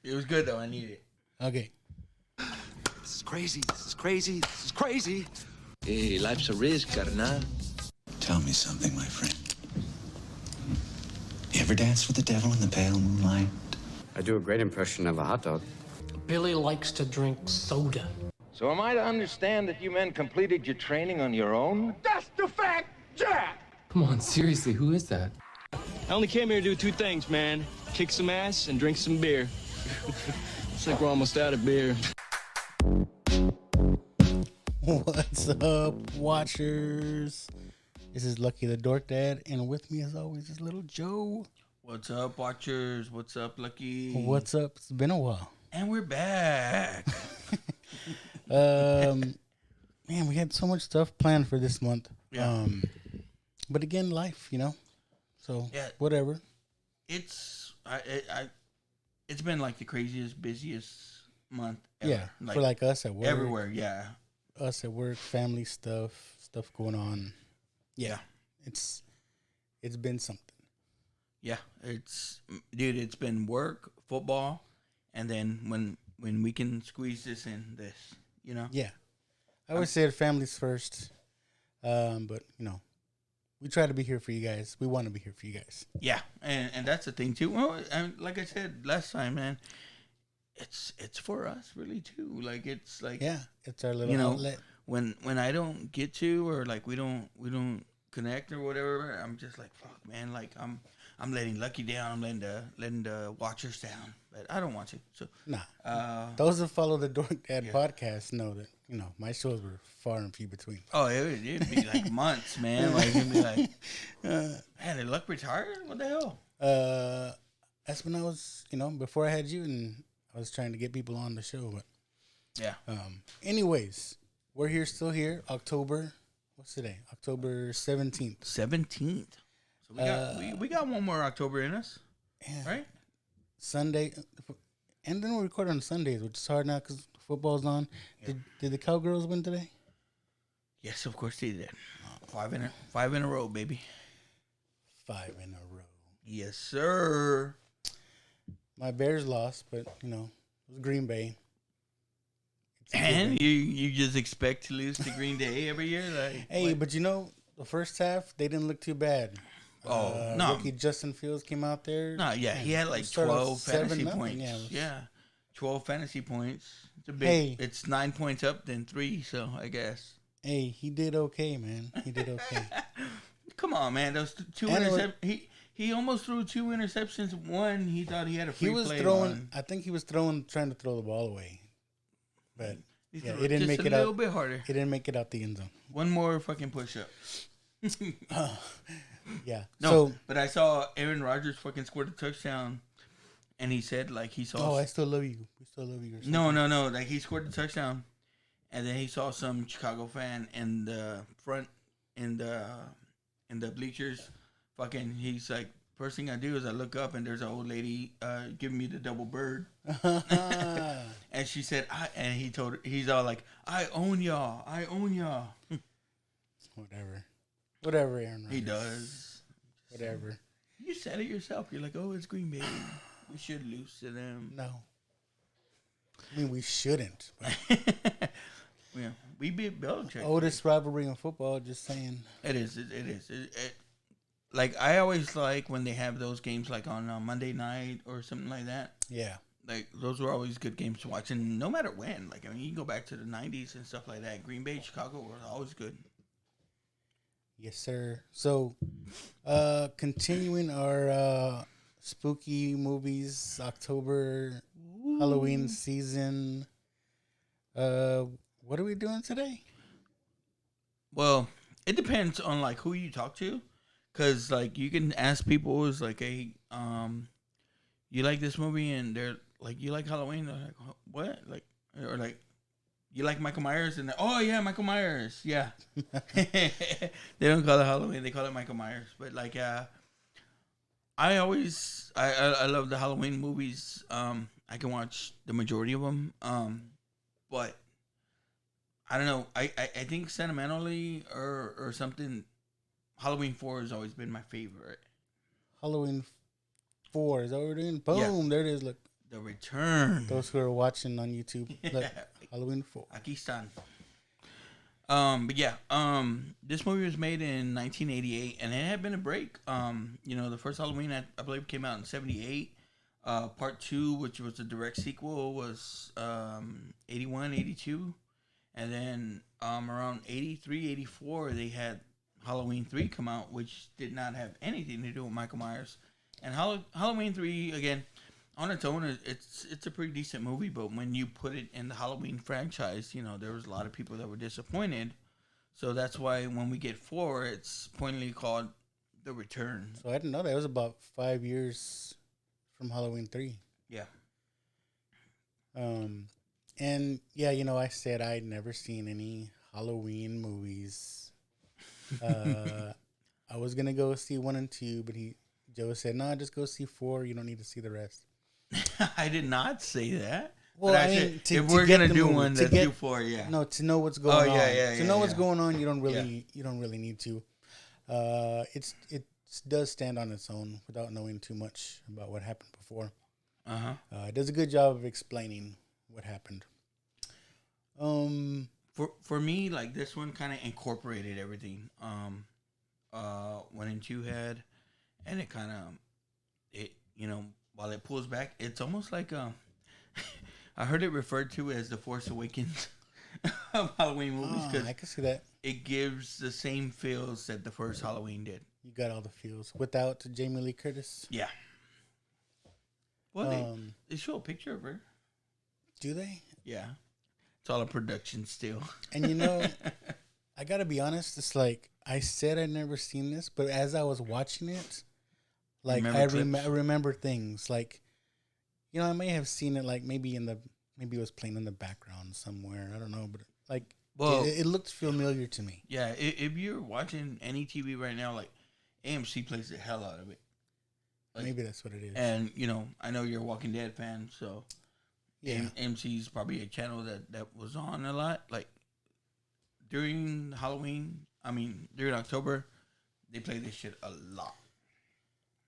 It was good though. I need it. Okay. This is crazy. This is crazy. This is crazy. Hey, life's a risk, carnal. Tell me something, my friend. You ever dance with the devil in the pale moonlight? I do a great impression of a hot dog. Billy likes to drink soda. So am I to understand that you men completed your training on your own? That's the fact, Jack! Come on, seriously, who is that? I only came here to do two things, man. Kick some ass and drink some beer. Looks like we're almost out of beer. What's up, watchers? This is Lucky the Dork Dad, and with me, as always, is little Joe. What's up, watchers? What's up, Lucky? What's up? It's been a while. And we're back. Man, we had so much stuff planned for this month. Yeah. But again, life, you know. So Yeah. whatever. It's been like the craziest, busiest month ever. Yeah, for like us at work. Everywhere, yeah. Us at work, family stuff going on. Yeah, it's been something. Yeah, it's been work, football, and then when we can squeeze this in, this, you know. Yeah, I always said families first, but you know, we try to be here for you guys. We want to be here for you guys. Yeah, and that's the thing too. Well, and like I said last time, man, it's for us really too. Like it's like, yeah, it's our little outlet. When I don't get to, or like we don't connect or whatever, I'm just like, fuck, man. Like I'm letting Lucky down. I'm letting the watchers down, but I don't want to. So nah. Those that follow the Dork Dad podcast know that, you know, my shows were far and few between. Oh, it'd be like months, man. Like it'd be like, man, did Luck retire? What the hell? That's when I was, you know, before I had you, and I was trying to get people on the show. But yeah. Anyways, we're here, still here. October. What's today? October 17th. 17th. So we got one more October in us, yeah. Right? Sunday, and then we record on Sundays, which is hard now because football's on. Yeah. Did the Cowgirls win today? Yes, of course they did. 5 in a row, baby. 5 in a row. Yes, sir. My Bears lost, but you know, it was Green Bay. And you just expect to lose to Green Bay every year? Like, hey, what? But you know, the first half they didn't look too bad. Oh, no. Rookie Justin Fields came out there. No, yeah, he had like 12 fantasy points. Yeah, 12 fantasy points. It's a big. It's 9 points up, then 3. So I guess. Hey, he did okay, man. He did okay. Come on, man. Those two interceptions. He almost threw 2 interceptions. One, he thought he had a free play. I think he was trying to throw the ball away, but yeah, it didn't make it out. A little bit harder. It didn't make it out the end zone. One more fucking push up. Yeah. No, but I saw Aaron Rodgers fucking scored a touchdown, and he said like he saw. Oh, I still love you. We still love you. No. Like he scored the touchdown, and then he saw some Chicago fan in the front in the bleachers. Fucking, he's like, first thing I do is I look up and there's an old lady giving me the double bird, and she said, he's all like, I own y'all. Whatever, Aaron Rodgers. He does. Whatever. You said it yourself. You're like, oh, it's Green Bay. We should lose to them. No. I mean, we shouldn't. But. Yeah, we beat Belichick. Oldest rivalry in football, just saying. It is. Like, I always like when they have those games, like, on Monday night or something like that. Yeah. Like, those were always good games to watch. And no matter when. Like, I mean, you can go back to the 90s and stuff like that. Green Bay, Chicago were always good. Yes, sir. So, continuing our spooky movies, October Halloween season. What are we doing today? Well, it depends on, like, who you talk to. Because, like, you can ask people, is like, hey, you like this movie? And they're like, you like Halloween? They're like, what? Like, or like, you like Michael Myers? And oh, yeah, Michael Myers. Yeah. They don't call it Halloween. They call it Michael Myers. But, like, I love the Halloween movies. I can watch the majority of them. But I don't know. I think sentimentally or something, Halloween 4 has always been my favorite. Halloween 4, is that what we're doing? Boom, yeah. There it is. Look, The Return. Those who are watching on YouTube, look, Halloween4. Aquí están. But yeah, this movie was made in 1988, and it had been a break. The first Halloween, I believe, came out in 78. Part 2, which was the direct sequel, was 81, 82. And then around 83, 84, they had Halloween 3 come out, which did not have anything to do with Michael Myers. And Halloween 3, again, on its own, it's a pretty decent movie, but when you put it in the Halloween franchise, there was a lot of people that were disappointed. So that's why when we get 4, it's pointedly called The Return. So I didn't know that. It was about 5 years from Halloween 3. Yeah. And yeah, I said I'd never seen any Halloween movies. I was gonna go see 1 and 2, but Joe said, "No, just go see 4. You don't need to see the rest." I did not say that. Well, but I mean, if we're gonna do one, let's do 4. Yeah. No, to know what's going on. To know what's yeah. going on, you don't really need to. It does stand on its own without knowing too much about what happened before. It does a good job of explaining what happened. For me, like this one kind of incorporated everything. 1 and 2 had, and it kind of while it pulls back, it's almost like I heard it referred to as the Force Awakens of Halloween movies because I can see that. It gives the same feels that the first Halloween did. You got all the feels without Jamie Lee Curtis. Yeah. Well, they show a picture of her. Do they? Yeah. It's all a production still. And I gotta be honest. It's like I said I'd never seen this, but as I was watching it, like I remember things. Like, I may have seen it. Like maybe it was playing in the background somewhere. I don't know, but like, it looked familiar to me. Yeah, if you're watching any TV right now, like AMC plays the hell out of it. Like, maybe that's what it is. And I know you're a Walking Dead fan, so yeah, AMC is probably a channel that was on a lot. Like during Halloween, during October, they play this shit a lot.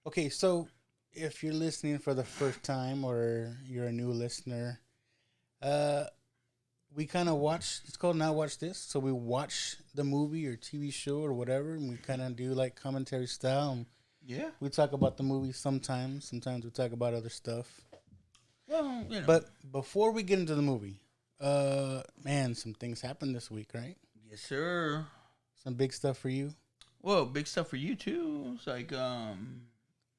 Okay, so if you're listening for the first time or you're a new listener, we kind of watch. It's called Now Watch This. So we watch the movie or TV show or whatever, and we kind of do like commentary style. And yeah, we talk about the movie sometimes. Sometimes we talk about other stuff. Well, But before we get into the movie, man, some things happened this week, right? Yes, sir. Some big stuff for you. Well, big stuff for you too. It's like,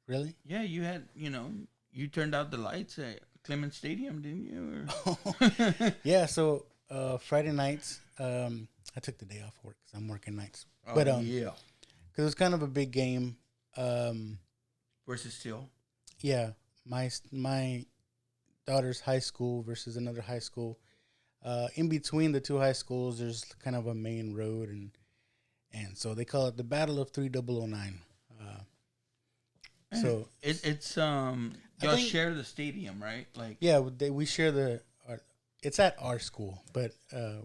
really? Yeah, you had, you turned out the lights at Clemens Stadium, didn't you? Or? Yeah. So Friday nights, I took the day off work because I'm working nights. Oh, but yeah, because it was kind of a big game. Versus Steel. Yeah, my daughter's high school versus another high school. In between the two high schools, there's kind of a main road, and so they call it the Battle of 3009. So it's y'all share the stadium, right? Like yeah, we share it's at our school, but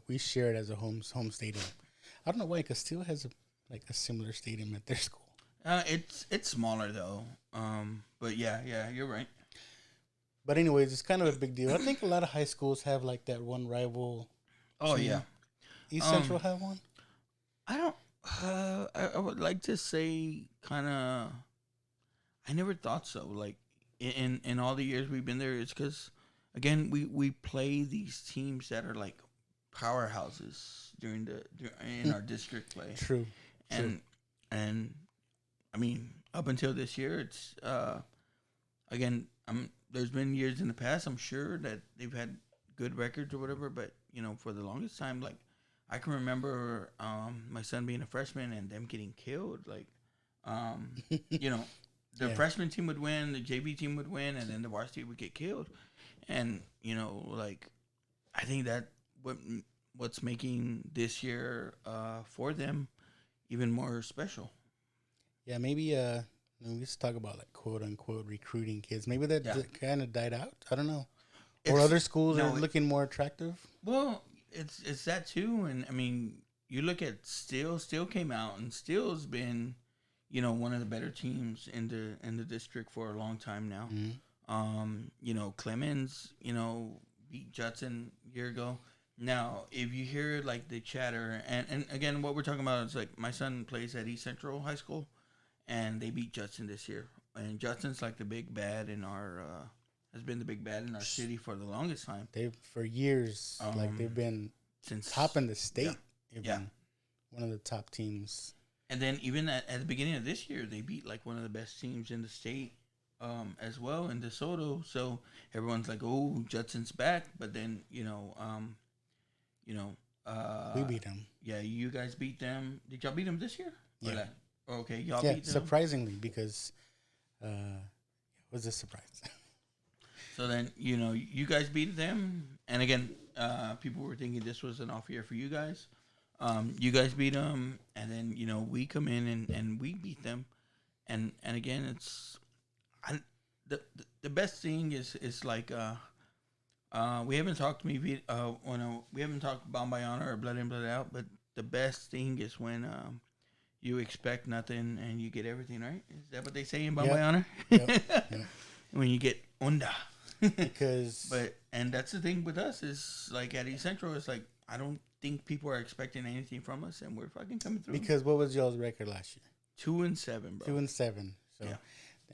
we share it as a home stadium. I don't know why, because Steele has a similar stadium at their school. It's smaller though. But yeah, you're right. But anyways, it's kind of a big deal. I think a lot of high schools have like that one rival. Oh team. Yeah, East Central have one. I don't. I would like to say kind of. I never thought so. Like in all the years we've been there, it's because again we play these teams that are like powerhouses in our district play. True. And up until this year, it's again. There's been years in the past, I'm sure, that they've had good records or whatever, but for the longest time, like I can remember my son being a freshman and them getting killed. Like, the freshman team would win, the JV team would win, and then the varsity would get killed. And like I think that what's making this year for them even more special. Yeah, maybe we used to talk about like quote unquote recruiting kids. Maybe that kind of died out. I don't know. Or other schools are looking more attractive. Well, it's that too. And you look at Steele. Steele came out, and Steele's been, one of the better teams in the district for a long time now. You know, Clemens, you know, beat Judson a year ago. Now, if you hear like the chatter, and again, what we're talking about is like my son plays at East Central High School, and they beat Judson this year. And Judson's like the big bad in our has been the big bad in our city for the longest time. They've for years, like they've been Since top in the state. Yeah. One of the top teams. And then even at the beginning of this year, they beat like one of the best teams in the state as well in DeSoto. So everyone's like, "Oh, Judson's back," but then We beat them. Yeah, you guys beat them. Did y'all beat them this year? Yeah. Okay, y'all Yeah, beat them. surprisingly, because it was a surprise. So then, you guys beat them. And again, people were thinking this was an off year for you guys. You guys beat them. And then, we come in and we beat them. And again, it's the best thing is like we haven't talked we haven't talked Bound by Honor or Blood In Blood Out, but the best thing is when you expect nothing and you get everything, right? Is that what they say in Bound by Honor? Yep. When you get onda. Because and that's the thing with us is like at East Central, it's like I don't think people are expecting anything from us, and we're fucking coming through. Because what was y'all's record last year? 2-7, bro. 2-7. So, yeah.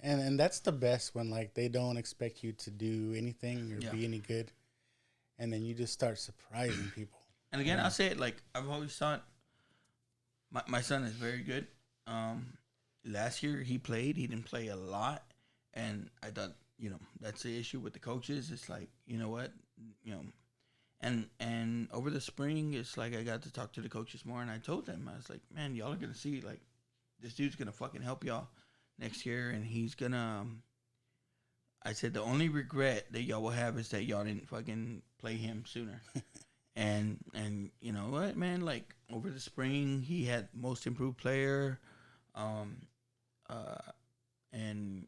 and that's the best when like they don't expect you to do anything or be any good, and then you just start surprising people. And again, I'll say it like I've always thought. My son is very good. Last year he played. He didn't play a lot, and I thought that's the issue with the coaches. It's like what and over the spring, it's like I got to talk to the coaches more, and I told them I was like, man, y'all are gonna see like this dude's gonna fucking help y'all next year, and he's gonna. I said the only regret that y'all will have is that y'all didn't fucking play him sooner. And you know what, man? Like over the spring, he had most improved player, and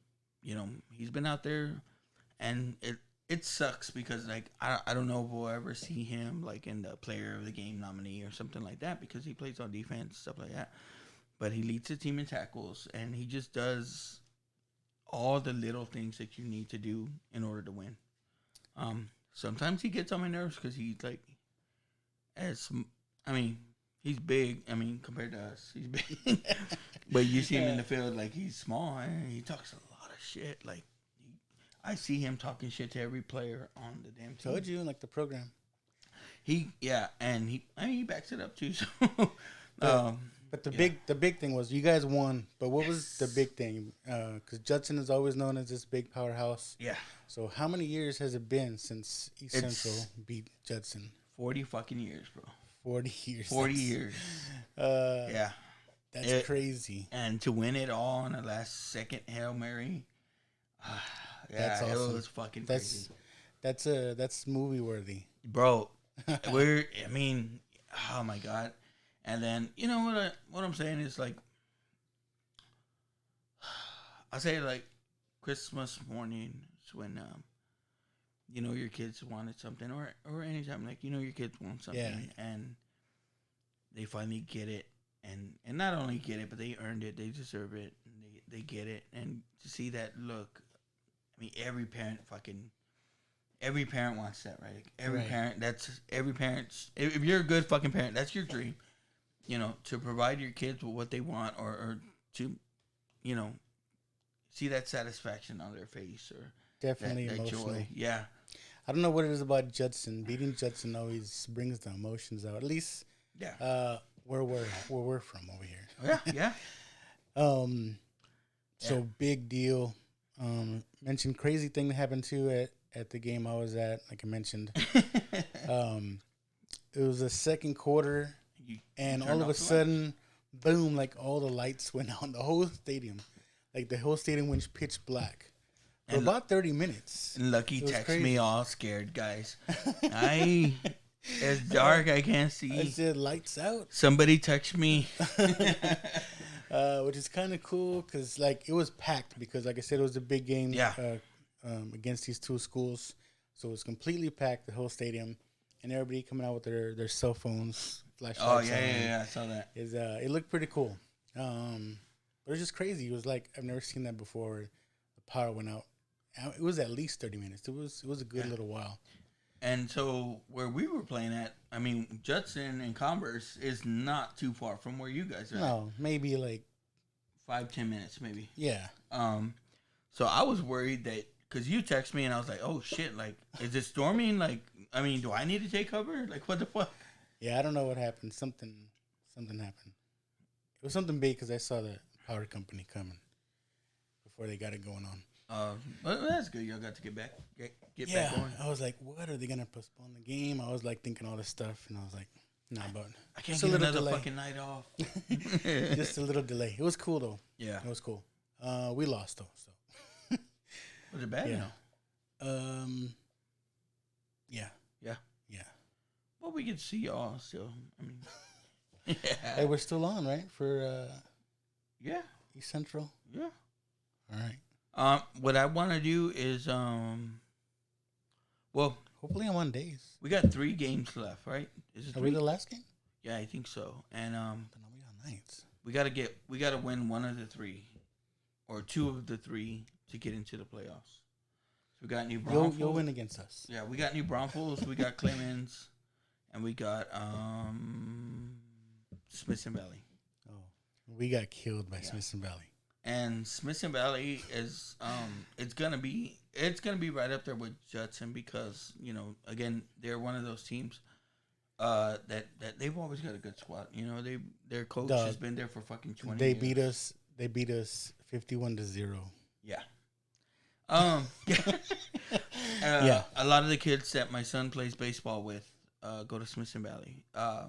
he's been out there, and it sucks because like I don't know if we'll ever see him like in the player of the game nominee or something like that because he plays on defense stuff like that, but he leads the team in tackles and he just does all the little things that you need to do in order to win. Sometimes he gets on my nerves because he's like. He's big. Compared to us, he's big. But you see him in the field, like he's small, and he talks a lot of shit. Like I see him talking shit to every player on the damn team. Told you, like the program. He backs it up too. So, but the big thing was you guys won. But what was the big thing? Because Judson is always known as this big powerhouse. Yeah. So how many years has it been since East Central beat Judson? 40 fucking years, bro. 40 years. 40 years. Yeah. That's crazy. And to win it all on a last second Hail Mary. That's awesome. It was fucking crazy. That's movie worthy. Bro, oh my God. And then, what I'm saying is like, I say like Christmas morning is when, your kids wanted something, or anytime, like, your kids want something, and they finally get it, and not only get it, but they earned it, they deserve it, and they get it, and to see that look, every parent wants that, right? Every parent's, if you're a good fucking parent, that's your dream, to provide your kids with what they want, or to, see that satisfaction on their face, or definitely that emotional. Joy. Yeah. I don't know what it is about Judson. Beating Judson always brings the emotions out. At least, where we're from over here. Yeah. So big deal. Mentioned crazy thing that happened too at the game I was at. Like I mentioned, it was the second quarter, and all of a sudden, boom! Like all the lights went out in the whole stadium. Like the whole stadium went pitch black. For about 30 minutes. Lucky texted me all scared, guys. It's dark, I can't see. I said, lights out. Somebody touched me. Which is kind of cool because, like, it was packed because, like I said, it was a big game against these two schools. So it was completely packed, the whole stadium. And everybody coming out with their cell phones, flashlights. Oh, yeah, I saw that. It looked pretty cool. But it was just crazy. It was like, I've never seen that before. The power went out It was at least 30 minutes. It was a good little while. And so where we were playing at, I mean, Judson and Converse is not too far from where you guys are. No, maybe like 5-10 minutes, maybe. Yeah. So I was worried that because you text me and I was like, oh shit, like, is it storming? Like, I mean, do I need to take cover? Like, what the fuck? Yeah, I don't know what happened. Something happened. It was something big because I saw the power company coming before they got it going on. Well, that's good. Y'all got to get back going. I was like, what are they gonna postpone the game? I was like thinking all this stuff, and I was like, nah, but I can't get another fucking night off. Just a little delay. It was cool though. Yeah, it was cool. We lost though. So was it bad? Yeah. No. Yeah. Well, we could see y'all still. I mean, yeah. Hey, we're still on, right? For yeah, East Central. Yeah. All right. What I want to do is, well, hopefully I'm on days. We got 3 games left, right? Are we the last game? Yeah, I think so. And then I'll be on nights. We gotta win one of the 3, or 2 of the 3 to get into the playoffs. So we got New Braunfels. You'll win against us. Yeah, we got New Braunfels, we got Clemens, and we got Smithson Valley. Oh, we got killed by Smithson Valley. And Smithson Valley is it's gonna be right up there with Judson because, you know, again, they're one of those teams that they've always got a good squad. You know, their coach has been there for fucking 20 years. They beat us 51-0. Yeah. Yeah. A lot of the kids that my son plays baseball with go to Smithson Valley.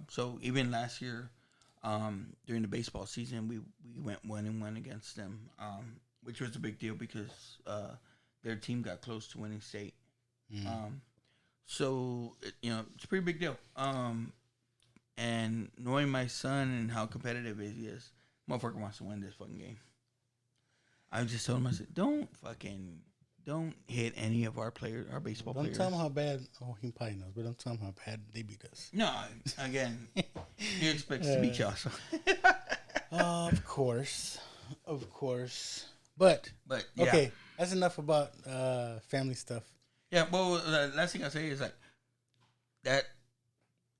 So even last year, during the baseball season, we went 1-1 against them, which was a big deal because their team got close to winning state. So you know, it's a pretty big deal. And knowing my son and how competitive he is, motherfucker wants to win this fucking game. I just told him, I said, don't hit any of our baseball players. Don't tell him how bad. Oh, he probably knows, but don't tell him how bad they beat us. No, again, he expects to beat y'all. So. Of course. But yeah. Okay, that's enough about family stuff. Yeah, well, the last thing I say is like that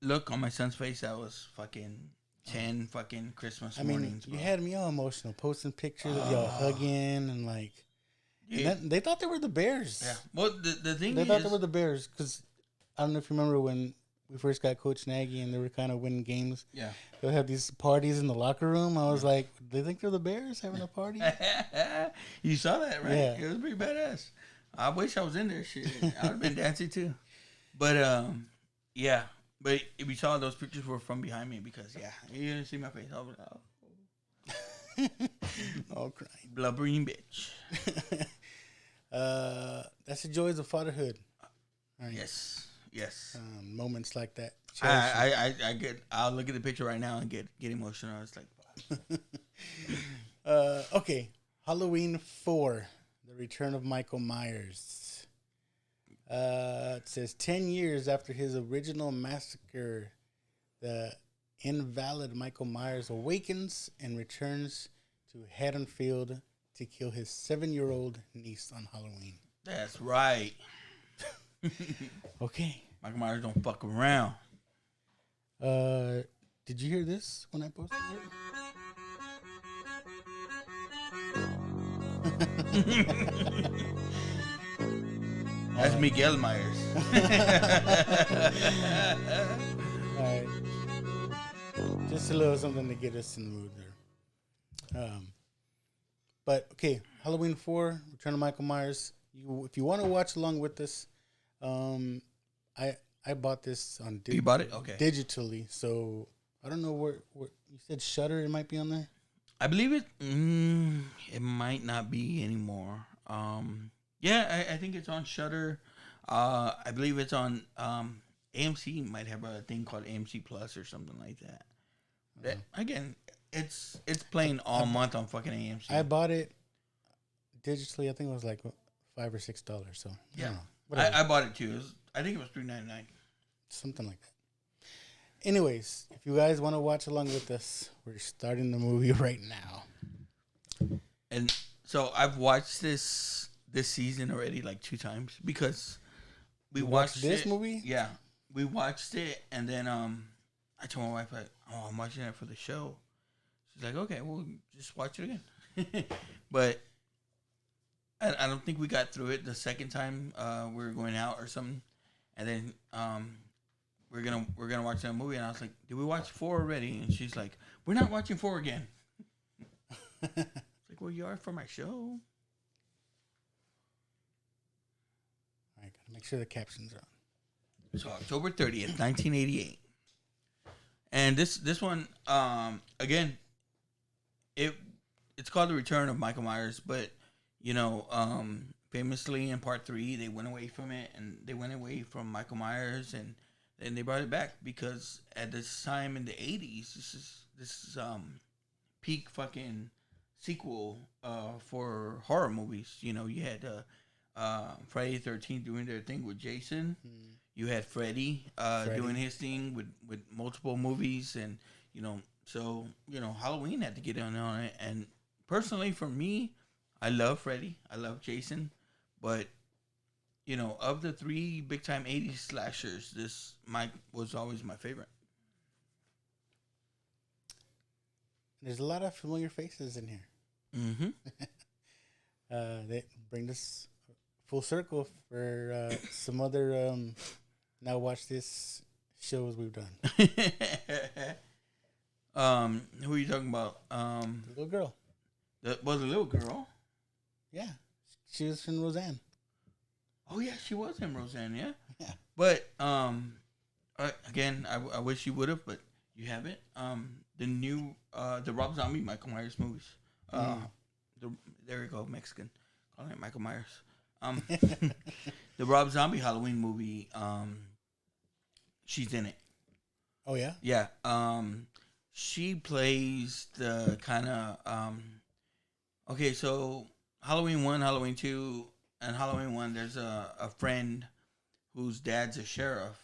look on my son's face. That was fucking 10 fucking Christmas mornings. You had me all emotional, posting pictures of y'all hugging and like. Yeah. And they thought they were the Bears. Yeah. Well, the thing they thought they were the Bears because I don't know if you remember when we first got Coach Nagy and they were kind of winning games. Yeah. They'll have these parties in the locker room. I was like, they think they're the Bears having a party? You saw that, right? Yeah. It was pretty badass. I wish I was in there. Shit, I would have been dancing too. But yeah. But if you saw, those pictures were from behind me because you didn't see my face. I was like, oh, crying, blubbering bitch. That's the joys of fatherhood. Right. Yes. Moments like that. I'll look at the picture right now and get emotional. It's like, okay, Halloween4, the return of Michael Myers. It says 10 years after his original massacre, the invalid Michael Myers awakens and returns to Haddonfield to kill his 7-year-old niece on Halloween. That's right. Okay. Michael Myers don't fuck around. Did you hear this when I posted it? That's Miguel Myers. All right. Just a little something to get us in the mood there. But okay, Halloween4, Return of Michael Myers. If you want to watch along with us, I bought this on. You bought it? Okay. Digitally, so I don't know where you said Shudder. It might be on there. I believe it. It might not be anymore. Yeah, I think it's on Shudder. I believe it's on AMC. Might have a thing called AMC Plus or something like that. That again, it's playing all month on fucking AMC. I bought it digitally. I think it was like $5 or $6. So yeah, I bought it too. I think it was $3.99. Something like that. Anyways, if you guys want to watch along with us, we're starting the movie right now. And so I've watched this this season already like 2 times because we You watched this it. movie? Yeah, we watched it, and then I told my wife like, "Oh, I'm watching it for the show." She's like, "Okay, we'll just watch it again." But I don't think we got through it the second time we were going out or something, and then we're gonna watch that movie, and I was like, "Did we watch 4 already?" And she's like, "We're not watching 4 again." It's like, "Well, you are for my show." All right, gotta make sure the captions are on. So October 30th, 1988. And this one, again, it's called The Return of Michael Myers, but famously in part 3 they went away from it, and they went away from Michael Myers, and then they brought it back because at this time in the 80s, this is peak fucking sequel for horror movies. You had Friday the 13th doing their thing with Jason. You had Freddy doing his thing with multiple movies, and so Halloween had to get in on it. And personally, for me, I love Freddy, I love Jason, but of the 3 big time 80s slashers, this Mike was always my favorite. There's a lot of familiar faces in here. Mm-hmm. They bring us full circle for some other now watch this shows we've done. Who are you talking about? The little girl. The little girl. Yeah, she was in Roseanne. Oh yeah, she was in Roseanne. Yeah. Yeah. But again, I wish you would have, but you haven't. The new the Rob Zombie Michael Myers movies. There we go, Mexican calling it Michael Myers. The Rob Zombie Halloween movie. She's in it. Oh yeah. Yeah. She plays the kind of okay. So Halloween 1, Halloween 2, and Halloween 1. There's a friend whose dad's a sheriff.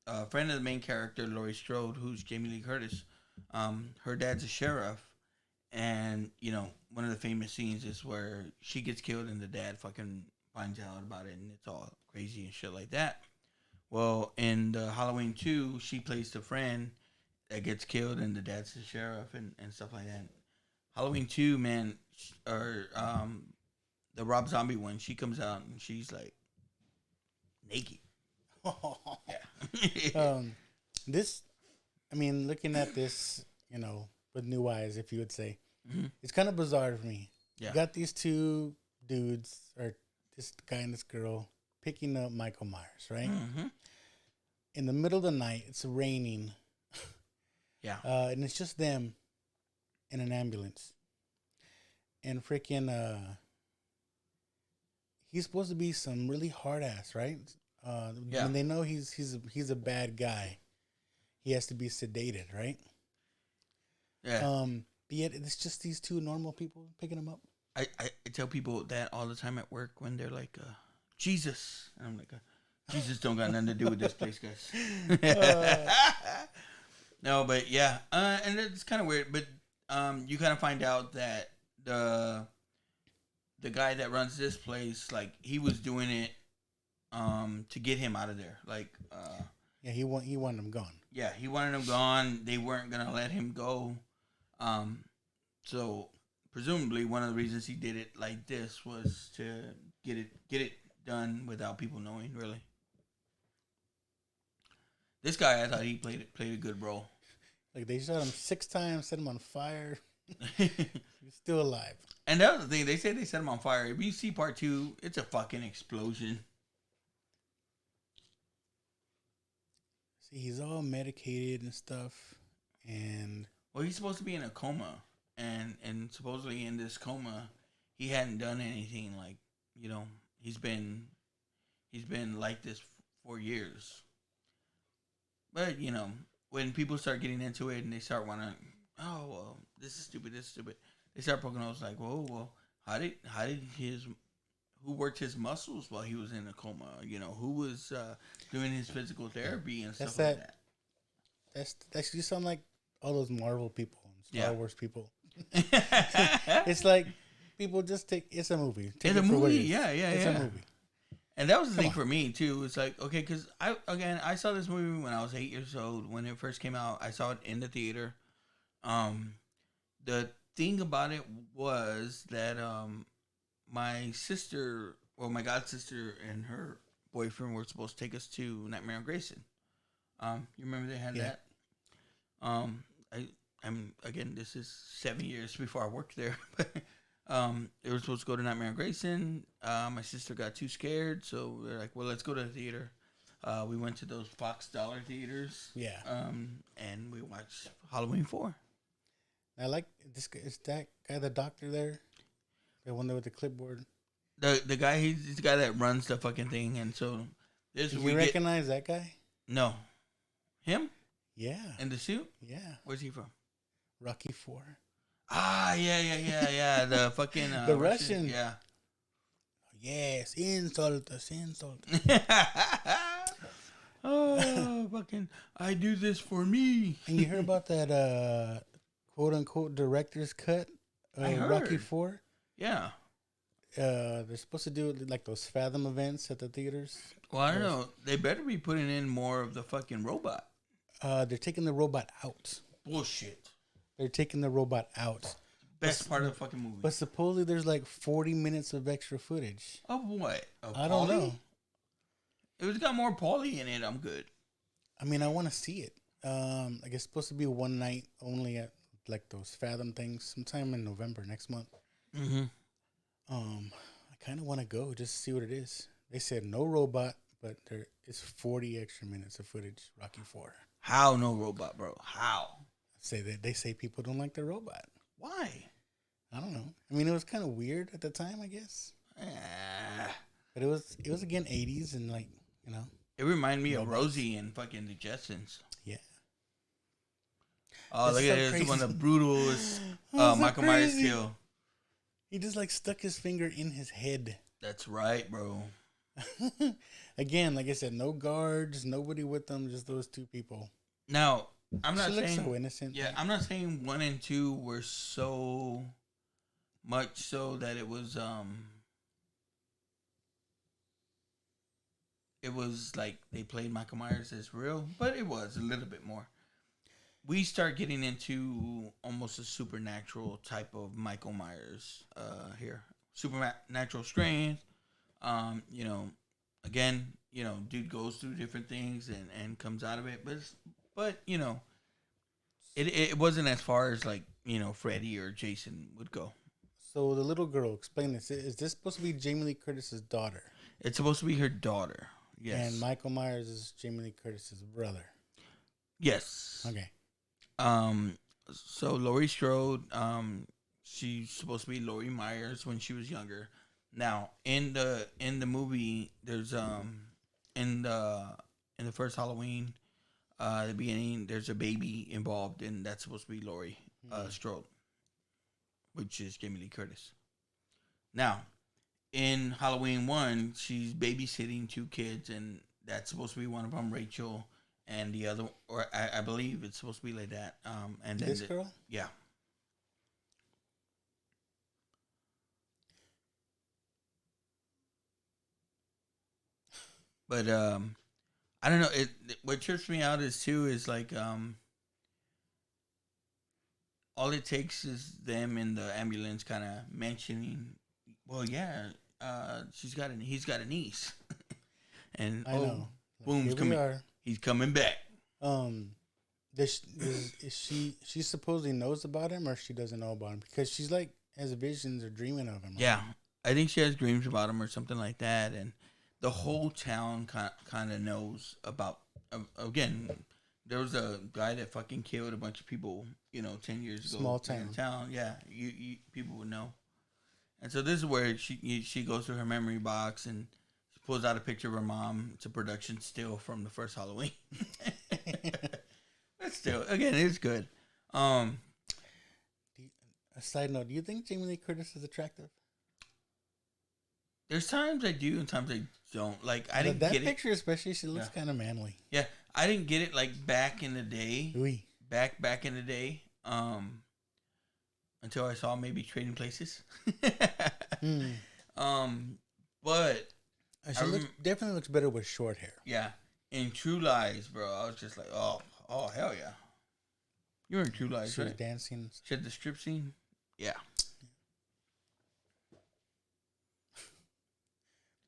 A friend of the main character, Laurie Strode, who's Jamie Lee Curtis. Her dad's a sheriff, and one of the famous scenes is where she gets killed and the dad fucking finds out about it, and it's all crazy and shit like that. Well, in the Halloween 2, she plays the friend that gets killed, and the dad's the sheriff and stuff like that. Halloween 2, man, or the Rob Zombie one, she comes out and she's like naked. Yeah. This, I mean, looking at this, with new eyes, if you would say, it's kind of bizarre for me. Yeah. You got these 2 dudes, or this guy and this girl, picking up Michael Myers, right? Mm-hmm. In the middle of the night, it's raining. Yeah. And it's just them in an ambulance. And freaking, he's supposed to be some really hard ass, right? Yeah. When they know he's a bad guy, he has to be sedated, right? Yeah. But yet it's just these 2 normal people picking him up. I tell people that all the time at work when they're like, Jesus. And I'm like, Jesus don't got nothing to do with this place, guys. No, but yeah. And it's kind of weird. But you kind of find out that the guy that runs this place, like, he was doing it to get him out of there. Like, yeah, he wanted him gone. Yeah, he wanted him gone. They weren't going to let him go. So presumably one of the reasons he did it like this was to get it done without people knowing, really. This guy, I thought he played a good role. Like, they shot him 6 times, set him on fire. He's still alive. And the other thing, they say they set him on fire. If you see part 2, it's a fucking explosion. See, he's all medicated and stuff, and well, he's supposed to be in a coma, and supposedly in this coma, he hadn't done anything. Like, he's been like this for years. But when people start getting into it and they start wanting, oh well, this is stupid, they start poking holes like, well, how did who worked his muscles while he was in a coma? Who was doing his physical therapy and stuff like that? That's you sound like all those Marvel people and Star Yeah. Wars people. It's like People just take it's a movie. Take It's a it for what movie. it is. Yeah. It's a movie. And that was the thing for me too. It's like, okay, because I saw this movie when I was 8 years old. When it first came out, I saw it in the theater. The thing about it was that my sister, well, my god sister and her boyfriend were supposed to take us to Nightmare on Grayson. You remember they had that? I'm again. This is 7 years before I worked there, but they were supposed to go to Nightmare on Grayson. My sister got too scared, so they're like, "Well, let's go to the theater." We went to those Fox Dollar theaters. Yeah. And we watched Halloween 4. I like this. Is that guy the doctor there? The one there with the clipboard. The guy, he's the guy that runs the fucking thing, and so this Did we you recognize that guy? No, him Yeah. in the suit. Yeah. Where's he from? Rocky 4. Ah, yeah. The fucking the Russian. Yeah. Yes, insult. Oh, fucking! I do this for me. And you heard about that quote unquote director's cut I of heard. Rocky 4? Yeah. They're supposed to do like those Fathom events at the theaters. Well, I don't know. They better be putting in more of the fucking robot. They're taking the robot out. Bullshit. They're taking the robot out. Best part of the fucking movie. But supposedly there's like 40 minutes of extra footage. Of what? Of I don't Pauly? know. If it's got more Pauly in it, I'm good. I mean, I want to see it. Like it's supposed to be one night only at like those Fathom things sometime in November next month. Mm-hmm. I kind of want to go just to see what it is. They said no robot, but there is 40 extra minutes of footage. Rocky 4. How no robot, bro? How? They say people don't like the robot. Why? I don't know. I mean, it was kind of weird at the time, I guess. Ah. But it was again 80s and like, you know. It reminded me of Rosie and fucking the Jetsons. Yeah. Oh, look at this. crazy. One of the brutalest so Michael Myers crazy. kill. He just like stuck his finger in his head. That's right, bro. Again, like I said, no guards, nobody with them, just those two people. Now, I'm not She looks saying so innocent. Yeah, I'm not saying 1 and 2 were so much so that it was like they played Michael Myers as real, but it was a little bit more. We start getting into almost a supernatural type of Michael Myers here. Supernatural strain. You know, again, you know, dude goes through different things and comes out of it, but you know, it wasn't as far as like, you know, Freddy or Jason would go. So the little girl, explain this. Is this supposed to be Jamie Lee Curtis's daughter? It's supposed to be her daughter. Yes. And Michael Myers is Jamie Lee Curtis's brother. Yes. Okay. So Laurie Strode, she's supposed to be Laurie Myers when she was younger. Now in the movie, there's in the first Halloween, the beginning, there's a baby involved, and that's supposed to be Laurie Strode, which is Jamie Lee Curtis. Now, in Halloween 1, she's babysitting 2 kids, and that's supposed to be one of them, Rachel, and the other, or I believe it's supposed to be like that. And then This girl? Yeah. But I don't know. What trips me out is like all it takes is them in the ambulance kind of mentioning, well, yeah, he's got a niece, and I know. boom, Here we are. he's coming back. Is she supposedly knows about him, or she doesn't know about him because she's like has visions or dreaming of him? Yeah, I think she has dreams about him or something like that, and the whole town kind of knows about. Again, there was a guy that fucking killed a bunch of people, 10 years ago. Small town. In town, yeah, you people would know. And so this is where she goes through her memory box and she pulls out a picture of her mom. It's a production still from the first Halloween. But still, again, it's good. A side note: do you think Jamie Lee Curtis is attractive? There's times I do and times I don't. Like I didn't that get picture, especially. She looks kind of manly. Yeah, I didn't get it like back in the day. Oui. Back in the day. until I saw maybe Trading Places. But definitely looks better with short hair. yeah, in True Lies, bro, I was just like, oh hell yeah. You were in True Lies, She was right? dancing. She had the strip scene. Yeah.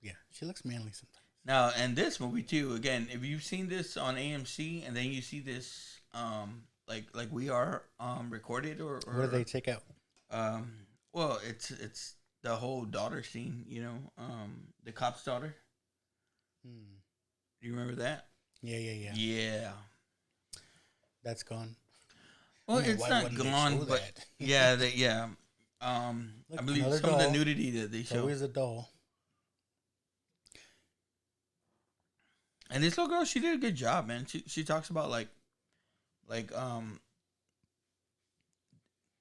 Yeah, she looks manly sometimes. Now, and this movie too. Again, if you've seen this on AMC, and then you see this, like we are, recorded or what do they take out? Well, it's the whole daughter scene. You know, the cop's daughter. Do you remember that? Yeah. Yeah. That's gone. Well, it's not gone, but yeah, I believe some of the nudity that they show. Always a doll. And this little girl, she did a good job, man. She talks about like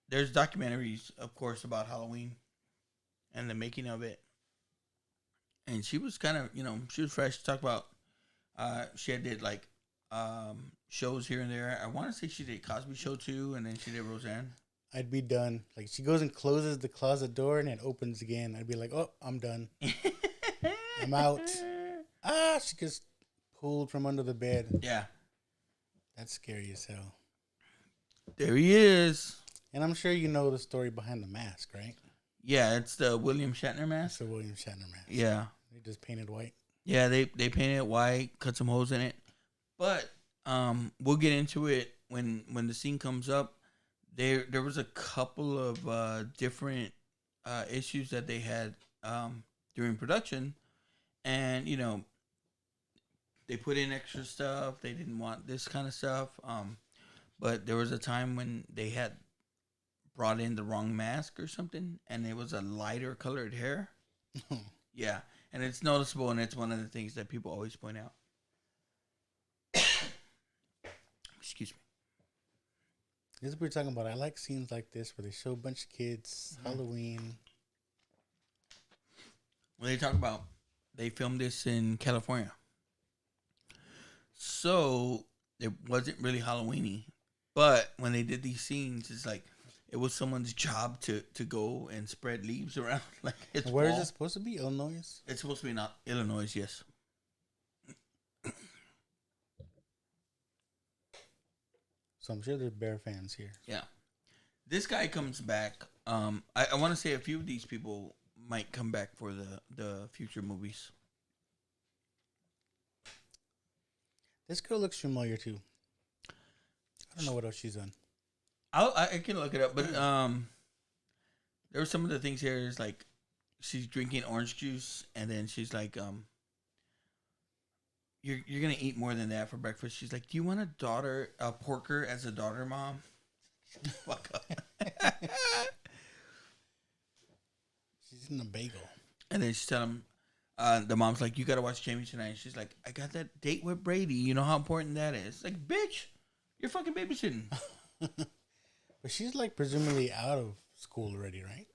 there's documentaries, of course, about Halloween and the making of it. And she was kind of, she was fresh. She talked about she did like shows here and there. I want to say she did Cosby Show too, and then she did Roseanne. I'd be done. Like she goes and closes the closet door and it opens again. I'd be like, oh, I'm done. I'm out. She gets pulled from under the bed. Yeah. That's scary as hell. There he is. And I'm sure you know the story behind the mask, right? Yeah, it's the William Shatner mask. It's the William Shatner mask. Yeah. They just painted white. Yeah, they painted it white, cut some holes in it. But we'll get into it when the scene comes up. There was a couple of different issues that they had during production, and they put in extra stuff. They didn't want this kind of stuff. But there was a time when they had brought in the wrong mask or something, and it was a lighter colored hair. Yeah, and it's noticeable, and it's one of the things that people always point out. Excuse me. This is what we're talking about. I like scenes like this where they show a bunch of kids, Halloween. Well, they talk about they filmed this in California, so it wasn't really Halloween-y. But when they did these scenes, it's like it was someone's job to go and spread leaves around. Like it's Where is it supposed to be? Illinois? It's supposed to be not Illinois, yes. So I'm sure there's Bear fans here. Yeah. This guy comes back. I want to say a few of these people might come back for the future movies. This girl looks familiar too. I don't know what else she's done. I can look it up, but there were some of the things here is like she's drinking orange juice, and then she's like, you're gonna eat more than that for breakfast. She's like, do you want a porker as a daughter, mom? Fuck up. She's in a bagel. And then she's telling him, the mom's like, you gotta watch Jamie tonight. And she's like, I got that date with Brady. You know how important that is. Like, bitch, you're fucking babysitting. But she's like presumably out of school already, right?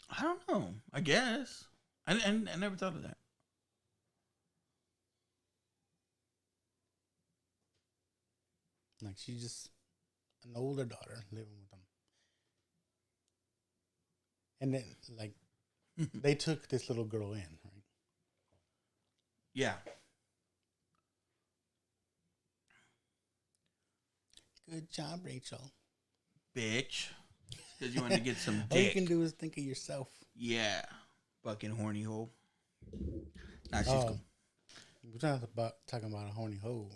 I don't know. I guess. I never thought of that. Like she's just an older daughter living with them. And then like they took this little girl in, right? Yeah. Good job, Rachel. Bitch. Because you want to get some dick. All you can do is think of yourself. Yeah. Fucking horny hole. Nah, she's cool. We're talking about a horny hole.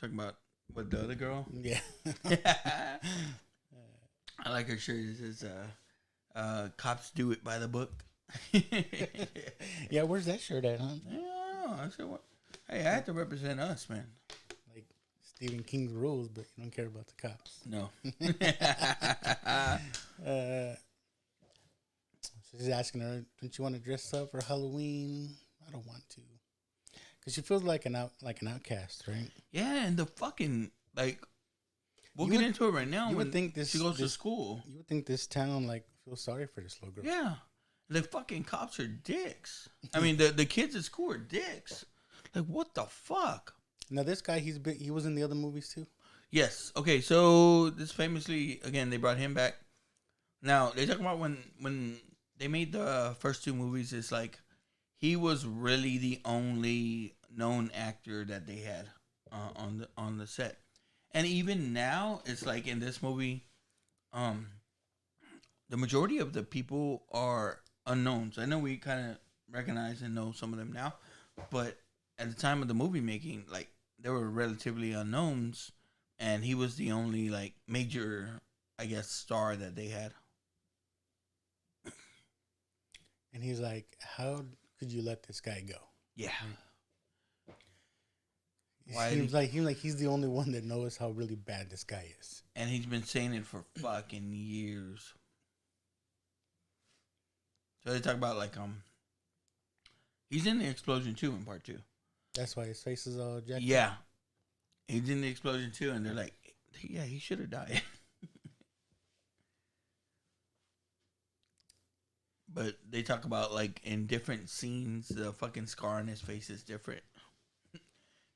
Talking about what, the other girl? Yeah. I like her shirt. It says, cops do it by the book. Yeah, where's that shirt at, huh? Yeah, I don't know. I said, what? Hey, I have to represent us, man. Like Stephen King's rules, but you don't care about the cops. No. She's asking her, don't you want to dress up for Halloween? I don't want to. Because she feels like an outcast, right? Yeah, and the fucking, like, we'll get into it right now. You would think this... She goes to school. You would think this town, like, feels sorry for this little girl. Yeah. The fucking cops are dicks. I mean, the kids at school are dicks. Like, what the fuck? Now, this guy, he was in the other movies, too? Yes. Okay. So this famously again they brought him back. Now they talk about when they made the first two movies. It's like he was really the only known actor that they had on the set, and even now it's like in this movie, um, the majority of the people are unknowns. I know we kind of recognize and know some of them now, but at the time of the movie making, like they were relatively unknowns, and he was the only like major, I guess, star that they had. And he's like, "How could you let this guy go?" Yeah. It Why seems like he's the only one that knows how really bad this guy is. And he's been saying it for fucking years. So they talk about like he's in the explosion too in part two. That's why his face is all jacked Yeah. up. He's in the explosion too, and they're like, yeah, he should have died. But they talk about like in different scenes, the fucking scar on his face is different.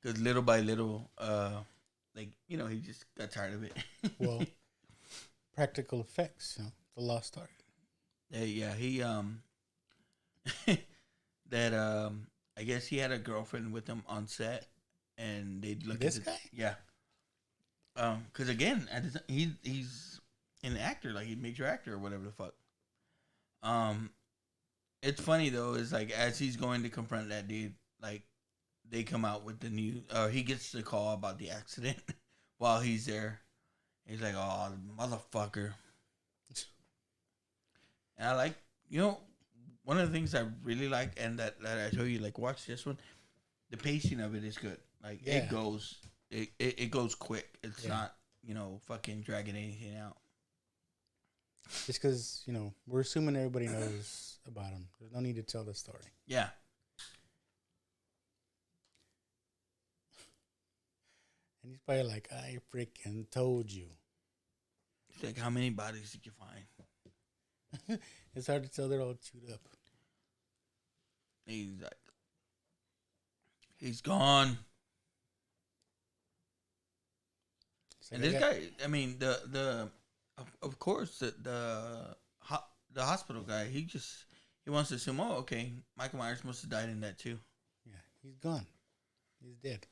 Because little by little, like, you know, he just got tired of it. Well, practical effects, the lost art. Yeah, he that I guess he had a girlfriend with him on set, and they'd look This at the, guy? yeah. Because again, at the he's an actor, like a major actor or whatever the fuck. It's funny though, is like as he's going to confront that dude, like they come out with the new, he gets the call about the accident while he's there. He's like, "Oh, motherfucker!" And I like, you know, one of the things I really like, and that I told you, like, watch this one. The pacing of it is good. Like Yeah. it goes quick. It's Yeah. not, you know, fucking dragging anything out. Just because, we're assuming everybody knows about him. There's no need to tell the story. Yeah. And he's probably like, I freaking told you. It's like, how many bodies did you find? It's hard to tell they're all chewed up. He's like, he's gone. It's And like, this guy, I mean, of course, the hospital guy, he wants to assume, oh, okay, Michael Myers must have died in that too. Yeah, he's gone. He's dead.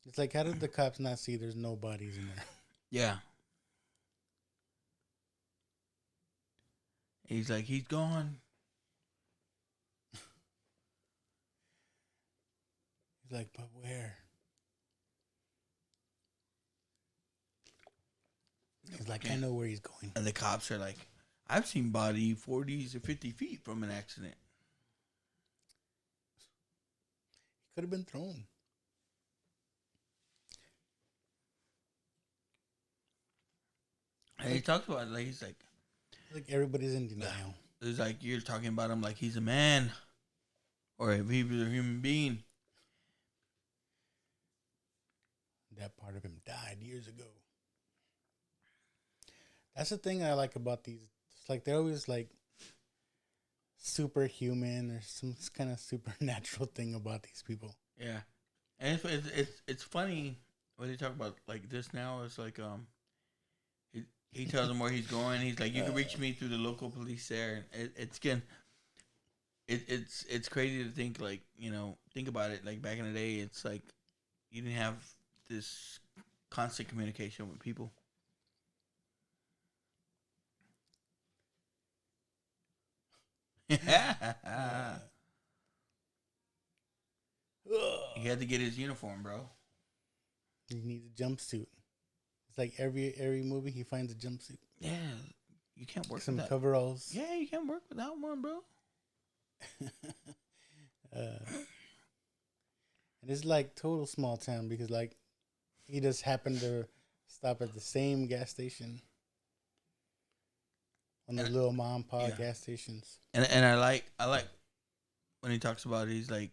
It's like, how did the cops not see there's no bodies in there? Yeah. He's like, he's gone. He's like, but where? He's like, I know where he's going. And the cops are like, I've seen body 40s or 50 feet from an accident. He could have been thrown. And he talks about it like, he's like everybody's in denial. it's like you're talking about him like he's a man or if he was a human being. That part of him died years ago. That's the thing I like about these. It's like they're always like superhuman or some kind of supernatural thing about these people. Yeah, and it's funny when they talk about like this now. It's like he tells him where he's going. He's like, you can reach me through the local police there. And it's crazy to think like, you know, think about it. Like back in the day, it's like you didn't have this constant communication with people. He had to get his uniform, bro. He needs a jumpsuit. It's like every movie he finds a jumpsuit. Yeah, you can't work Some with that. coveralls. Yeah, you can't work without one, bro. And it's like total small town because like he just happened to stop at the same gas station. On the little mom and pop gas stations. And I like when he talks about it,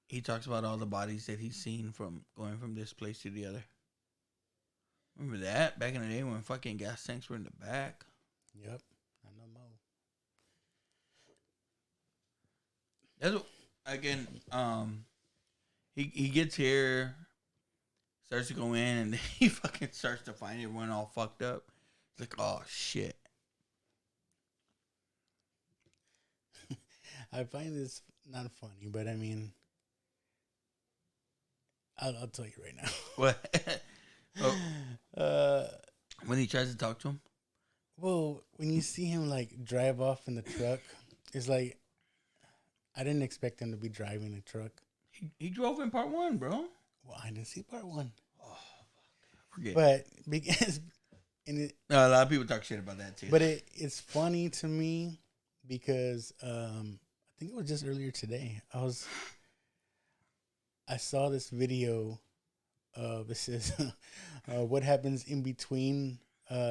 he talks about all the bodies that he's seen from going from this place to the other. Remember that back in the day when fucking gas tanks were in the back? Yep, I know Mo. That's what, again. He gets here. starts to go in, and he fucking starts to find everyone all fucked up. It's like, oh shit. I find this not funny, but I mean, I'll tell you right now. What? Oh, when he tries to talk to him. Well, when you see him like drive off in the truck, it's like I didn't expect him to be driving a truck. He drove in part 1, bro. Well, I didn't see part 1. Oh, forget. But because No, a lot of people talk shit about that too. But it's funny to me because I think it was just earlier today. I saw this video of, it says what happens in between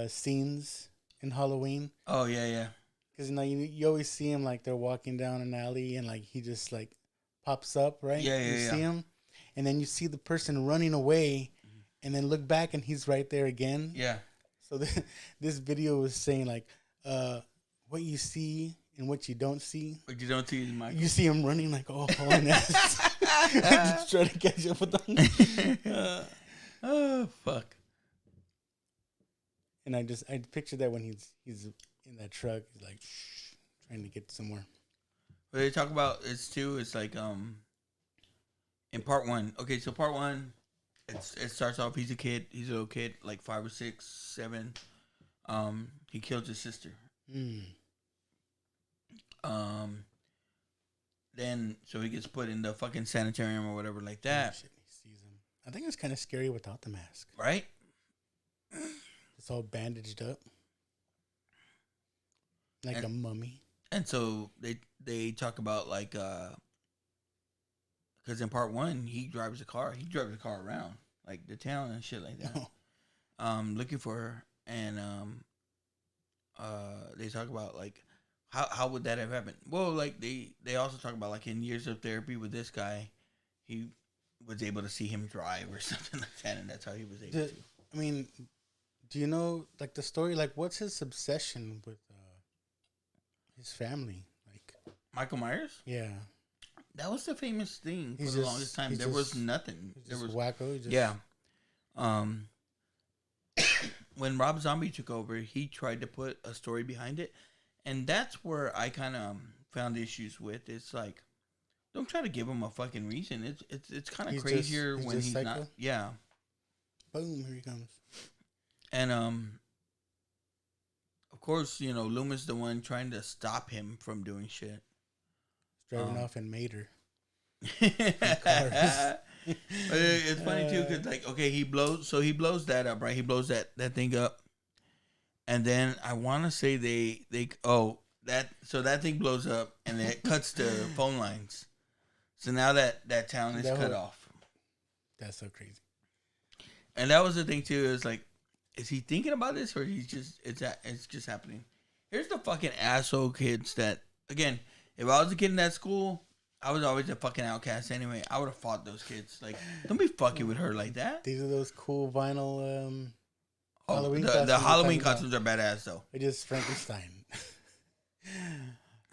scenes in Halloween. Oh yeah. Because you always see him like they're walking down an alley and like he just like pops up, right? Yeah. You see him, and then you see the person running away, and then look back and he's right there again. Yeah. So this video was saying like, what you see and what you don't see. What you don't see is Michael. You see him running like, oh, ass. Just trying to catch up with them. Oh fuck. And I pictured that when he's in that truck, he's like trying to get somewhere. What they talk about is too. It's like in part 1. Okay, so part 1, it starts off. He's a kid. He's a little kid, like 5 or 6, 7. He killed his sister. Then so he gets put in the fucking sanitarium or whatever like that. Oh, shit, he sees him. I think it's kind of scary without the mask. Right? It's all bandaged up, like a mummy. And so they talk about like because in part 1 he drives a car. He drives a car around like the town and shit like that. Looking for her, and they talk about like how would that have happened? Well, like they also talk about like in years of therapy with this guy, he was able to see him drive or something like that, and that's how he was able to. I mean, do you know like the story? Like, what's his obsession with his family? Like Michael Myers? Yeah, that was the famous thing for the longest time. There was nothing. There was wacko. Yeah. When Rob Zombie took over, he tried to put a story behind it, and that's where I kind of found issues with. It's like, don't try to give him a fucking reason. It's kind of crazier when he's psycho? not. Yeah. Boom! Here he comes. And of course, you know, Loomis the one trying to stop him from doing shit. Driving off in Mater. But it's funny too, cause like, okay, he blows that up, right? He blows that thing up, and then I want to say that thing blows up, and it cuts to phone lines. So now that town is cut off. That's so crazy. And that was the thing too. Is like, is he thinking about this, or it's just happening? Here's the fucking asshole kids that, again, if I was a kid in that school, I was always a fucking outcast anyway. I would have fought those kids. Like, don't be fucking with her like that. These are those cool vinyl Halloween costumes. The Halloween costumes are badass though. They're just Frankenstein.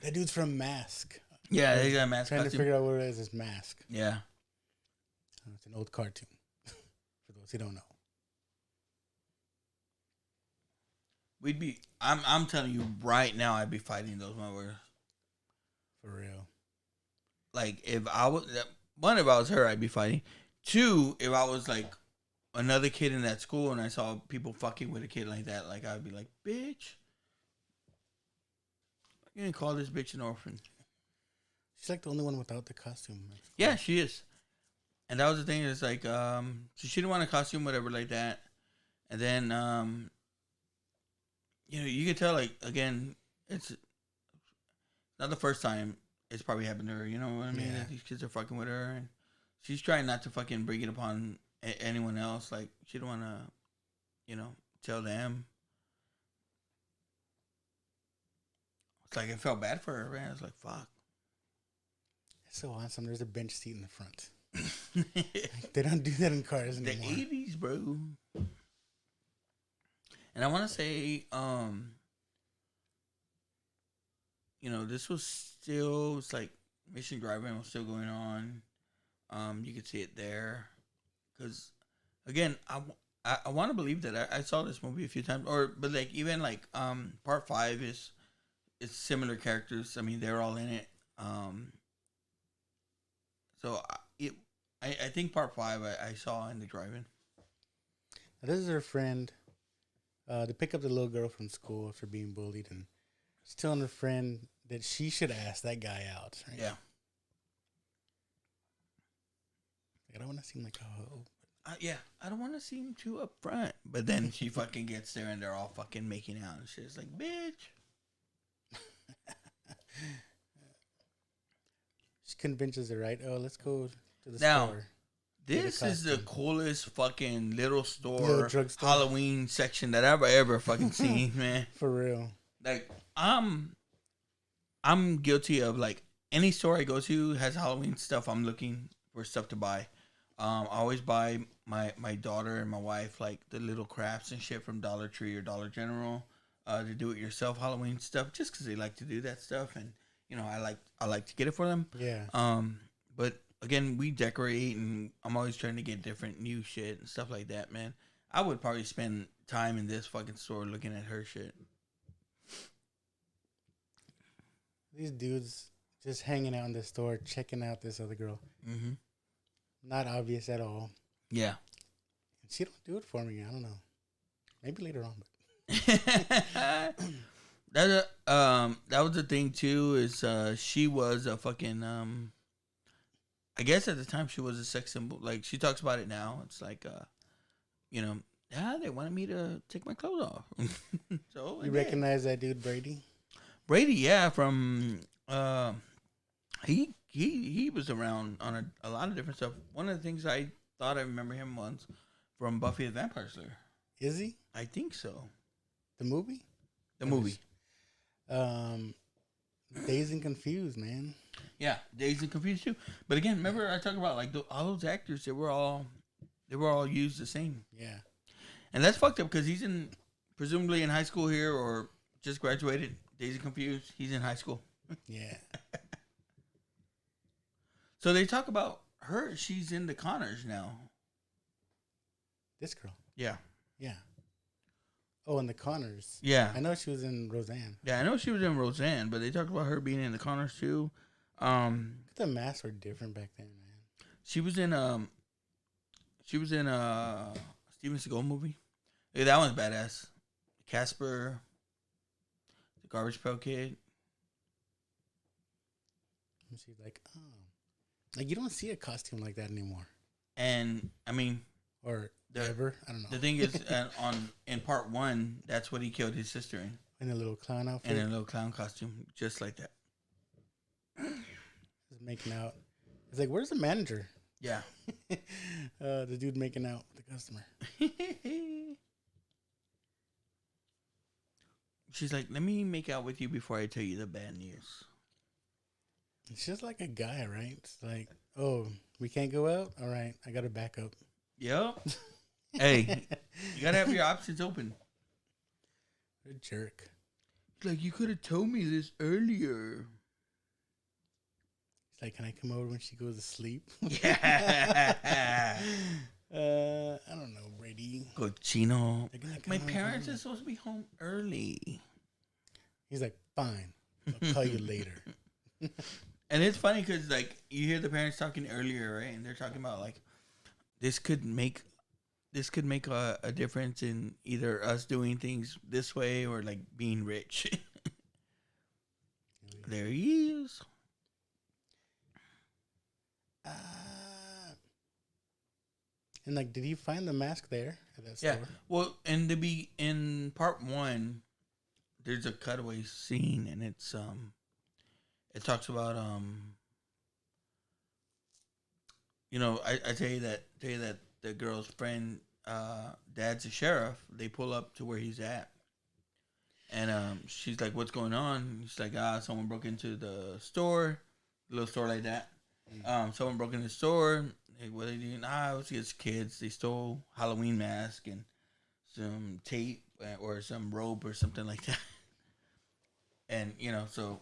That dude's from Mask. Yeah, they got a mask Trying costume. to figure out what it is. It's Mask. Yeah. It's an old cartoon. For those who don't know. I'm telling you right now, I'd be fighting those motherfuckers. For real. Like, if I was her, I'd be fighting. 2, if I was like another kid in that school and I saw people fucking with a kid like that, like, I'd be like, bitch, you didn't call this bitch an orphan. She's like the only one without the costume. Yeah, she is. And that was the thing. It's like, so she didn't want a costume, whatever, like that. And then, you know, you can tell, like, again, it's not the first time it's probably happened to her. You know what I mean? Yeah. That these kids are fucking with her, and she's trying not to fucking bring it upon anyone else. Like, she don't want to, you know, tell them. It's like, I felt bad for her, man. It's like, fuck. It's so awesome. There's a bench seat in the front. They don't do that in cars The anymore. 80s, bro. And I want to say, you know, this was still, it's like Mission Driving was still going on. You could see it there. Because again, I want to believe that I saw this movie a few times, but like even like part five is it's similar characters. I mean, they're all in it. So I think part five I saw in the drive-in. Now, this is her friend. To pick up the little girl from school after being bullied, and she's telling her friend that she should ask that guy out. Right? Yeah. I don't want to seem like a hoe. Yeah, I don't want to seem too upfront, but then she fucking gets there and they're all fucking making out and shit. It's like, bitch. She convinces her, right? Oh, let's go to the Now, store. This is the coolest fucking little store drugstore. Halloween section that I've ever fucking seen, man. For real. Like, I'm guilty of like any store I go to has Halloween stuff. I'm looking for stuff to buy. I always buy my daughter and my wife like the little crafts and shit from Dollar Tree or Dollar General, to do it yourself Halloween stuff, just because they like to do that stuff, and you know I like to get it for them. Yeah. But again, we decorate, and I'm always trying to get different new shit and stuff like that, man. I would probably spend time in this fucking store looking at her shit. These dudes just hanging out in the store, checking out this other girl. Mm-hmm. Not obvious at all. Yeah. She don't do it for me. I don't know. Maybe later on. But that was the thing too. Is she was a fucking I guess at the time she was a sex symbol. Like she talks about it now. It's like you know, they wanted me to take my clothes off. So you recognize that dude Brady? Brady, yeah, from he was around on a lot of different stuff. One of the things I thought I remember him once from Buffy the Vampire Slayer. Is he? I think so. The movie? The movie. Dazed and Confused, man. Yeah, Dazed and Confused too. But again, remember I talked about like all those actors. They were all used the same. Yeah. And that's fucked up because he's presumably in high school here or just graduated. Dazed and Confused. He's in high school. Yeah. So they talk about her. She's in the Connors now. This girl. Yeah. Yeah. Oh, and the Connors. Yeah. I know she was in Roseanne. Yeah, I know she was in Roseanne, but they talked about her being in the Connors too. The masks were different back then, man. She was in Steven Seagal movie. Yeah, that one's badass. Casper, the Garbage Pail Kid. And she's like, oh, like you don't see a costume like that anymore. And I mean, or ever. I don't know. The thing is, in part one, that's what he killed his sister in. In a little clown outfit. In a little clown costume, just like that. Just making out. It's like, where's the manager? Yeah. The dude making out with the customer. She's like, let me make out with you before I tell you the bad news. It's just like a guy, right? It's like, oh, we can't go out? All right, I got to back up. Yep. Hey, you got to have your options open. What a jerk. Like, you could have told me this earlier. It's like, can I come over when she goes to sleep? Yeah. I don't know, Brady. Cochino. My parents are supposed to be home early. He's like, fine. I'll call you later. And it's funny because, like, you hear the parents talking earlier, right? And they're talking about, like, this could make a difference in either us doing things this way or, like, being rich. There he is. And, like, did he find the mask there at that store? Yeah. Well, in part one, there's a cutaway scene, and it's it talks about I tell you that the girl's friend dad's a sheriff. They pull up to where he's at, and she's like, "What's going on?" He's like, someone broke into the store, a little store like that. Someone broke into the store. Hey, what are they doing? It was just kids. They stole Halloween mask and some tape or some rope or something like that. And so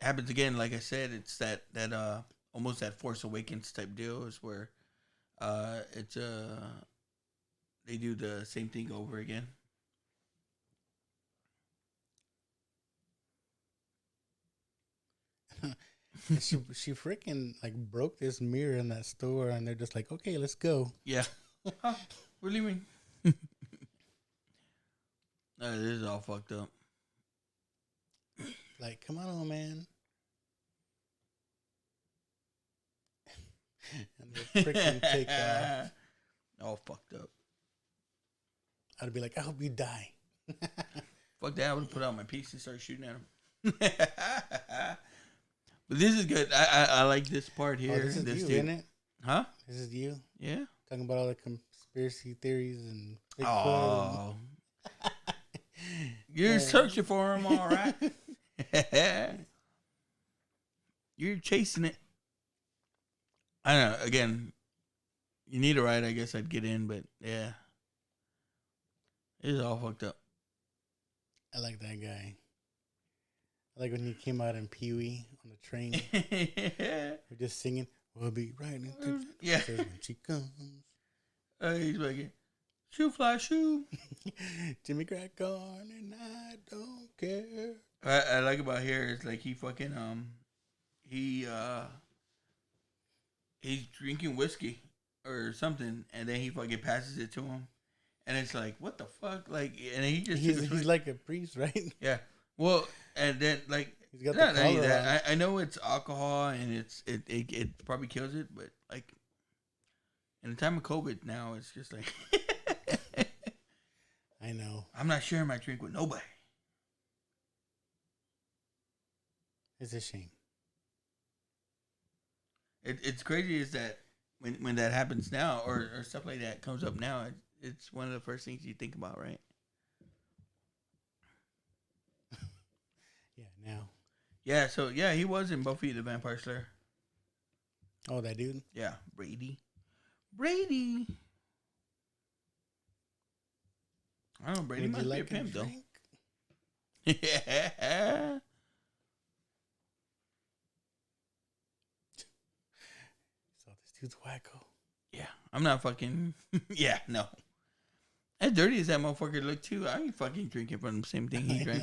happens again. Like I said, it's that almost that Force Awakens type deal is where it's they do the same thing over again. And she freaking like broke this mirror in that store, and they're just like, okay, let's go. Yeah. Huh, we're leaving. This is all fucked up. Like, come on, man. And they freaking take off. All fucked up. I'd be like, I hope you die. Fuck that. I would put out my piece and start shooting at him. But this is good. I like this part here. Oh, this is you, isn't it? Huh? This is you? Yeah. Talking about all the conspiracy theories and Bigfoot. Oh. You're searching for him, all right. You're chasing it. I don't know. Again, you need a ride. I guess I'd get in, but yeah. It's all fucked up. I like that guy. I like when he came out in Pee-wee on the train. We're just singing, we'll be right into Yeah. when she comes. He's like, shoe fly shoe. Jimmy crack on and I don't care. I like about here is like he fucking he's drinking whiskey or something, and then he fucking passes it to him, and it's like, what the fuck, like, and he just he's like a priest, right? yeah. Well, and then like He's got not the only collar that, I know it's alcohol and it probably kills it, but like in the time of COVID now, it's just like I know. I'm not sharing my drink with nobody. It's a shame. It's crazy is that when that happens now or stuff like that comes up now, it's one of the first things you think about, right? Yeah, now. Yeah, so yeah, he was in Buffy the Vampire Slayer. Oh, that dude? Yeah, Brady. I don't know, Brady Would must you be like a pimp though. drink? Yeah. So this dude's wacko. Yeah, I'm not fucking. Yeah, no. As dirty as that motherfucker looked too, I ain't fucking drinking from the same thing he drank.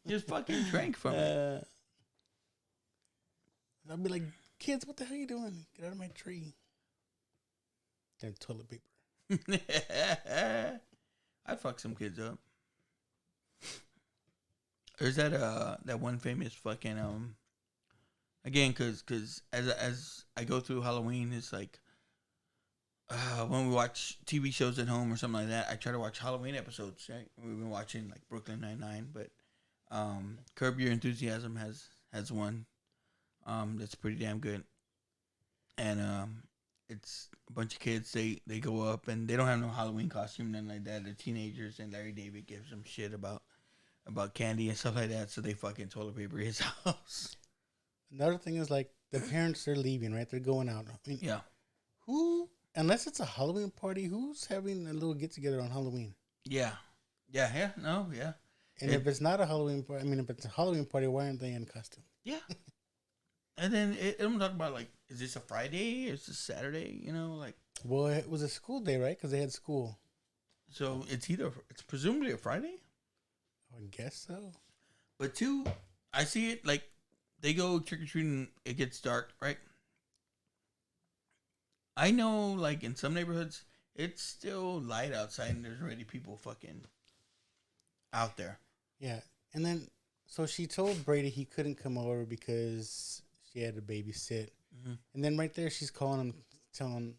He just fucking drank from it. I'll be like, kids, what the hell are you doing? Get out of my tree. Then toilet paper. I'd fuck some kids up. There's that one famous fucking again because as I go through Halloween, it's like when we watch TV shows at home or something like that, I try to watch Halloween episodes. Right? We've been watching like Brooklyn Nine-Nine, but Curb Your Enthusiasm has one that's pretty damn good, and it's a bunch of kids. They go up and they don't have no Halloween costume, nothing like that. They're teenagers, and Larry David gives them shit about candy and stuff like that. So they fucking toilet paper his house. Another thing is like the parents are leaving, right? They're going out. I mean, Yeah. Who, unless it's a Halloween party, who's having a little get together on Halloween? Yeah. No. And if it's not a Halloween party, I mean, if it's a Halloween party, why aren't they in costume? Yeah. And then I'm talking about like, is this a Friday? Is this Saturday? You know, like. Well, it was a school day, right? Because they had school. So it's presumably a Friday. I guess so. But two, I see it like they go trick or treating. It gets dark, right? I know, like in some neighborhoods, it's still light outside, and there's already people fucking out there. Yeah, and then so she told Brady he couldn't come over because she had to babysit, and then right there she's calling him,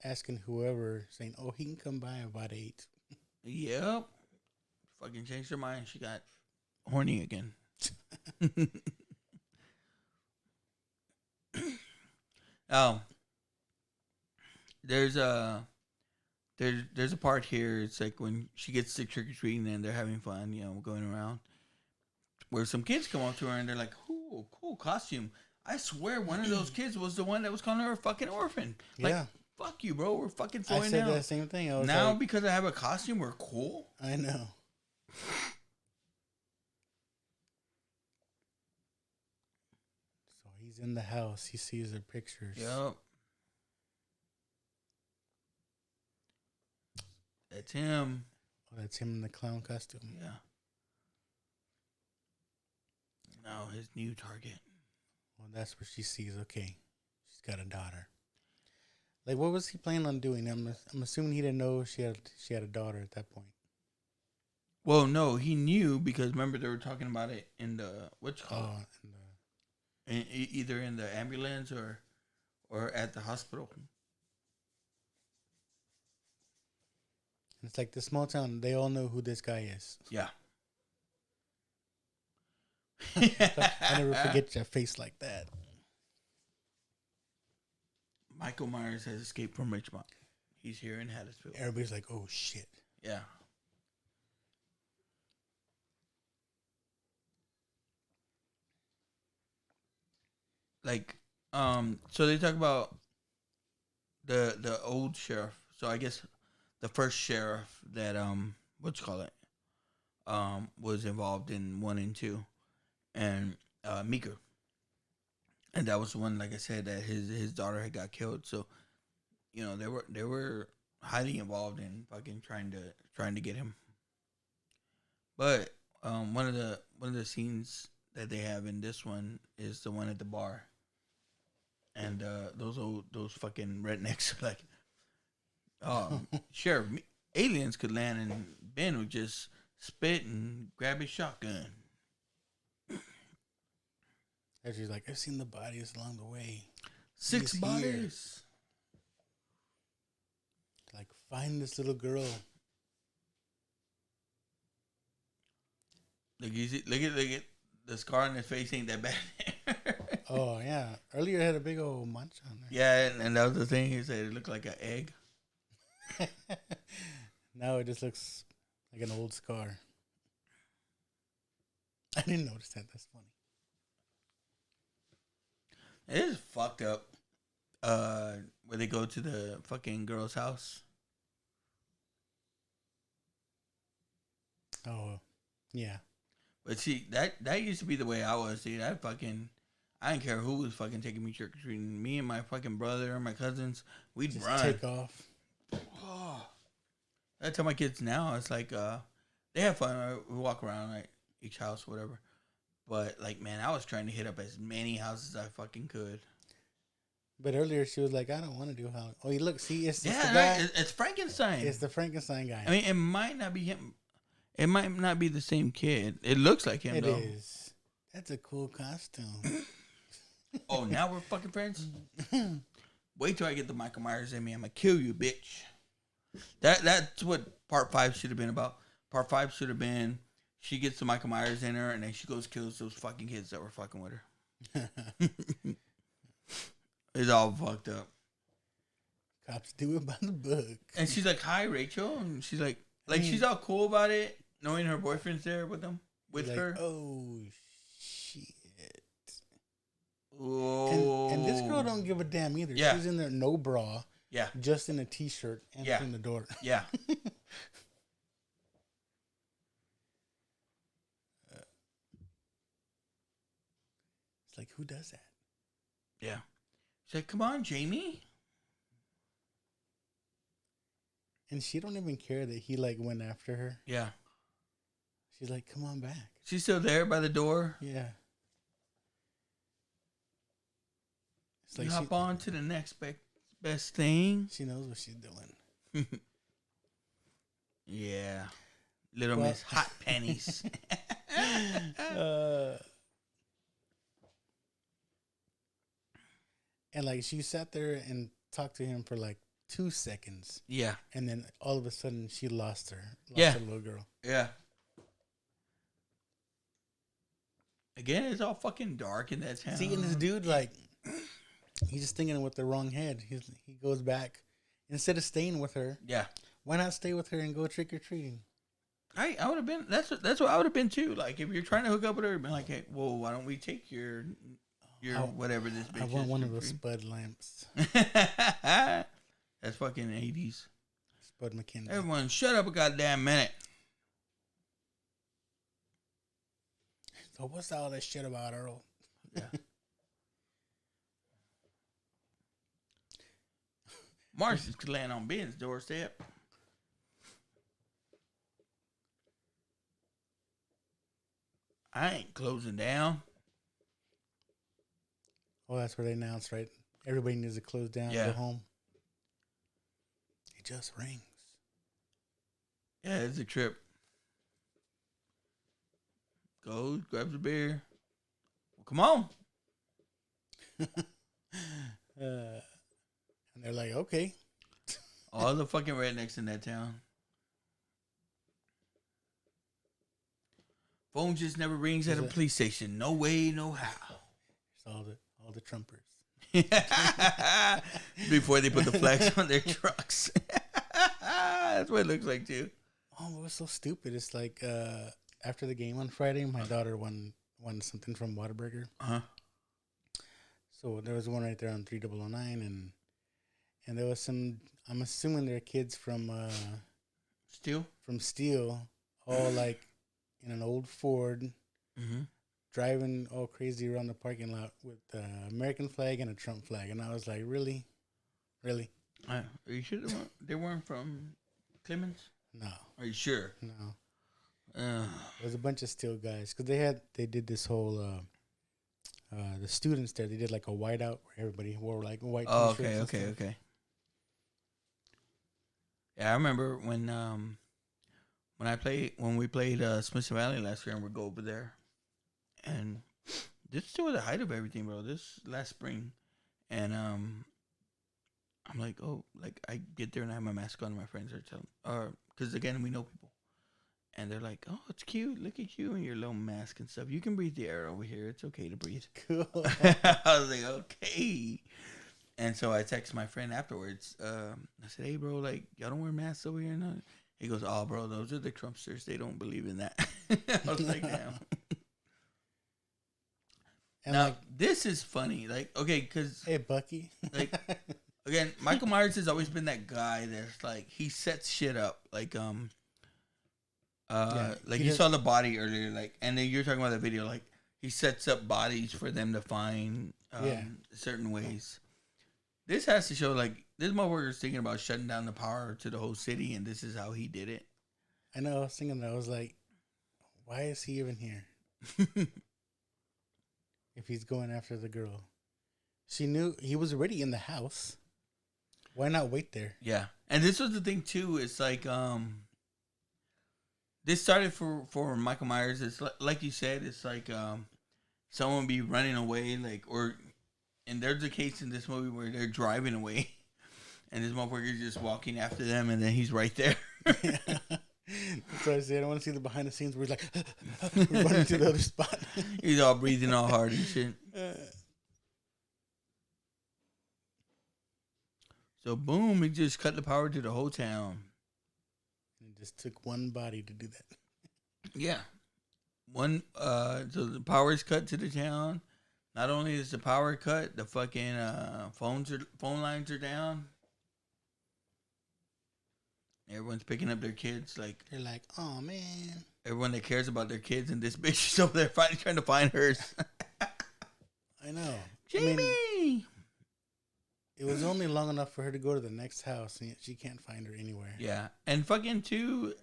asking whoever, saying, "Oh, he can come by about 8." Yep. Fucking changed her mind. She got horny again. There's a part here. It's like when she gets to trick or treating and they're having fun, you know, going around. Where some kids come up to her and they're like, "Ooh, cool costume." I swear one of those kids was the one that was calling her a fucking orphan. Like, Yeah. fuck you, bro. We're fucking I throwing said down. that same thing. I was Now like, because I have a costume, we're cool. I know. So he's in the house. He sees her pictures. Yep. That's him. Oh, that's him in the clown costume. Yeah. Now his new target. Well, that's where she sees. Okay, she's got a daughter. Like, what was he planning on doing? I'm assuming he didn't know she had a daughter at that point. Well, no, he knew because remember they were talking about it in the either in the ambulance or at the hospital. It's like the small town. They all know who this guy is. Yeah. I never forget your face like that. Michael Myers has escaped from Richmond. He's here in Hattiesville. Everybody's like, "Oh shit!" Yeah. Like, so they talk about the old sheriff. So I guess the first sheriff that was involved in 1 and 2, and Meeker, and that was the one, like I said, that his daughter had got killed. So you know they were highly involved in fucking trying to get him. But one of the scenes that they have in this one is the one at the bar, and those fucking rednecks are like, Sheriff, aliens could land and Ben would just spit and grab his shotgun. And she's like, "I've seen the bodies along the way. 6 bodies. Like, find this little girl." Look at the scar on his face ain't that bad. Oh yeah, earlier it had a big old munch on there. Yeah, and that was the thing. He said it looked like an egg. Now it just looks like an old scar. I didn't notice that. That's funny. It is fucked up. Where they go to the fucking girl's house. Oh, yeah. But see, that used to be the way I was, dude. I didn't care who was fucking taking me trick or treating. Me and my fucking brother and my cousins, we'd Just run. take off. Oh. I tell my kids now, it's like they have fun. Right? We walk around like each house, whatever. But like, man, I was trying to hit up as many houses as I fucking could. But earlier she was like, "I don't want to do Halloween." Oh, you look, see, it's the guy. Right. It's Frankenstein. It's the Frankenstein guy. I mean, it might not be him. It might not be the same kid. It looks like him, though. It is. That's a cool costume. Oh, now we're fucking friends? Wait till I get the Michael Myers in me. I'm going to kill you, bitch. That's what part 5 should have been about. Part 5 should have been she gets the Michael Myers in her, and then she goes kills those fucking kids that were fucking with her. It's all fucked up. Cops do it by the book. And she's like, "Hi, Rachel." And she's like she's all cool about it, knowing her boyfriend's there with them, with like, her. Oh, shit. Oh. And this girl don't give a damn either. Yeah. She's in there, no bra. Yeah. Just in a t-shirt, answering the door. Yeah. It's like, who does that? Yeah. She's like, "Come on, Jamie." And she don't even care that he like went after her. Yeah. She's like, "Come on back." She's still there by the door. Yeah. It's You like hop on to the next best thing. She knows what she's doing. Yeah. Little Miss Hot Panties. And like she sat there and talked to him for like 2 seconds. Yeah. And then all of a sudden she lost her little girl. Yeah. Again, it's all fucking dark in that town. See, and this dude, like, he's just thinking with the wrong head. He goes back. Instead of staying with her. Yeah. Why not stay with her and go trick-or-treating? I would have been, that's what I would have been too. Like, if you're trying to hook up with her, been like, "Hey, well, why don't we take your whatever this bitch is." I want one of those Spud lamps. That's fucking 80s. Spud McKinney. Everyone, shut up a goddamn minute. So what's all that shit about Earl? Yeah. Martians could land on Ben's doorstep. I ain't closing down. Oh, that's where they announced, right? Everybody needs to close down, go home. It just rings. Yeah, it's a trip. Go grab the beer. Well, come on. And they're like, okay. All the fucking rednecks in that town. Phone just never rings at a police station. No way, no how. It's all the Trumpers. Before they put the flags on their trucks. That's what it looks like too. Oh, it was so stupid. It's like after the game on Friday, my daughter won something from Whataburger. Uh-huh. So there was one right there on 3009, and there was some. I'm assuming they're kids from Steel. From Steel, all like in an old Ford, driving all crazy around the parking lot with the American flag and a Trump flag, and I was like, really. Are you sure they weren't from Clemens? No. Are you sure? No. There was a bunch of Steel guys because they did this whole the students there. They did like a whiteout where everybody wore like white t-shirts. Okay. Yeah, I remember when we played Smith Valley last year, and we'd go over there, and this is still the height of everything, bro. This last spring, and I'm like, oh, like I get there and I have my mask on, and my friends are telling, because again we know people, and they're like, oh, it's cute. Look at you and your little mask and stuff. You can breathe the air over here. It's okay to breathe. Cool. I was like, okay. And so I text my friend afterwards. I said, hey, bro, like, y'all don't wear masks over here? No. He goes, oh, bro, those are the Trumpsters. They don't believe in that. I was like, damn. And now, like, this is funny. Like, okay, because... Hey, Bucky. Like, again, Michael Myers has always been that guy that's, like, he sets shit up. Like, like you saw the body earlier, like, and then you're talking about that video, like, he sets up bodies for them to find certain ways. This has to show, like, this motherfucker's thinking about shutting down the power to the whole city, and this is how he did it. I know. I was thinking that. I was like, why is he even here? If he's going after the girl. She knew he was already in the house. Why not wait there? Yeah. And this was the thing, too. It's like, this started for Michael Myers. It's like you said, it's like someone be running away, like, or... And there's a case in this movie where they're driving away, and this motherfucker's just walking after them, and then he's right there. Yeah. That's what I said. I want to see the behind the scenes where he's like, running to the other spot. He's all breathing all hard and shit. So, boom, he just cut the power to the whole town. It just took one body to do that. Yeah. So the power is cut to the town. Not only is the power cut, the fucking phone lines are down. Everyone's picking up their kids. Like, they're like, oh man. Everyone that cares about their kids, and this bitch is over there trying to find hers. I know. Jamie. I mean, it was only long enough for her to go to the next house, and yet she can't find her anywhere. Yeah, and fucking too.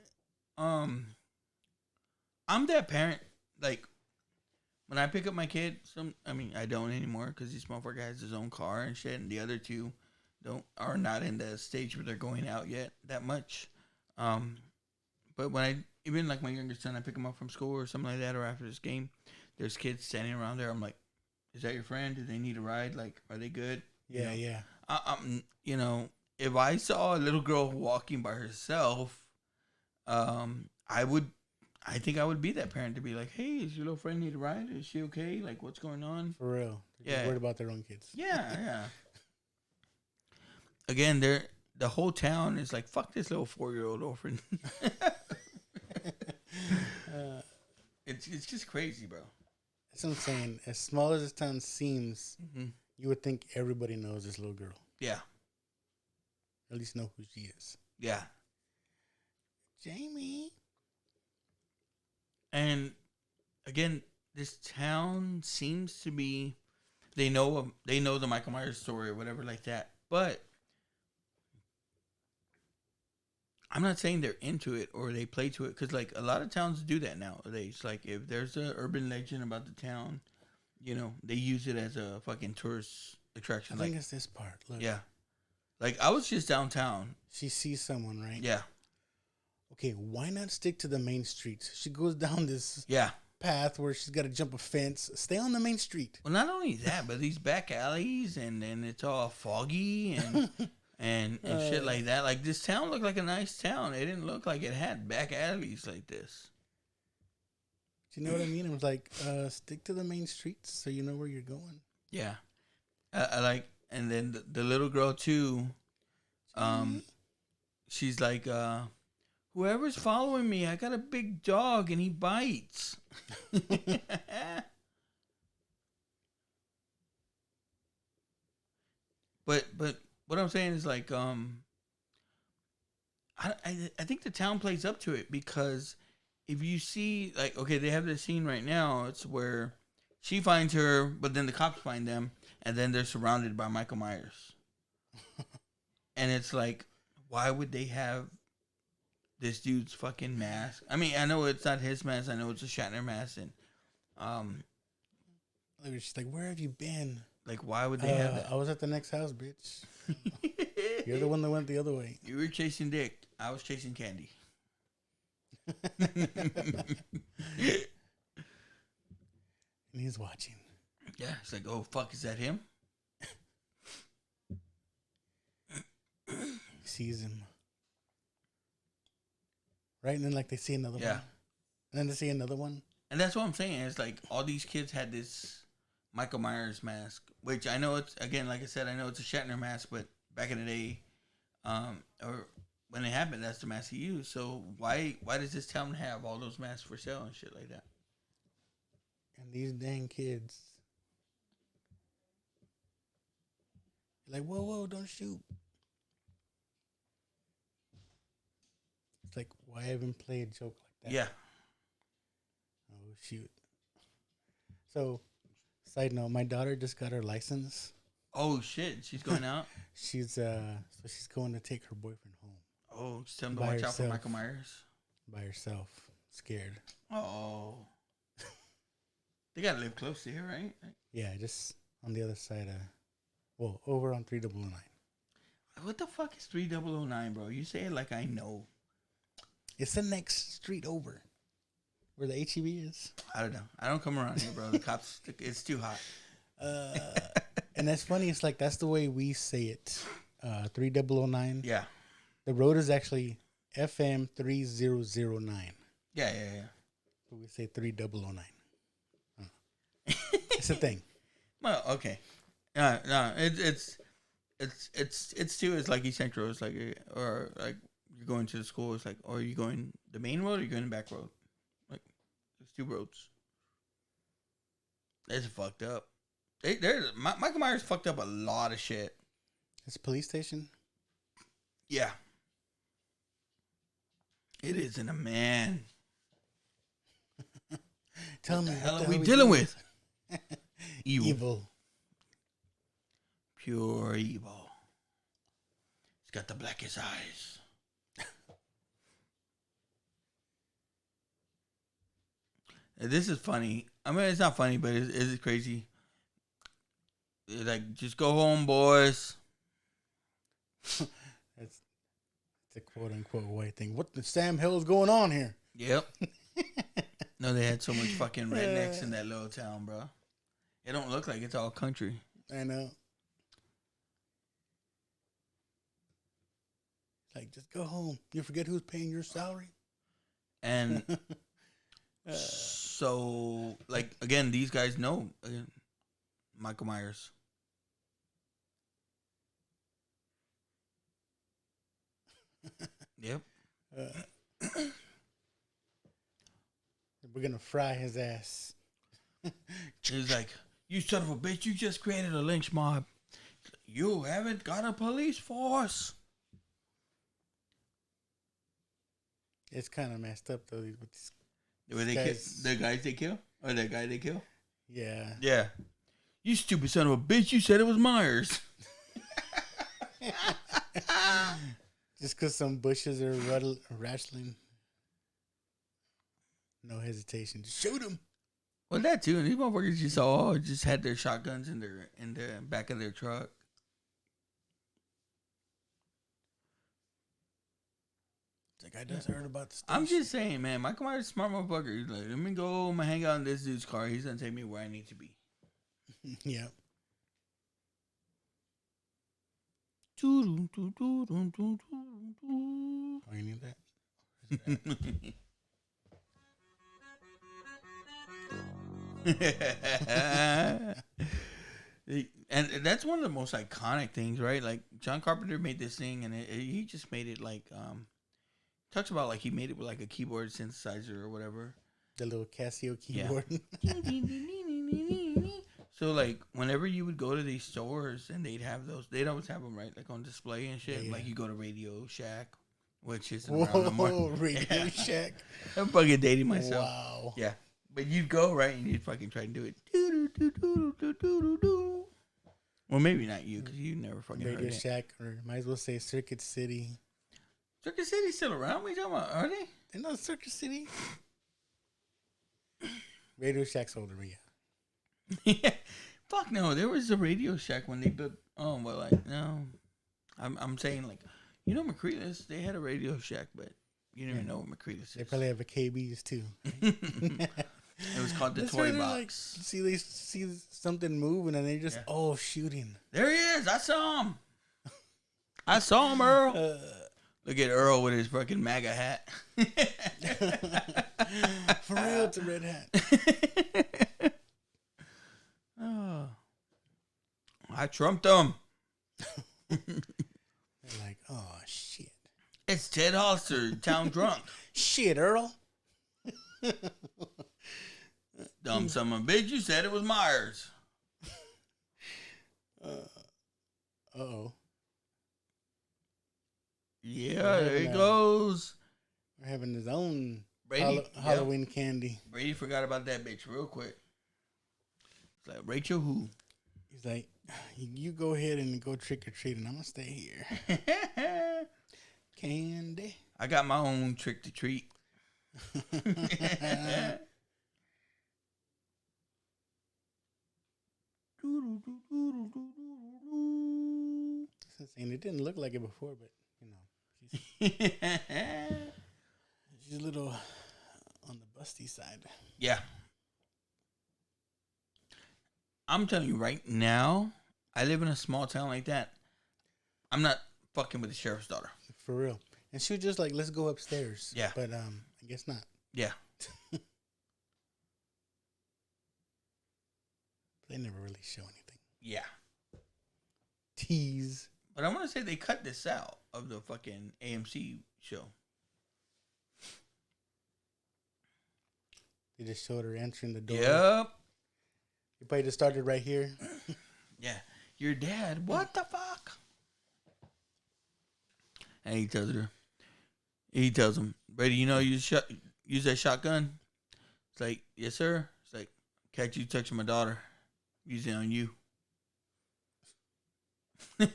I'm that parent. Like, when I pick up my kid, I don't anymore because this motherfucker has his own car and shit, and the other two are not in the stage where they're going out yet that much. But when even like my younger son, I pick him up from school or something like that, or after this game, there's kids standing around there. I'm like, is that your friend? Do they need a ride? Like, are they good? Yeah, yeah. If I saw a little girl walking by herself, I think I would be that parent to be like, hey, is your little friend need a ride? Is she okay? Like, what's going on? For real. They're just worried about their own kids. Yeah. Again, the whole town is like, fuck this little 4-year-old orphan. It's just crazy, bro. That's what I'm saying. As small as this town seems, you would think everybody knows this little girl. Yeah. At least know who she is. Yeah. Jamie. And again, this town seems to be they know the Michael Myers story or whatever like that. But I'm not saying they're into it or they play to it, because like a lot of towns do that nowadays. Like if there's an urban legend about the town, they use it as a fucking tourist attraction. I think it's this part. Look. Yeah. Like I was just downtown. She sees someone, right? Yeah. Okay, why not stick to the main street? She goes down this path where she's got to jump a fence. Stay on the main street. Well, not only that, but these back alleys, and then it's all foggy and and shit like that. Like this town looked like a nice town. It didn't look like it had back alleys like this. Do you know what I mean? It was like, stick to the main streets so you know where you're going. Yeah, I like, and then the little girl too. She's like, whoever's following me, I got a big dog and he bites. But what I'm saying is like, I think the town plays up to it, because if you see, like, okay, they have this scene right now. It's where she finds her, but then the cops find them, and then they're surrounded by Michael Myers. And it's like, why would they have this dude's fucking mask? I mean, I know it's not his mask. I know it's a Shatner mask, and she's like, "Where have you been?" Like, why would they have that? I was at the next house, bitch. You're the one that went the other way. You were chasing dick. I was chasing candy. And he's watching. Yeah, it's like, oh fuck, is that him? He sees him. Right, and then like they see another one. And then they see another one. And that's what I'm saying. It's like all these kids had this Michael Myers mask, which I know it's, again, like I said, I know it's a Shatner mask, but back in the day, or when it happened, that's the mask he used. So why does this town have all those masks for sale and shit like that? And these dang kids, like, whoa, don't shoot. It's like, why even play a joke like that? Yeah. Oh, shoot. So, side note, my daughter just got her license. Oh, shit. She's going out? She's going to take her boyfriend home. Oh, just tell him to watch out for Michael Myers. By herself. Scared. Oh. They got to live close to here, right? Yeah, just on the other side over on 3009. What the fuck is 3009, bro? You say it like I know. It's the next street over. Where the HEB is. I don't know. I don't come around here, bro. The cops, it's too hot. And that's funny. It's like, that's the way we say it. 3009. Yeah. The road is actually FM 3009. Yeah. But we say 3009. It's a thing. Well, okay. No, it's too. It's like East Central. It's like, or like you're going to the school. It's like, or are you going the main road or are you going the back road? Like, there's two roads. It's fucked up. Michael Myers fucked up a lot of shit. It's a police station. Yeah. It isn't a man. Tell me, what the hell are we dealing with? Evil. Pure evil. He's got the blackest eyes. This is funny. I mean, it's not funny, but it's crazy. It's like, just go home, boys. It's a quote unquote white thing. What the Sam hell's going on here? Yep. No, they had so much fucking rednecks in that little town, bro. It don't look like it's all country. I know. Like, just go home. You forget who's paying your salary? And so, like, again, these guys know Michael Myers. Yep. We're going to fry his ass. He's like, you son of a bitch, you just created a lynch mob. You haven't got a police force. It's kind of messed up, though. With these the guys they kill? Or the guy they kill? Yeah. Yeah. You stupid son of a bitch, you said it was Myers. Just because some bushes are rattling. No hesitation. Just shoot them. Well, that too. And these motherfuckers just had their shotguns in the back of their truck. It's like, I just heard about the station. I'm just saying, man. Michael Myers is a smart motherfucker. He's like, let me go. I'm gonna hang out in this dude's car. He's gonna take me where I need to be. Yeah. Oh, Oh, you need that? And that's one of the most iconic things, right? Like John Carpenter made this thing, and he just made it like talks about like he made it with like a keyboard synthesizer or whatever. The little Casio keyboard. Yeah. So like whenever you would go to these stores and they'd always have them right like on display and shit. Yeah. Like you go to Radio Shack, which is around no more. Radio Shack. I'm fucking dating myself. Wow. Yeah. But you'd go, right, and you'd fucking try and do it. Well, maybe not you, because you never fucking heard it. Radio Shack, or might as well say Circuit City. Circuit City's still around? What are you talking about? Are they? They're not Circuit City. Radio Shack's older, yeah. Yeah. Fuck no, there was a Radio Shack when they built, well, like, no. I'm saying, like, you know McCreeless, they had a Radio Shack, but you didn't even know what McCreeless is. They probably have a KB's, too. It was called the Toy Box. Like, they see something moving and they just shooting. There he is. I saw him. Earl. Look at Earl with his fucking MAGA hat. For real, it's a red hat. Oh, I trumped him. They're like, oh shit. It's Ted Hollister, town drunk. Shit, Earl. Dumb son of a bitch, you said it was Myers. Uh-oh. Yeah, there he goes. We're having his own Brady, Halloween candy. Brady forgot about that bitch real quick. It's like, Rachel who? He's like, you go ahead and go trick-or-treating. I'm going to stay here. Candy. I got my own trick-to-treat. And it didn't look like it before, but you know, she's a little on the busty side. Yeah, I'm telling you right now, I live in a small town like that. I'm not fucking with the sheriff's daughter for real. And she was just like, "Let's go upstairs." Yeah, but I guess not. Yeah, they never really show anything. Yeah, tease. But I want to say they cut this out of the fucking AMC show. They just showed her entering the door. Yep. You probably just started right here. Yeah. Your dad, what the fuck? And he tells him, Brady, you know, use that shotgun? It's like, yes, sir. It's like, catch you touching my daughter. Use it on you. What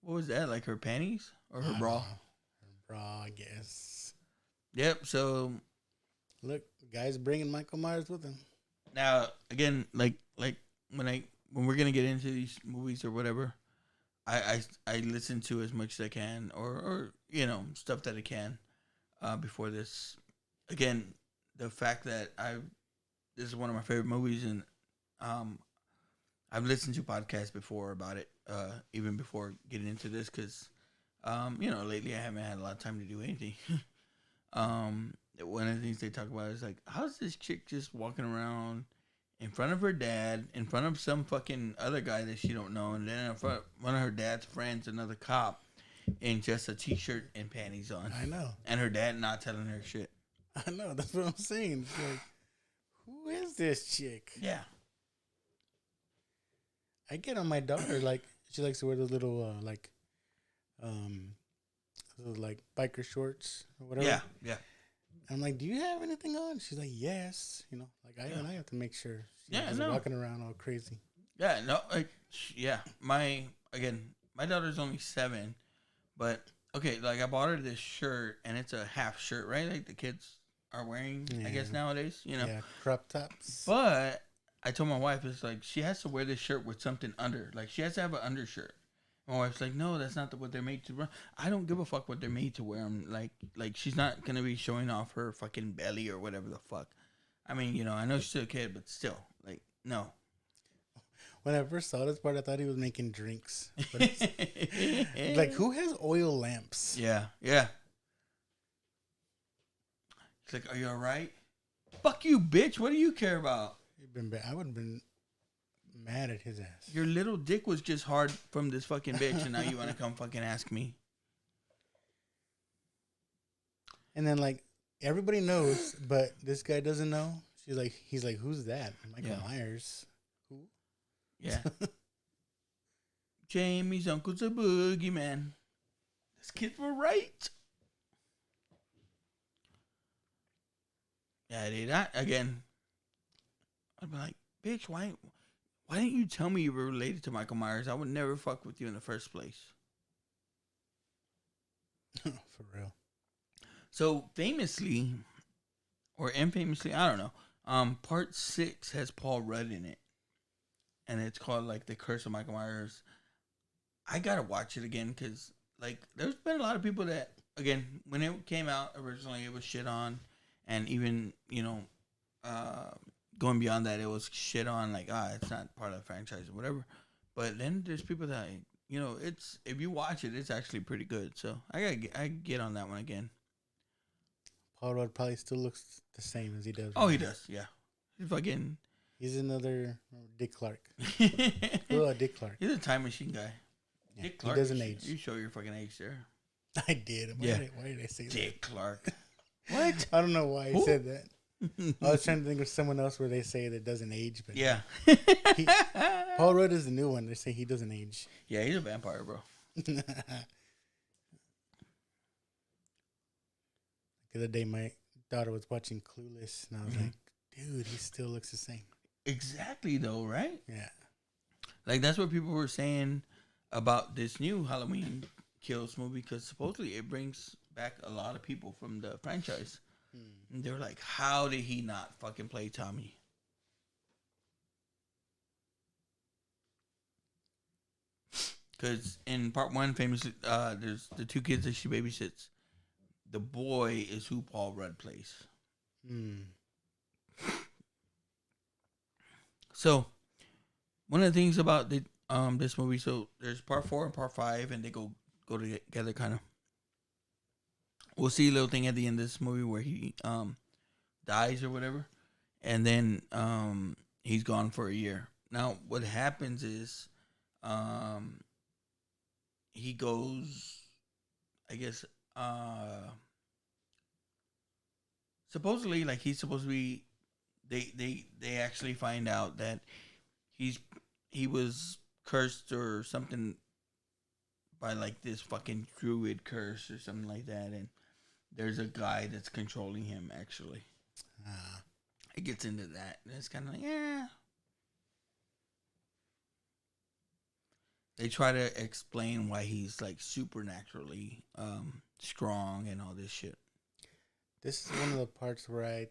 was that? Like her panties or her bra? Her bra, I guess. Yep. So, look, the guy's bringing Michael Myers with him. Now, again, like when we're gonna get into these movies or whatever, I listen to as much as I can, or you know, stuff that I can, before this. Again, the fact that this is one of my favorite movies, and I've listened to podcasts before about it, even before getting into this, because, you know, lately I haven't had a lot of time to do anything. One of the things they talk about is like, how's this chick just walking around in front of her dad, in front of some fucking other guy that she don't know, and then in front of one of her dad's friends, another cop, in just a t-shirt and panties on. I know. And her dad not telling her shit. I know. That's what I'm saying. It's like, who is this chick? Yeah. I get on my daughter, like, she likes to wear those little, like biker shorts or whatever. Yeah, yeah. I'm like, do you have anything on? She's like, yes. You know, like, I have to make sure she's walking around all crazy. Yeah, no, like, yeah. My my daughter's only 7, but okay, like I bought her this shirt, and it's a half shirt, right? Like the kids are wearing, I guess nowadays, Yeah, crop tops. But I told my wife, it's like she has to wear this shirt with something under. Like she has to have an undershirt. My wife's like, no, that's not what they're made to wear. I don't give a fuck what they're made to wear. I'm like she's not gonna be showing off her fucking belly or whatever the fuck. I mean, I know she's still a kid, but still, like, no. When I first saw this part, I thought he was making drinks. But like, who has oil lamps? Yeah. He's like, are you all right? Fuck you, bitch. What do you care about? I would have been mad at his ass. Your little dick was just hard from this fucking bitch, and now you want to come fucking ask me. And then, like, everybody knows, but this guy doesn't know. He's like, who's that? Michael Myers. Who? Yeah. Jamie's uncle's a boogeyman. These kids were right. Yeah, dude. Again, I'd be like, bitch, why didn't you tell me you were related to Michael Myers? I would never fuck with you in the first place. For real. So famously, or infamously, I don't know. Part 6 has Paul Rudd in it, and it's called like The Curse of Michael Myers. I gotta watch it again because like there's been a lot of people that, again, when it came out originally, it was shit on, and even going beyond that, it was shit on, like, it's not part of the franchise or whatever. But then there's people that, it's, if you watch it, it's actually pretty good. So I get on that one again. Paul Rudd probably still looks the same as he does. Oh, he does, yeah. He's another Dick Clark. Dick Clark. He's a time machine guy. Yeah, Dick Clark. He doesn't age. You show your fucking age there. I did. Why did I say that? Dick Clark. What? I don't know why I said that. I was trying to think of someone else where they say that doesn't age, but yeah. Paul Rudd is the new one. They say he doesn't age. Yeah, he's a vampire, bro. The other day, my daughter was watching Clueless, and I was like, dude, he still looks the same. Exactly, though, right? Yeah. Like, that's what people were saying about this new Halloween Kills movie, because supposedly it brings back a lot of people from the franchise. And they were like, how did he not fucking play Tommy? Because in part 1, famously, there's the 2 kids that she babysits. The boy is who Paul Rudd plays. So, one of the things about this movie, so there's part 4 and part 5, and they go together, kind of. We'll see a little thing at the end of this movie where he dies or whatever, and then he's gone for a year. Now, what happens is he goes, I guess, supposedly, like, he's supposed to be, they actually find out that he was cursed or something by, like, this fucking druid curse or something like that, and there's a guy that's controlling him, actually. It gets into that, and it's kind of like, They try to explain why he's, like, supernaturally strong and all this shit. This is one of the parts where I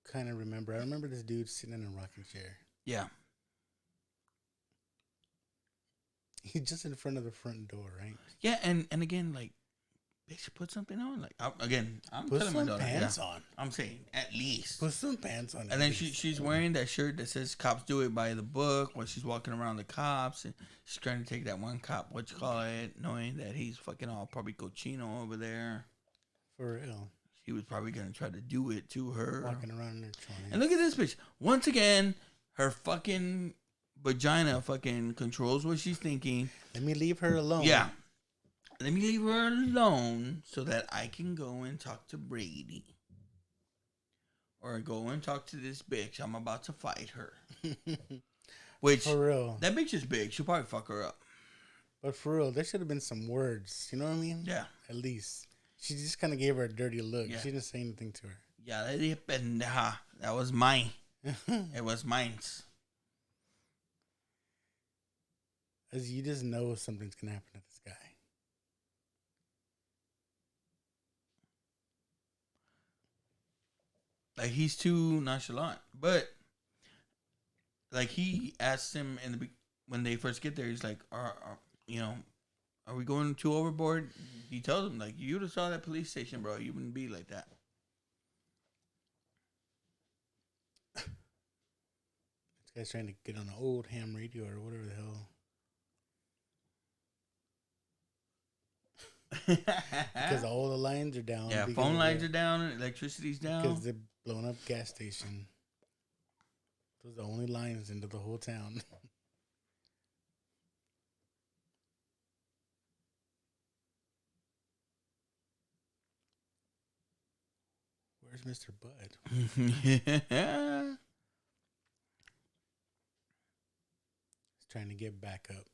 kind of remember. I remember this dude sitting in a rocking chair. Yeah. He's just in front of the front door, right? Yeah, and again, like, they should put something on. Like, I'm put telling my daughter, pants on. I'm saying at least Put some pants on. And then she's wearing that shirt that says "Cops do it by the book" while she's walking around the cops, and she's trying to take that one cop, knowing that he's fucking all probably cochino over there. For real. He was probably gonna try to do it to her. Walking around in her 20s. And look at this bitch. Once again, her fucking vagina fucking controls what she's thinking. Let me leave her alone. Yeah. Let me leave her alone so that I can go and talk to Brady. Or go and talk to this bitch. I'm about to fight her. Which, for real. That bitch is big. She'll probably fuck her up. But for real, there should have been some words. You know what I mean? Yeah. At least. She just kind of gave her a dirty look. Yeah. She didn't say anything to her. Yeah, that was mine. It was mine. As you just know something's gonna happen to this guy. Like he's too nonchalant, but like he asked him when they first get there, he's like, are we going too overboard? He tells him like, you'd have saw that police station, bro. You wouldn't be like that. This guy's trying to get on an old ham radio or whatever the hell. Because all the lines are down. Yeah, phone lines are down, electricity's down. Because they're blowing up gas station. Those are the only lines into the whole town. Where's Mr. Bud? Yeah. He's trying to get back up.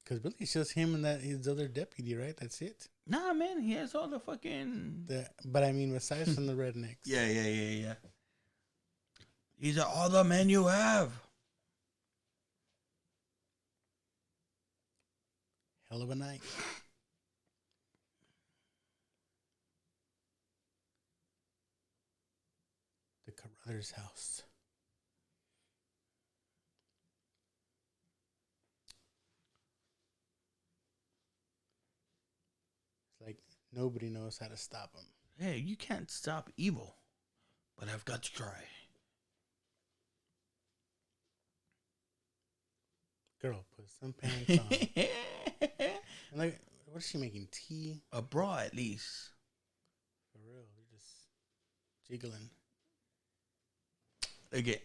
Because really, it's just him and his other deputy, right? That's it. Nah, man, he has all the fucking. But I mean, aside from the rednecks. Yeah. These are all the men you have. Hell of a night. The Carruthers house. It's like nobody knows how to stop him. Hey, you can't stop evil, but I've got to try. Girl, put some pants on. And like, what is she making? Tea? A bra, at least. For real, you're just jiggling. Again,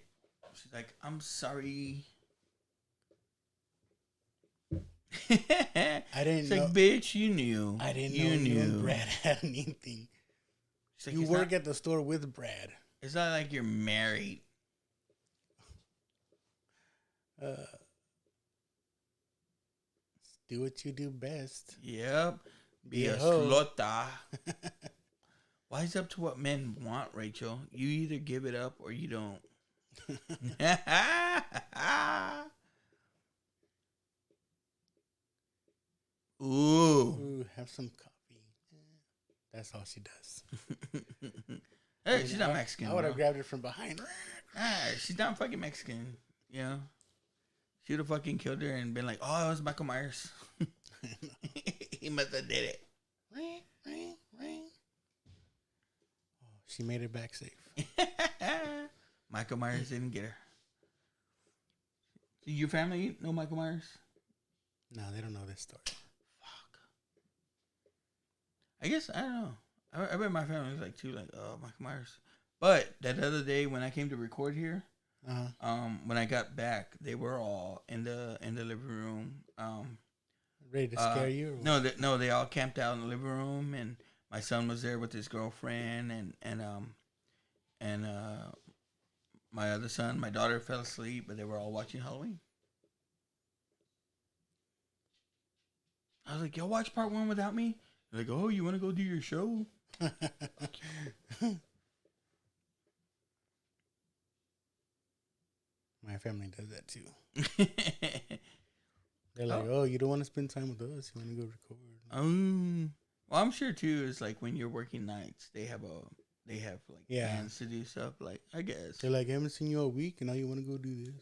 she's like, I'm sorry. I didn't know. Like, bitch, you knew. I didn't you know knew. you and Brad had anything. She's like, You it's work not, at the store with Brad. It's not like you're married. Do what you do best. Yep. Be a hoe. slota. Wise up to what men want, Rachel. You either give it up or you don't. Ooh. Have some coffee. That's all she does. Hey, she's not Mexican. I would have bro. grabbed her from behind. She's not fucking Mexican. You know? She would have fucking killed her and been like, oh, it was Michael Myers. He must have did it. Oh, she made it back safe. Michael Myers didn't get her. Your family know Michael Myers? No, they don't know this story. Fuck. I guess, I don't know. I bet my family was like, too, like, oh, Michael Myers. But that other day when I came to record here, when I got back, they were all in the living room. Ready to scare you? Or what? No, they all camped out in the living room, and my son was there with his girlfriend, and my other son, my daughter fell asleep, but they were all watching Halloween. I was like, y'all watch part 1 without me? They're like, oh, you want to go do your show? My family does that too. They're like, oh, you don't want to spend time with us. You want to go record. Well, I'm sure too. It's like when you're working nights, they have like plans to do stuff. Like, I guess They're like, I haven't seen you all week, and now you want to go do this.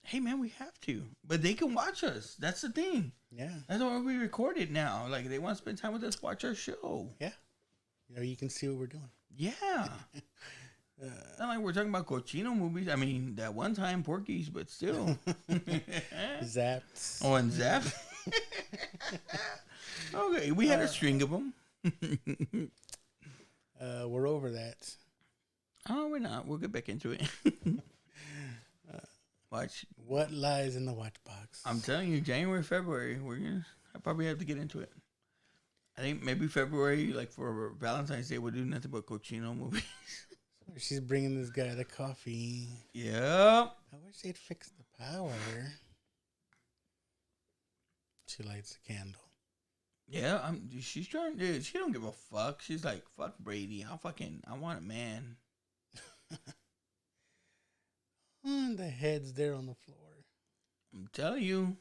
Hey man, we have to, but they can watch us. That's the thing. Yeah, that's why we record it now. Like, they want to spend time with us, watch our show. Yeah, you can see what we're doing. Yeah. Not like we're talking about cochino movies. I mean, that one time Porky's, but still. Zapped. Oh, and Zap. Okay, we had a string of them. We're over that. Oh, we're not. We'll get back into it. Watch. What lies in the watch box? I'm telling you, January, February, I probably have to get into it. I think maybe February, like for Valentine's Day, we'll do nothing but cochino movies. She's bringing this guy the coffee. Yep. I wish they'd fix the power. She lights a candle. Yeah, she's trying. Dude, she don't give a fuck. She's like, fuck Brady. I want a man. What the heads there on the floor. I'm telling you.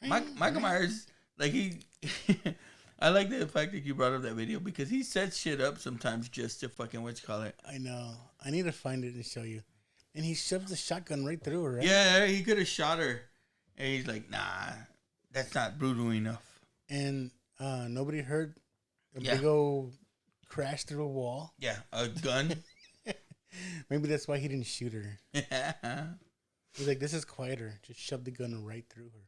Michael Myers, like he... I like the fact that you brought up that video because he sets shit up sometimes just to fucking, I know. I need to find it and show you. And he shoves the shotgun right through her, right? Yeah, he could have shot her. And he's like, nah, that's not brutal enough. And nobody heard a big old crash through a wall. Yeah, a gun. Maybe that's why he didn't shoot her. He's like, this is quieter. Just shove the gun right through her.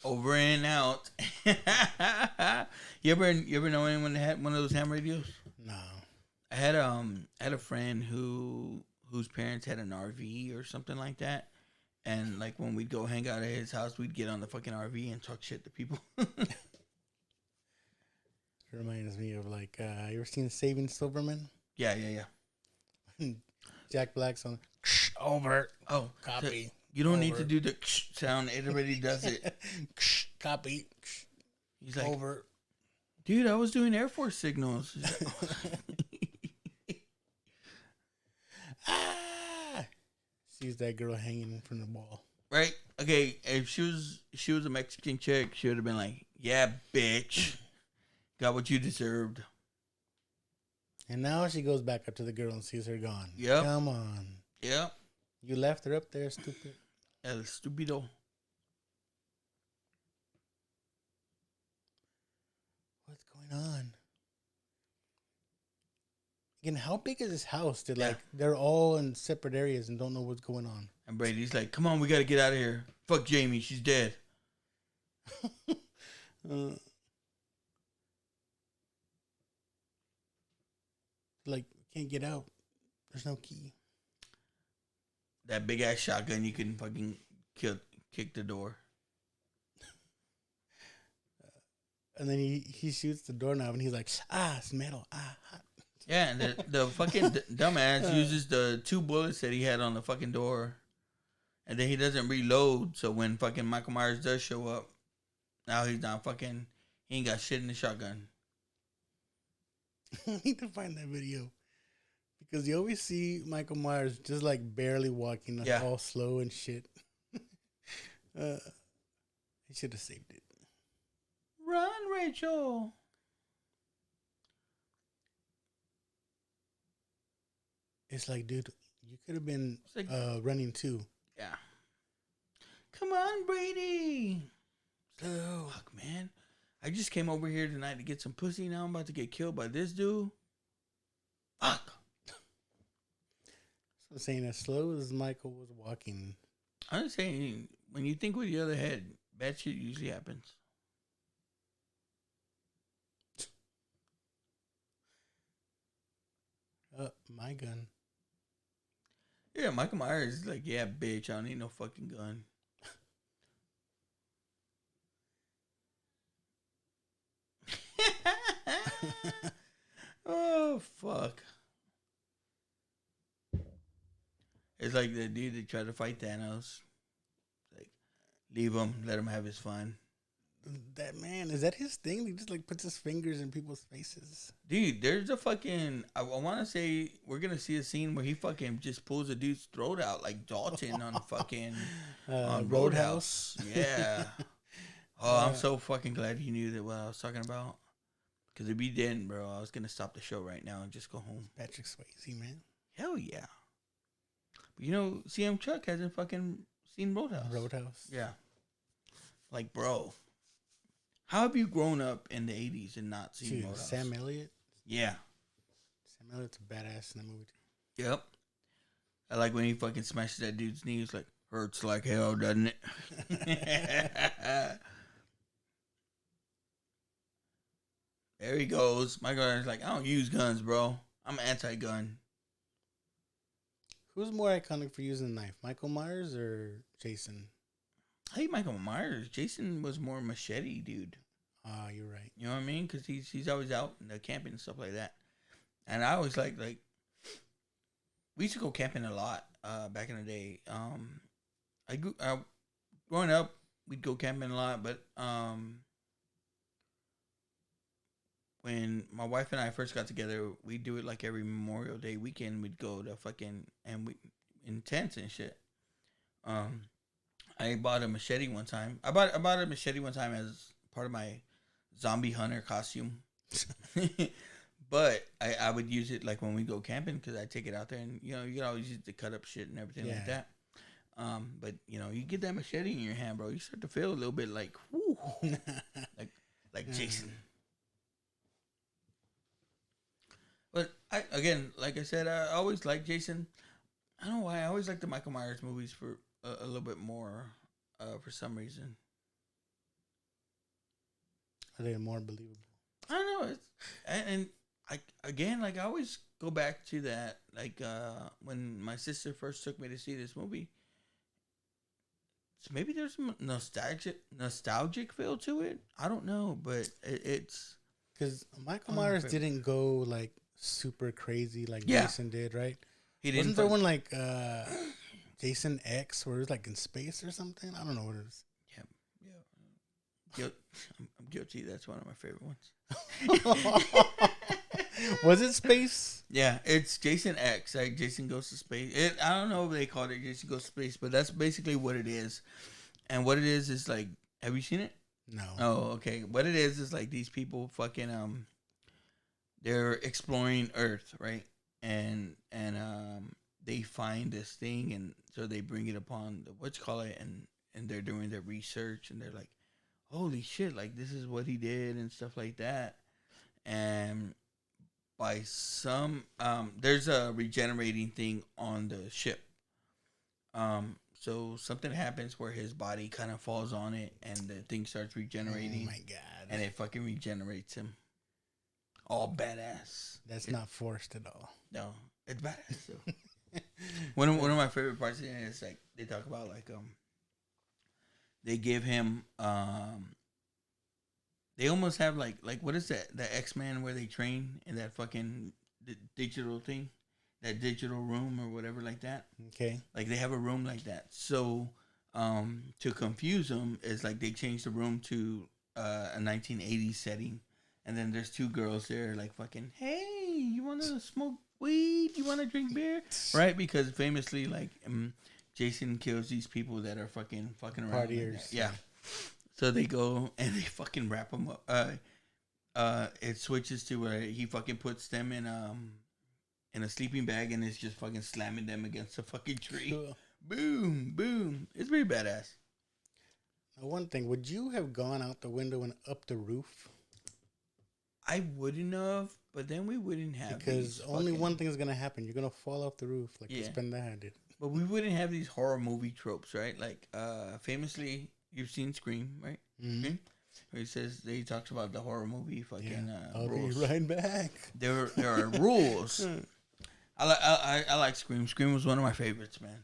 Over and out. You ever know anyone that had one of those ham radios? No. I had a friend whose parents had an RV or something like that, and like when we'd go hang out at his house, we'd get on the fucking RV and talk shit to people. It reminds me of like you ever seen Saving Silverman? Yeah. Jack Black's on over. Oh, copy. So you don't need to do the sound; it already does it. Copy. He's like, over. Dude, I was doing Air Force signals. Sees that girl hanging from the wall. Right? Okay, if she was a Mexican chick, she would have been like, "Yeah, bitch, got what you deserved." And now she goes back up to the girl and sees her gone. Yep. Come on. Yep. You left her up there, stupid. El stupido. What's going on? Again, how big is this house that like they're all in separate areas and don't know what's going on? And Brady's like, "Come on, we got to get out of here. Fuck Jamie, she's dead." Like, can't get out. There's no key. That big ass shotgun, you can fucking kick the door. And then he shoots the doorknob and he's like, it's metal. Hot. Yeah, and the fucking dumbass uses the 2 bullets that he had on the fucking door. And then he doesn't reload, so when fucking Michael Myers does show up, now he's not fucking, he ain't got shit in the shotgun. I need to find that video. Because you always see Michael Myers just like barely walking, like all slow and shit. He should have saved it. Run, Rachel. It's like, dude, you could have been like, running too. Yeah. Come on, Brady. Oh, fuck, man. I just came over here tonight to get some pussy. Now I'm about to get killed by this dude. Fuck. So I'm saying, as slow as Michael was walking. I'm just saying, when you think with the other head, bad shit usually happens. My gun. Yeah, Michael Myers is like, yeah, bitch, I don't need no fucking gun. Oh, fuck. It's like the dude that tried to fight Thanos. Like, leave him, let him have his fun. That man, is that his thing? He just like puts his fingers in people's faces. Dude, there's a fucking, I want to say we're going to see a scene where he fucking just pulls a dude's throat out like Dalton on fucking on Roadhouse. Yeah. Oh, I'm so fucking glad you knew that what I was talking about. Because if you didn't, bro, I was going to stop the show right now and just go home. Patrick Swayze, man. Hell yeah. But you know, CM Chuck hasn't fucking seen Roadhouse. Roadhouse? Yeah. Like, bro. How have you grown up in the 80s and not seen Roadhouse? Sam Elliott? Yeah. Sam Elliott's a badass in that movie, too. Yep. I like when he fucking smashes that dude's knee. He's like, hurts like hell, doesn't it? There he goes. My guy's like, I don't use guns, bro. I'm anti-gun. Who's more iconic for using a knife, Michael Myers or Jason? I think Michael Myers. Jason was more machete, dude. Ah, you're right. You know what I mean? Because he's always out in the camping and stuff like that. And I always like we used to go camping a lot back in the day. Growing up, we'd go camping a lot, but when my wife and I first got together, we do it like every Memorial Day weekend. We'd go to fucking and we in tents and shit. I bought a machete one time. I bought a machete one time as part of my zombie hunter costume. But I would use it like when we go camping because I take it out there and you can always use it to cut up shit and everything like that. But you get that machete in your hand, bro. You start to feel a little bit like, whoo, like Jason. But like I said, I always liked Jason. I don't know why. I always like the Michael Myers movies for a little bit more, for some reason. Are they more believable? I don't know. And I always go back to that, like when my sister first took me to see this movie. So maybe there's some nostalgic feel to it. I don't know, but it's because Michael Myers didn't go like super crazy like Yeah. Jason did, right? he didn't. Wasn't there one like Jason X where it was like in space or something? I don't know what it is. Yeah. I'm guilty. That's one of my favorite ones. Was it space? Yeah, it's Jason X. Like Jason Goes to Space. I don't know if they called it Jason Goes to Space, but that's basically what it is. And what it is like, have you seen it? No. Oh, okay. What it is like these people fucking they're exploring Earth, right? And they find this thing, and so they bring it upon the and they're doing their research, and they're like, holy shit, like this is what he did and stuff like that. And by some there's a regenerating thing on the ship. So something happens where his body kind of falls on it and the thing starts regenerating. Oh my god. And it fucking regenerates him. All badass. That's not forced at all. No, it's badass though. one of my favorite parts in it is like they talk about like they give him they almost have like what is that, the X-Men where they train in that fucking digital thing, that digital room or whatever like that. Okay. Like they have a room like that. So to confuse them is like they change the room to a 1980s setting, and then there's two girls there like fucking, hey, you want to smoke weed? You want to drink beer? Right? Because famously like Jason kills these people that are fucking around. Partiers. Like yeah. So they go and they fucking wrap them up. It switches to where he fucking puts them in a sleeping bag and is just fucking slamming them against a fucking tree. Cool. Boom, boom. It's pretty badass. Now, one thing, would you have gone out the window and up the roof? I wouldn't have, but then we wouldn't have because only one thing is gonna happen. You're gonna fall off the roof like this pendeja did. But we wouldn't have these horror movie tropes, right? Like famously, you've seen Scream, right? Mm-hmm. Where he talks about the horror movie fucking I'll rules. be right back. There are rules. I like Scream. Scream was one of my favorites, man.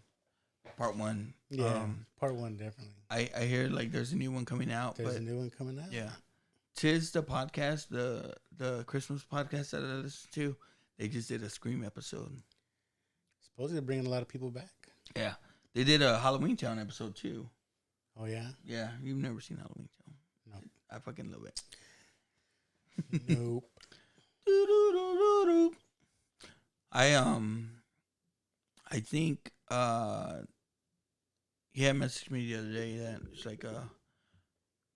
Part 1. Yeah, part 1 definitely. I hear like there's a new one coming out. There's a new one coming out. Yeah. Tis the podcast, the Christmas podcast that I listen to. They just did a Scream episode. Supposedly bringing a lot of people back. Yeah, they did a Halloween Town episode too. Oh yeah. Yeah, you've never seen Halloween Town. No. I fucking love it. Nope. I think he had messaged me the other day that it's like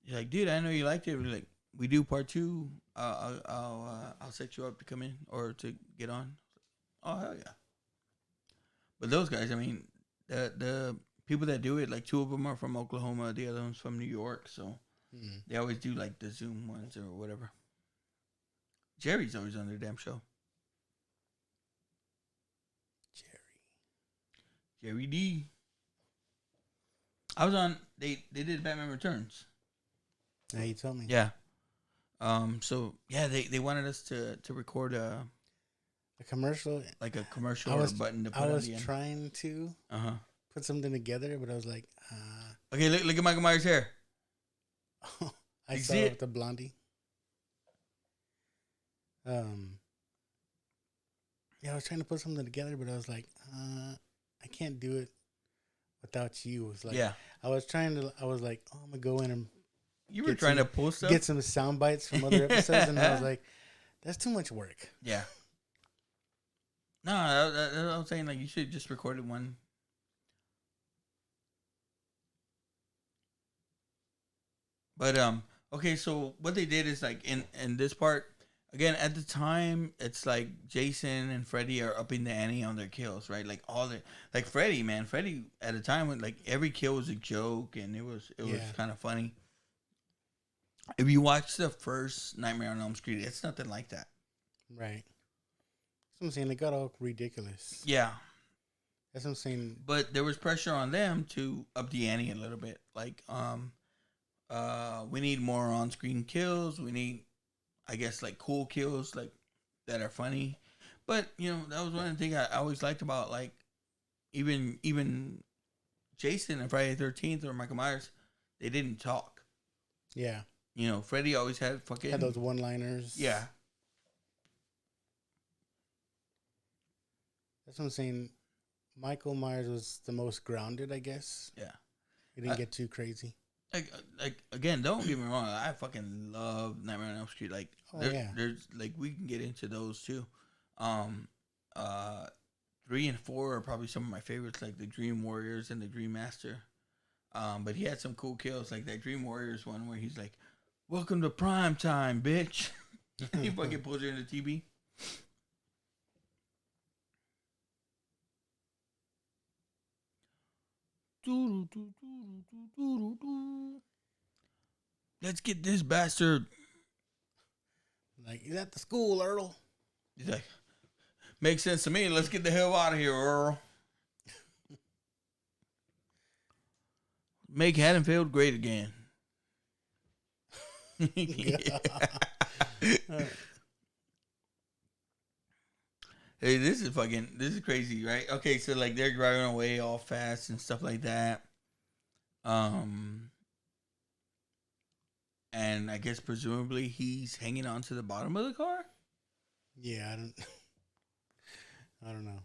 he's like, dude, I know you liked it. We're like, we do part 2. I'll set you up to come in or to get on. Oh hell yeah! But those guys, I mean, the people that do it, like 2 of them are from Oklahoma, the other one's from New York, so they always do like the Zoom ones or whatever. Jerry's always on their damn show. Jerry D. I was on. They did Batman Returns. Yeah, you told me. Yeah. So yeah, they wanted us to record a commercial, like a commercial or a button to put. I was trying to put something together, but I was like, okay, look at Michael Myers' hair. I saw it with the blondie. Yeah, I was trying to put something together, but I was like, I can't do it without you. It was like, I was like, oh, I'm gonna go in and you were trying to pull stuff, get some sound bites from other episodes, and I was like, That's too much work. Yeah. No, I was saying like you should just record one. But okay, so what they did is like in this part again at the time it's like Jason and Freddy are upping the ante on their kills, right? Like all the like Freddy at the time when like every kill was a joke and it was kind of funny. If you watch the first Nightmare on Elm Street, it's nothing like that. Right. That's what I'm saying. They got all ridiculous. Yeah. That's what I'm saying. But there was pressure on them to up the ante a little bit. Like, we need more on-screen kills. We need, I guess, like cool kills, like that are funny. But you know, that was one of the things I always liked about like even Jason and Friday the 13th or Michael Myers, they didn't talk. Yeah. You know, Freddy always had those one-liners. Yeah. That's what I'm saying. Michael Myers was the most grounded, I guess. Yeah. He didn't get too crazy. Like again, don't get me wrong. I fucking love Nightmare on Elm Street. Like, there's like we can get into those too. 3 and 4 are probably some of my favorites, like the Dream Warriors and the Dream Master. But he had some cool kills, like that Dream Warriors one where he's like, "Welcome to prime time, bitch." He fucking pulls her in the TV. Let's get this bastard. Like, he's at the school, Earl. He's like, makes sense to me. Let's get the hell out of here, Earl. Make Haddonfield great again. Hey, this is crazy, right? Okay, so like they're driving away all fast and stuff like that. And I guess presumably he's hanging on to the bottom of the car. Yeah, I don't know.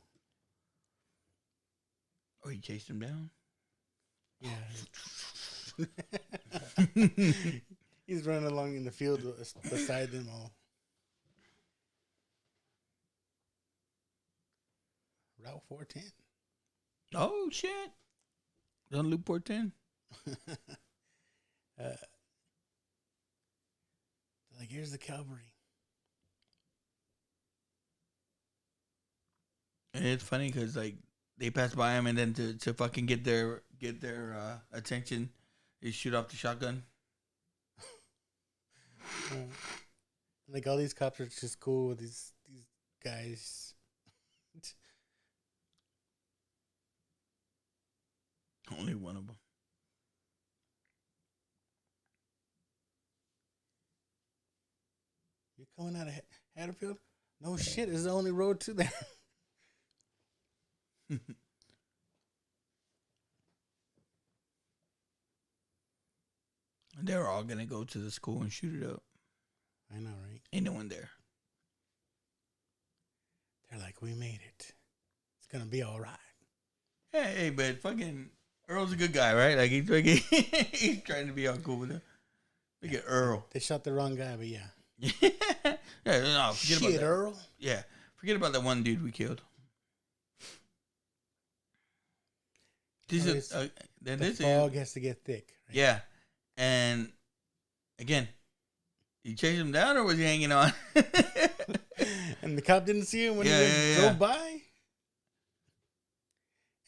Or he chased him down. Yeah. He's running along in the field beside them all. Route 410. Oh shit! On Loop 410. Like, here's the cavalry. And it's funny because like they pass by him, and then to fucking get their attention, they shoot off the shotgun. Like, all these cops are just cool with these guys. Only one of them. You're coming out of Haddonfield? No shit, it's the only road to there. They're all gonna go to the school and shoot it up. I know, right? Ain't no one there. They're like, we made it. It's gonna be all right. Hey, but fucking Earl's a good guy, right? Like he's trying to be all cool with it. Look at Earl. They shot the wrong guy, but yeah. Yeah, no, forget about that. Earl. Yeah, forget about that one dude we killed. The fog has to get thick. Right? Yeah, and again, you chased him down, or was he hanging on? And the cop didn't see him when he drove by.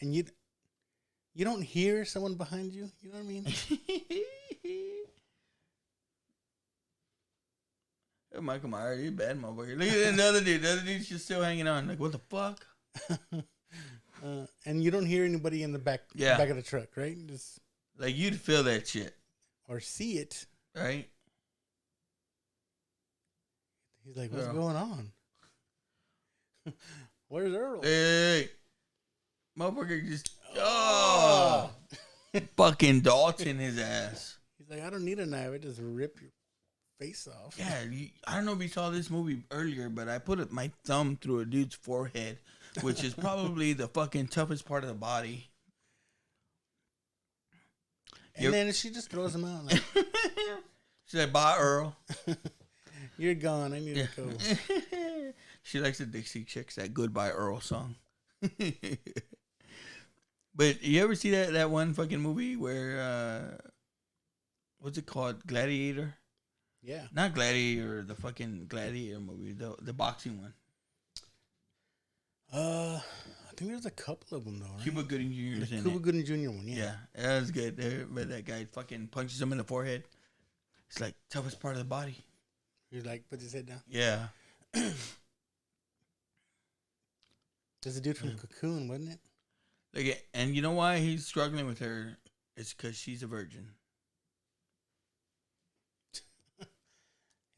And you don't hear someone behind you. You know what I mean? Hey, Michael Myers, you bad motherfucker. Look at the other dude. The other dude's just still hanging on. Like, what the fuck? And you don't hear anybody in the back of the truck, right? Just like you'd feel that shit or see it, right? He's like, "What's going on? Where's Earl?" Hey, motherfucker, just fucking Dalton his ass. He's like, "I don't need a knife. I just rip your face off." Yeah, I don't know if you saw this movie earlier, but I put my thumb through a dude's forehead, which is probably the fucking toughest part of the body. And then she just throws him out. Like, she's like, "Bye, Earl." You're gone. I need to go. She likes the Dixie Chicks, that Goodbye Earl song. But you ever see that one fucking movie where what's it called? Gladiator? Yeah. Not Gladiator, the fucking Gladiator movie, the boxing one. I think there's a couple of them though, right? Cuba Gooding Jr. is in Cuba it. Gooding Jr. one, yeah. Yeah, that was good. But that guy fucking punches him in the forehead. It's like toughest part of the body. He's like, put his head down. Yeah. There's a dude from Cocoon, wasn't it? Like, and you know why he's struggling with her? It's because she's a virgin.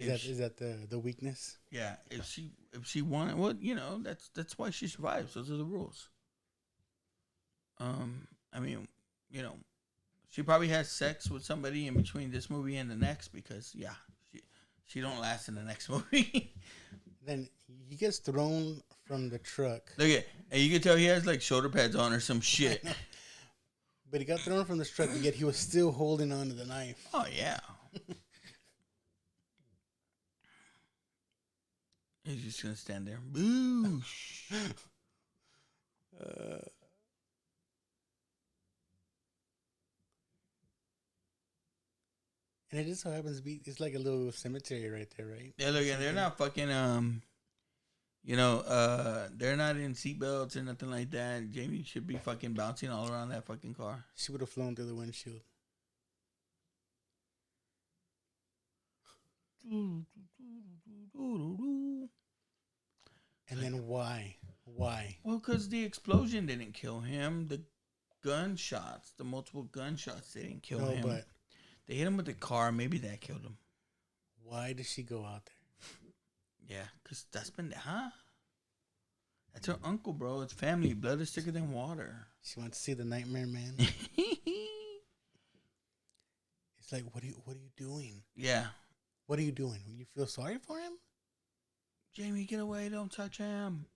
Is that the weakness? Yeah, if she wanted, well, that's why she survives. Those are the rules. I mean, she probably has sex with somebody in between this movie and the next because she don't last in the next movie. Then he gets thrown from the truck. Look at, and you can tell he has like shoulder pads on or some shit. But he got thrown from the truck, and yet he was still holding on to the knife. Oh yeah. He's just gonna stand there. Boosh. And it just so happens to be, it's like a little cemetery right there, right? Yeah, look, and they're not fucking they're not in seatbelts or nothing like that. Jamie should be fucking bouncing all around that fucking car. She would have flown through the windshield. And then why? Why? Well, because the explosion didn't kill him. The gunshots, the multiple gunshots, they didn't kill him. But they hit him with the car. Maybe that killed him. Why did she go out there? Yeah, because that's that's her uncle, bro. It's family. Blood is thicker than water. She wants to see the Nightmare Man. It's like, what are you doing? Yeah. What are you doing? You feel sorry for him? Jamie, get away. Don't touch him.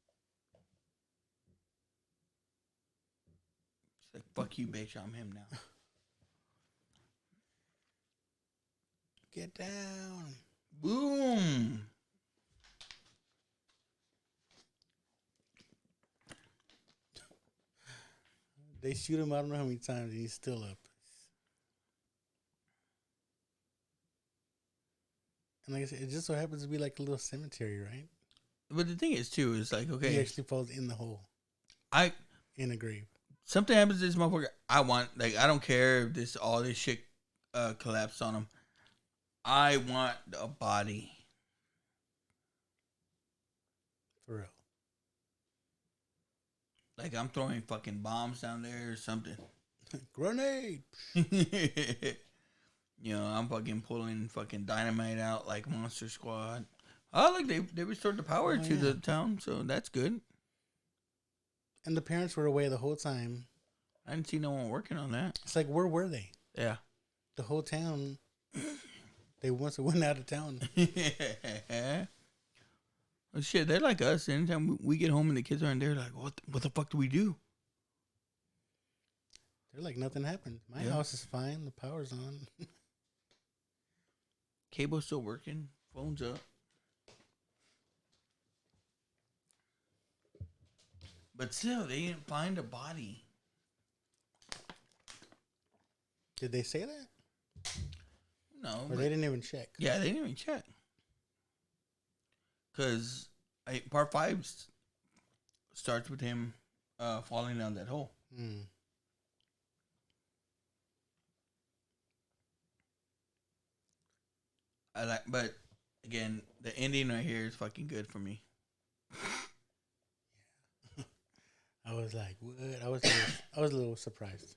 She's like, fuck you, bitch. I'm him now. Get down. Boom. They shoot him, I don't know how many times, and he's still up. And like I said, it just so happens to be like a little cemetery, right? But the thing is, too, is like, okay. He actually falls in the hole. In a grave. Something happens to this motherfucker. I don't care if all this shit collapsed on him. I want a body. For real. Like, I'm throwing fucking bombs down there or something. Grenade! I'm fucking pulling fucking dynamite out like Monster Squad. Oh, look, they restored the power to the town, so that's good. And the parents were away the whole time. I didn't see no one working on that. It's like, where were they? Yeah. The whole town, they once went out of town. Oh, shit, they're like us. Anytime we get home and the kids aren't there, like, what the fuck do we do? They're like, nothing happened. My house is fine. The power's on. Cable's still working. Phone's up. But still, they didn't find a body. Did they say that? No. Or they didn't even check? Yeah, they didn't even check. Because part 5 starts with him falling down that hole. Mm. But again, the ending right here is fucking good for me. I was like, what? I was a little surprised.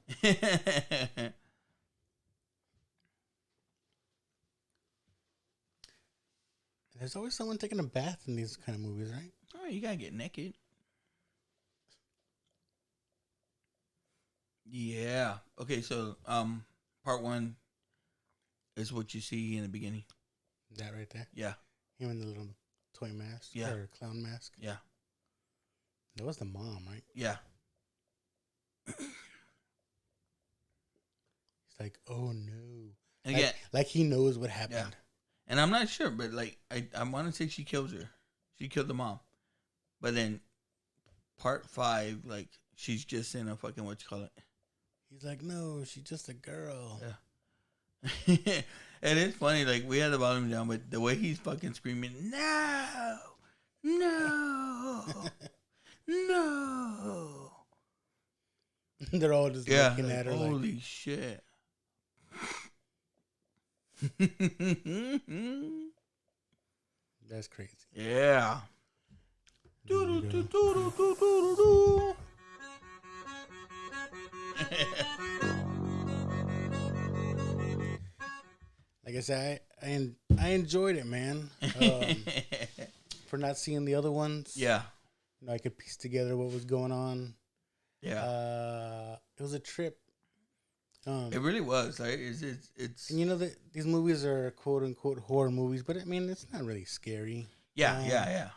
There's always someone taking a bath in these kind of movies, right? Oh, you gotta get naked. Yeah. Okay, so part 1 is what you see in the beginning. That right there? Yeah. Him in the little toy mask? Yeah. Or clown mask? Yeah. That was the mom, right? Yeah. He's like, oh no. And again, like he knows what happened. Yeah. And I'm not sure, but like I want to say she kills her. She killed the mom. But then part 5, like she's just in a fucking what you call it. He's like, no, she's just a girl. Yeah. And it's funny, like we had the volume down, but the way he's fucking screaming, no, no, no. They're all just looking like, at her holy like, shit. that's crazy. Yeah. Do-do-do-do-do-do-do-do. Like I said, I enjoyed it, man. For not seeing the other ones. Yeah. You know, I could piece together what was going on. Yeah. It was a trip. It really was. Like, it's and you know that these movies are quote unquote horror movies, but I mean it's not really scary. Yeah.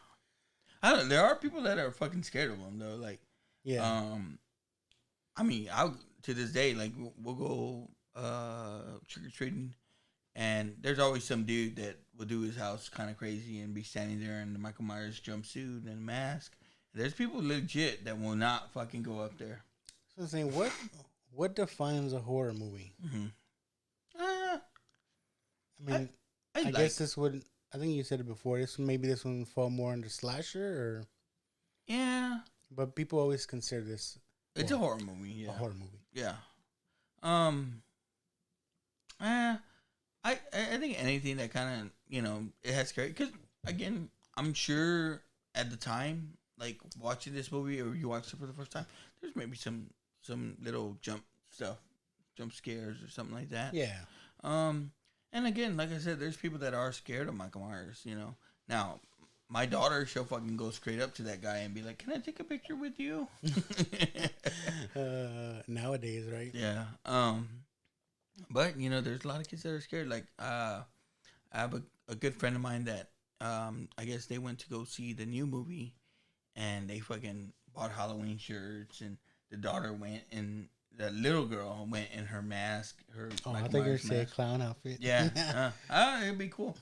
I don't. There are people that are fucking scared of them though. Like, I mean, I'll to this day, like we'll go trick or treating, and there's always some dude that will do his house kind of crazy and be standing there in the Michael Myers jumpsuit and mask. There's people legit that will not fucking go up there. So I'm saying, what defines a horror movie? Mm-hmm. I mean, I guess this would. I think you said it before. This one would fall more under slasher, or But people always consider this. It's a horror movie. Yeah, a horror movie. Yeah. I think anything that kind of it has scary because again I'm sure at the time like watching this movie or you watched it for the first time there's maybe some little jump scares or something like that. Yeah. And again, like I said, there's people that are scared of Michael Myers. Now my daughter, she'll fucking go straight up to that guy and be like, "Can I take a picture with you?" Nowadays, right? Yeah. But there's a lot of kids that are scared. Like, I have a good friend of mine that, I guess they went to go see the new movie, and they fucking bought Halloween shirts, and the daughter went, and the little girl went in her mask. Her I Michael thought you were Myers saying mask. clown outfit. Yeah. It'd be cool.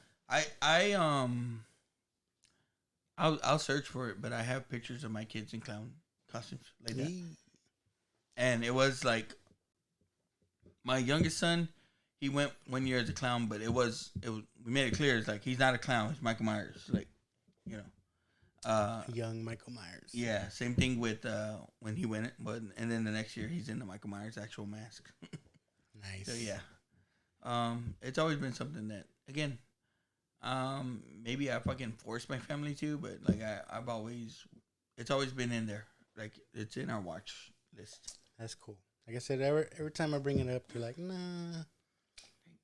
I'll search for it, but I have pictures of my kids in clown costumes like that. And it was like my youngest son, he went 1 year as a clown, but it was we made it clear it's like he's not a clown, he's Michael Myers, like young Michael Myers. Yeah, same thing with when he went, and then the next year he's in the Michael Myers actual mask. Nice. So yeah, it's always been something that again. Maybe I fucking forced my family to, but like it's always been in there. Like it's in our watch list. That's cool. Like I said, every time I bring it up, they're like, nah.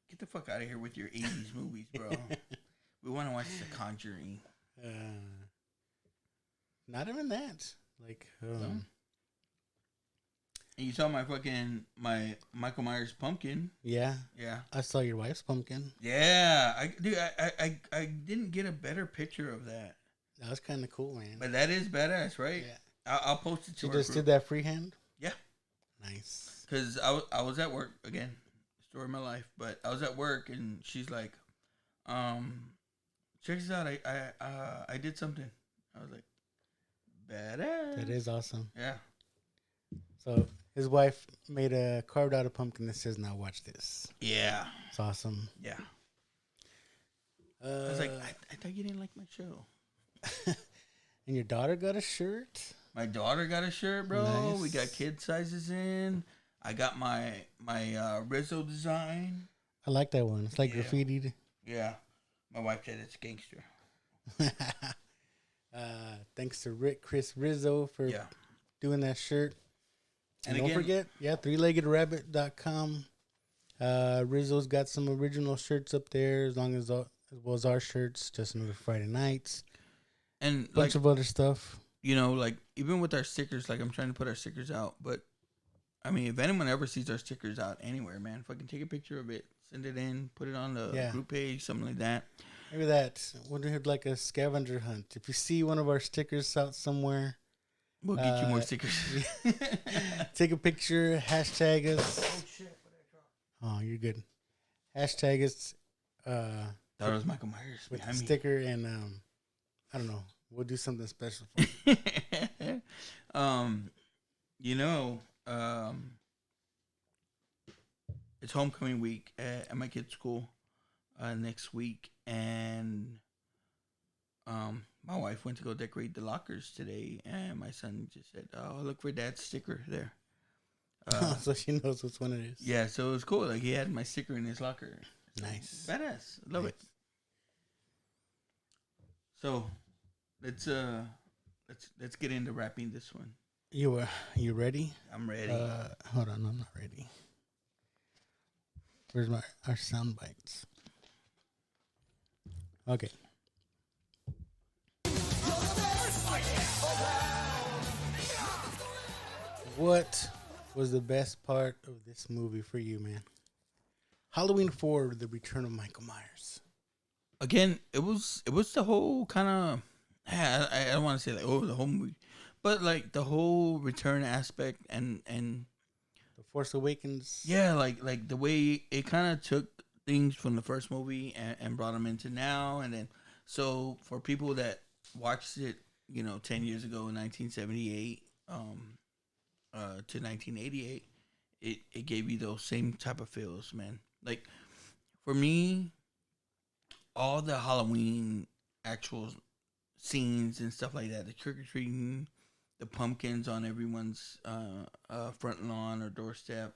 Get the fuck out of here with your 80s movies, bro. We want to watch The Conjuring. Not even that. Like, And you saw my Michael Myers pumpkin. Yeah. Yeah. I saw your wife's pumpkin. Yeah. I didn't get a better picture of that. That was kind of cool, man. But that is badass, right? Yeah. I'll post it to you her just group. did that freehand? Yeah. Nice. Because I was at work, again, story of my life, but I was at work and she's like, check this out, I did something. I was like, badass. That is awesome. Yeah. So his wife made a carved out a pumpkin that says, "Now watch this." Yeah. It's awesome. Yeah. I was like, I thought you didn't like my show. And your daughter got a shirt? My daughter got a shirt, bro. Nice. We got kid sizes in. I got my Rizzo design. I like that one. It's like graffitied. Yeah. My wife said it's gangster. Thanks to Chris Rizzo for doing that shirt. And don't forget, 3leggedраbbit.com. Rizzo's got some original shirts up there as well as our shirts, just another Friday nights. And bunch of other stuff. Like even with our stickers, like I'm trying to put our stickers out, but I mean, if anyone ever sees our stickers out anywhere, man, fucking take a picture of it, send it in, put it on the group page, something like that. Maybe that. We'll do like a scavenger hunt. If you see one of our stickers out somewhere, we'll get you more stickers. Take a picture, hashtag us. Oh, shit. Oh, you're good. Hashtag us. Thought it was Michael Myers with the behind me. sticker, and I don't know. We'll do something special for you. You know, it's homecoming week at my kid's school next week, and my wife went to go decorate the lockers today, and my son just said, "Oh, look for Dad's sticker there." So she knows which one it is. Yeah, so it was cool. Like he had my sticker in his locker. Nice, badass. Love it. So let's get into wrapping this one. You ready? I'm ready. Hold on, I'm not ready. Where's our sound bites? Okay. What was the best part of this movie for you, man? Halloween 4, The Return of Michael Myers. Again, it was the whole kind of I don't want to say like the whole movie, but like the whole return aspect and The Force Awakens. yeah, like the way it kind of took things from the first movie and brought them into now, and then so for people that watched it, 10 years ago in 1978 to 1988, it gave you those same type of feels, man. Like for me, all the Halloween actual scenes and stuff like that, the trick or treating, the pumpkins on everyone's front lawn or doorstep,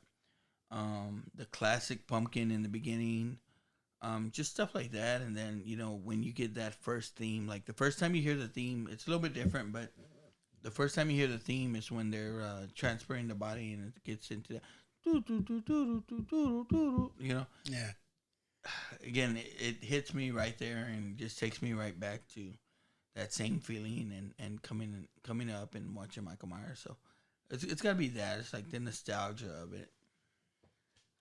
the classic pumpkin in the beginning, just stuff like that. And then when you get that first theme, like the first time you hear the theme, it's a little bit different, but the first time you hear the theme is when they're transferring the body and it gets into that. Yeah. Again, it hits me right there and just takes me right back to that same feeling and coming up and watching Michael Myers. So it's gotta be that. It's like the nostalgia of it.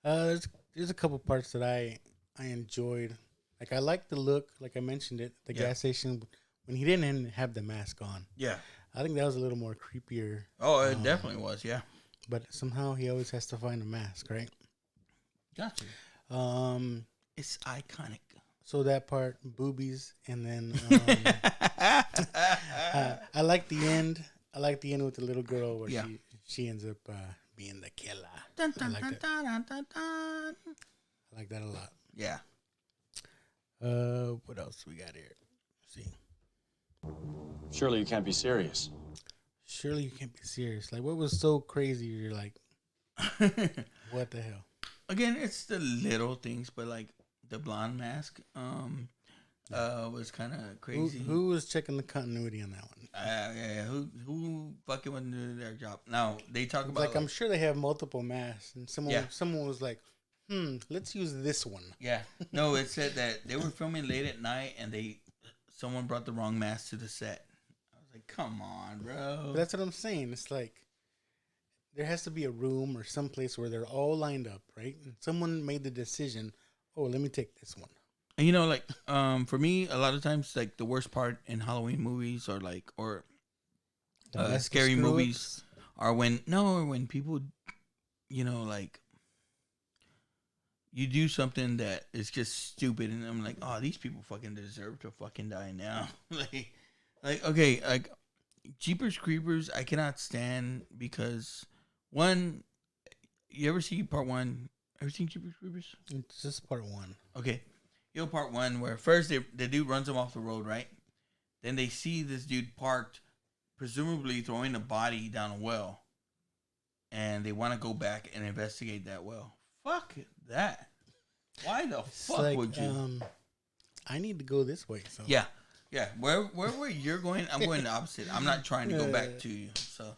There's a couple parts that I enjoyed. Like I like the look, like I mentioned it, the gas station when he didn't have the mask on. Yeah. I think that was a little more creepier. Oh, it definitely was, yeah. But somehow he always has to find a mask, right? Gotcha. It's iconic. So that part, boobies, and then I like the end. I like the end with the little girl where she ends up being the killer. I like that. I like that a lot. Yeah. What else we got here? Let's see. Surely you can't be serious. Surely you can't be serious. Like, what was so crazy? You're like, what the hell? Again, it's the little things, but like the blonde mask was kind of crazy. Who was checking the continuity on that one? Yeah, who fucking wasn't doing their job? Now they talk about like I'm sure they have multiple masks, and someone was like, let's use this one. Yeah, no, it said that they were filming late at night, and someone brought the wrong mask to the set. I was like, come on, bro. But that's what I'm saying. It's like there has to be a room or some place where they're all lined up, right? And someone made the decision. Oh, let me take this one. And like, for me, a lot of times, like the worst part in Halloween movies or scary movies are when people, like you do something that is just stupid, and I'm like, oh, these people fucking deserve to fucking die now. like okay, like Jeepers Creepers, I cannot stand because one, you ever see part one? Ever seen Jeepers Creepers? It's just part one. Okay. Part one where first the dude runs him off the road, right? Then they see this dude parked, presumably throwing a body down a well. And they want to go back and investigate that well. Fuck that. Why the fuck would you? I need to go this way. So Yeah. Where you're going, I'm going the opposite. I'm not trying to go back to you. So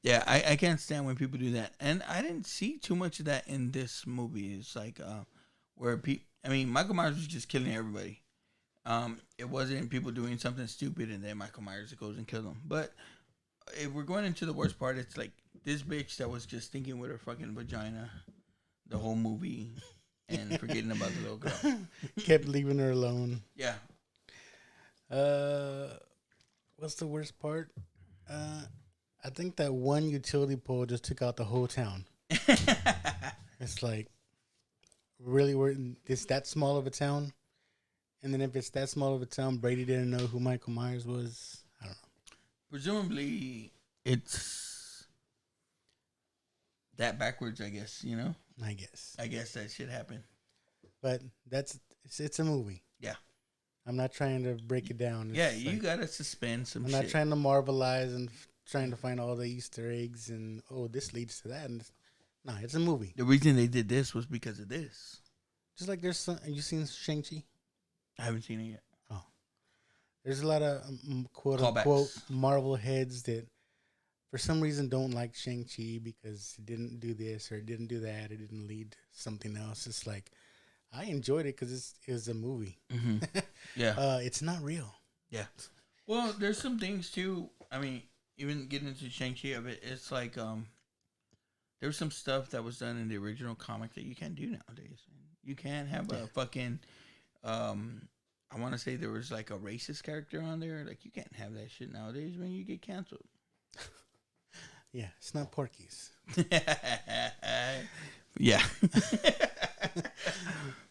yeah, I can't stand when people do that. And I didn't see too much of that in this movie. It's like where Michael Myers was just killing everybody. It wasn't people doing something stupid and then Michael Myers goes and kills them. But if we're going into the worst part, it's like this bitch that was just thinking with her fucking vagina the whole movie and forgetting about the little girl. Kept leaving her alone. Yeah. What's the worst part? I think that one utility pole just took out the whole town. It's like, really, it's that small of a town, And then if it's that small of a town, Brady didn't know who Michael Myers was. I don't know. Presumably, it's that backwards, I guess, you know? I guess. I guess that shit happened. But it's a movie. Yeah. I'm not trying to break it down. Yeah, you gotta suspend some I'm shit. not trying to marvelize and trying to find all the Easter eggs and, this leads to that. And no, it's a movie. The reason they did this was because of this. Just like there's some, have you seen Shang-Chi? I haven't seen it yet. Oh. There's a lot of quote Callbacks. unquote Marvel heads that for some reason don't like Shang-Chi because it didn't do this or it didn't do that. It didn't lead to something else. It's like, I enjoyed it because it was a movie. Mm-hmm. Yeah. It's not real. Yeah. Well, there's some things too. I mean, even getting into Shang-Chi of it, it's like there's some stuff that was done in the original comic that you can't do nowadays. You can't have a fucking I want to say there was like a racist character on there. Like you can't have that shit nowadays when you get canceled. Yeah, it's not Porky's. Yeah.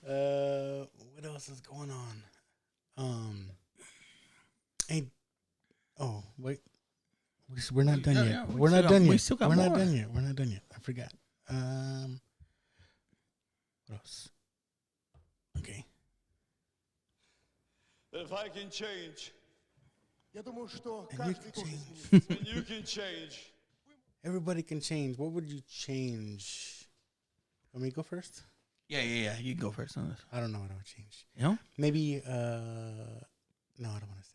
What else is going on? Hey, oh wait, we're not done yet. We're not done yet. We're not done yet. We're not done yet. I forgot. What else? Okay. If I can change, And you can change. then you can change. Everybody can change. What would you change? Let me go first. Yeah. You can go first on this. I don't know what I would change. You know? Maybe. No, I don't want to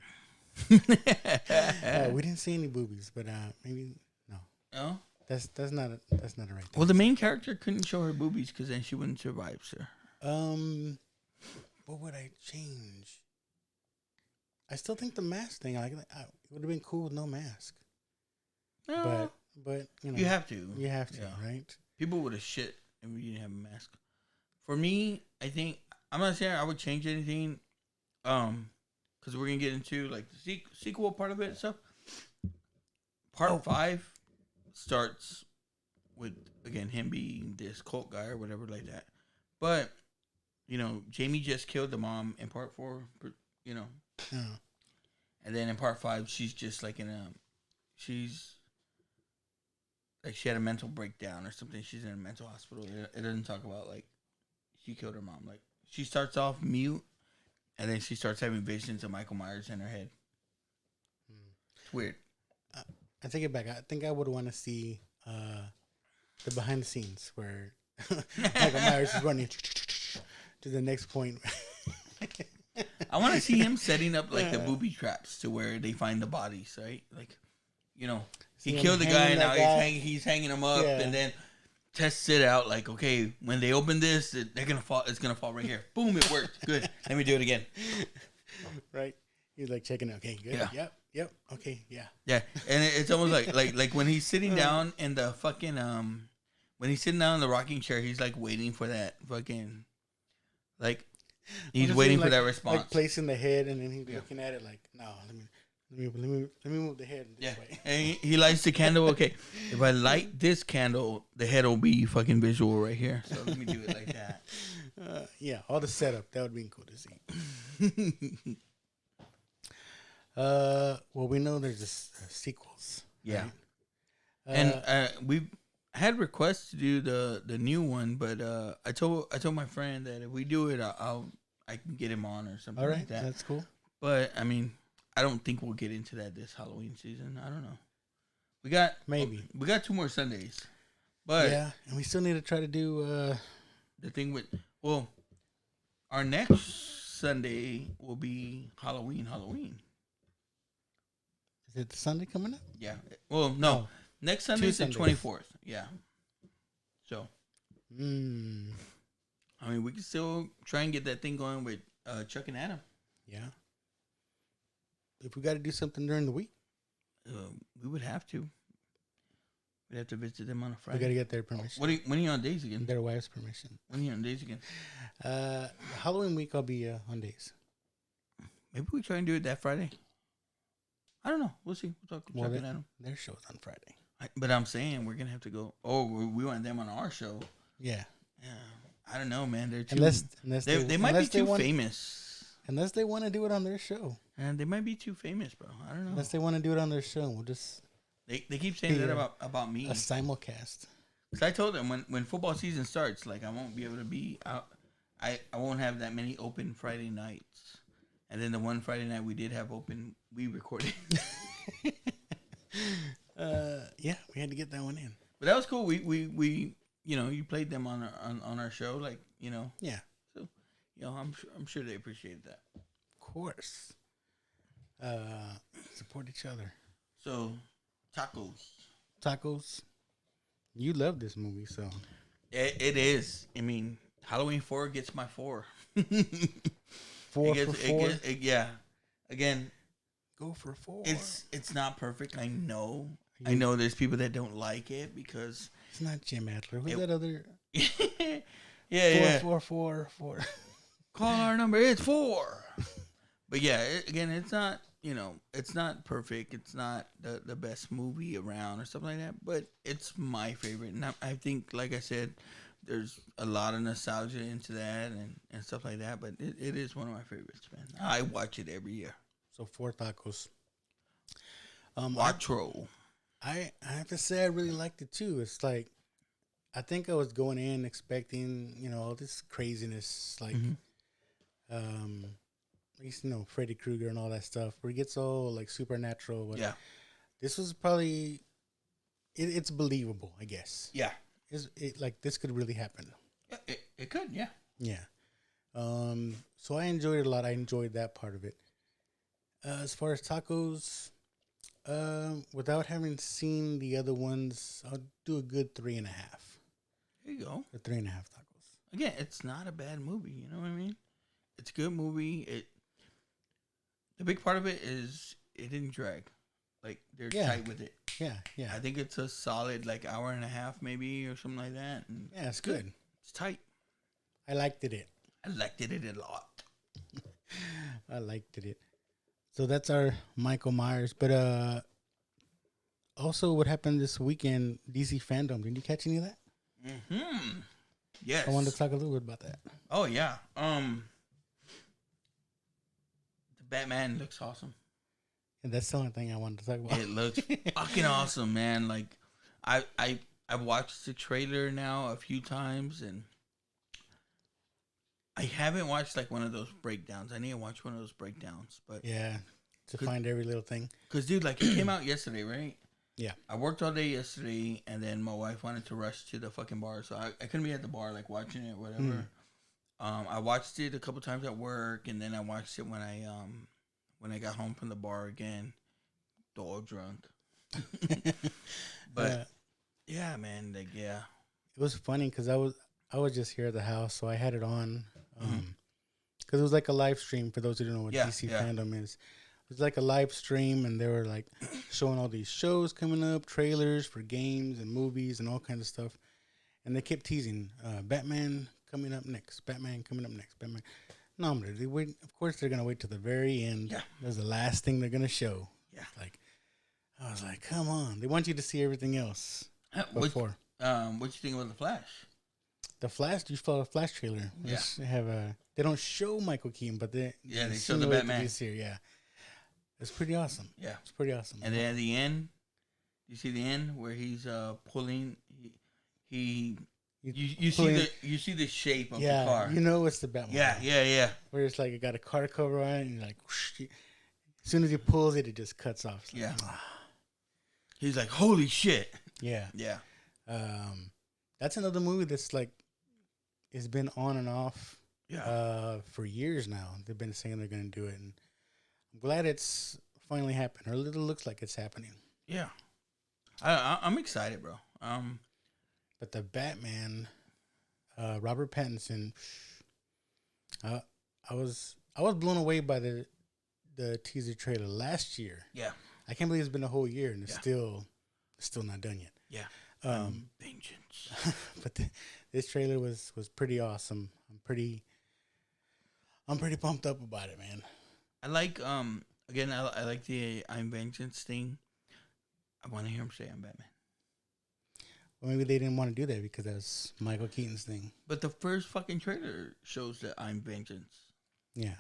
say. We didn't see any boobies, but maybe no. No? That's not a right thing. Well, the main character couldn't show her boobies because then she wouldn't survive, sir. What would I change? I still think the mask thing. It would have been cool with no mask. No. But you know, You have to. You have to, Yeah. right? People would have shit if you didn't have a mask. For me, I think I'm not saying I would change anything, because we're gonna get into like the sequel part of it and stuff. Part 5 starts with again him being this cult guy or whatever like that. But you know, Jamie just killed the mom in part 4. You know, Yeah. and then in part 5, she's just like she's. Like she had a mental breakdown or something. She's in a mental hospital. It doesn't talk about like she killed her mom. Like she starts off mute, and then she starts having visions of Michael Myers in her head. It's weird. I take it back. I think I would want to see the behind the scenes where Michael Myers is running to the next point. I want to see him setting up like the booby traps to where they find the bodies, right? Like, you know, he killed the guy and now he's hanging him up, and then tests it out. Like, okay, when they open this, they're gonna fall. It's gonna fall right here. Boom! It worked. Good. Let me do it again. Right? He's like checking it. Okay, good. Yeah. Yep. Okay, yeah. Yeah, and it's almost like when he's sitting down in the fucking when he's sitting down in the rocking chair, he's like waiting for that fucking like he's waiting for that response. Like placing the head, and then he's looking at it like, no, let me move the head this way. And he lights the candle. Okay, if I light this candle, the head will be fucking visual right here. So let me do it like that. Yeah, all the setup that would be cool to see. Well, we know there's sequels. Yeah, right? and we had requests to do the new one, but I told my friend that if we do it, I can get him on or something. All right, like that. that's cool. But I mean, I don't think we'll get into that this Halloween season. I don't know. We got 2 more Sundays, but yeah, and we still need to try to do the thing with our next Sunday will be Halloween. Is it the Sunday coming up? Yeah. Well, no. Next Sunday is the 24th. Yeah. So. I mean, we can still try and get that thing going with Chuck and Adam. Yeah. If we got to do something during the week, we would have to. We'd have to visit them on a Friday. we got to get their permission. When are you on days again? Their wife's permission. When are you on days again? Halloween week, I'll be on days. Maybe we try and do it that Friday. I don't know. We'll see. We'll talk with Chuck and Adam. Their show's on Friday. But I'm saying we're gonna have to go. Oh, we want them on our show. Yeah. Yeah. I don't know, man. They're too. Unless they might be too famous. Unless they want to do it on their show. And they might be too famous, bro. I don't know. Unless they want to do it on their show, we'll just They keep saying that about me. a simulcast. Cause I told them when football season starts, like I won't be able to be out. I won't have that many open Friday nights. And then the one Friday night we did have open, we recorded. Yeah, we had to get that one in. But that was cool. We you played them on our show, like Yeah, So I'm sure they appreciate that. of course. Support each other. So Tacos. You love this movie, so it is. I mean, Halloween4 gets my 4. 4 for 4. Yeah. Again, Go for 4. It's not perfect. I know. I know there's people that don't like it because It's not Jim Adler. Who's that other? yeah. 4. Call our number. It's 4. But yeah, again, it's not. It's not perfect. It's not the best movie around or something like that. But it's my favorite, and I think, like I said, there's a lot of nostalgia into that and stuff like that. But it is one of my favorites, man. I watch it every year. So 4 tacos. Quattro. I have to say I really liked it too. It's like I think I was going in expecting all this craziness, like at least Freddy Krueger and all that stuff, where it gets all like supernatural. But Yeah. this was probably it's believable, I guess. Yeah. It like this could really happen. It could. Yeah. Yeah. So I enjoyed it a lot. I enjoyed that part of it. As far as tacos, without having seen the other ones, I'll do a good 3.5. There you go. Or 3.5 tacos. Again, it's not a bad movie. You know what I mean? It's a good movie. The big part of it is it didn't drag. Like they're tight with it. Yeah. I think it's a solid like hour and a half maybe or something like that. And Yeah, it's good. It's tight. I liked it. I liked it a lot. I liked it. So that's our Michael Myers. But also what happened this weekend, DC fandom. Did you catch any of that? Mm-hmm. Yes. I wanted to talk a little bit about that. Oh yeah. The Batman looks awesome. And that's the only thing I wanted to talk about. It looks fucking awesome, man. Like I've watched the trailer now a few times and I haven't watched like one of those breakdowns. I need to watch one of those breakdowns, but Yeah, to find every little thing. Cause dude, like it came out yesterday, right? Yeah. I worked all day yesterday, and then my wife wanted to rush to the fucking bar, so I couldn't be at the bar like watching it, whatever. I watched it a couple times at work, and then I watched it when I got home from the bar again, dog drunk. But yeah, man, like yeah, It was funny because I was just here at the house, so I had it on because it was like a live stream. For those who don't know what DC fandom is, it was like a live stream, and they were like showing all these shows coming up, trailers for games and movies and all kinds of stuff, and they kept teasing Batman coming up next, Batman coming up next, Batman. No, they wait. Of course, they're gonna wait till the very end. Yeah, that's the last thing they're gonna show. Yeah, like I was like, come on, they want you to see everything else before. What you think about the Flash? The Flash, you saw the Flash trailer. Yeah. They have they don't show Michael Keaton, but they show the Batman this year. Yeah, it's pretty awesome. Yeah, it's pretty awesome. And then at the end, you see the end where he's pulling. You see the shape of the car. You know it's the Batman. Yeah. Where it's like it got a car cover on it, and you're like, whoosh, as soon as he pulls it, it just cuts off. It's like, He's like, holy shit. Yeah. That's another movie that's like, it's been on and off. For years now. They've been saying they're going to do it, and I'm glad it's finally happened, or it looks like it's happening. Yeah, I'm excited, bro. But the Batman, Robert Pattinson, I was blown away by the teaser trailer last year. Yeah, I can't believe it's been a whole year and it's still not done yet. Yeah, vengeance. But this trailer was pretty awesome. I'm pretty pumped up about it, man. I like again. I like the I'm vengeance thing. I want to hear him say I'm Batman. Well, maybe they didn't want to do that because that's Michael Keaton's thing. But the first fucking trailer shows that I'm vengeance. Yeah.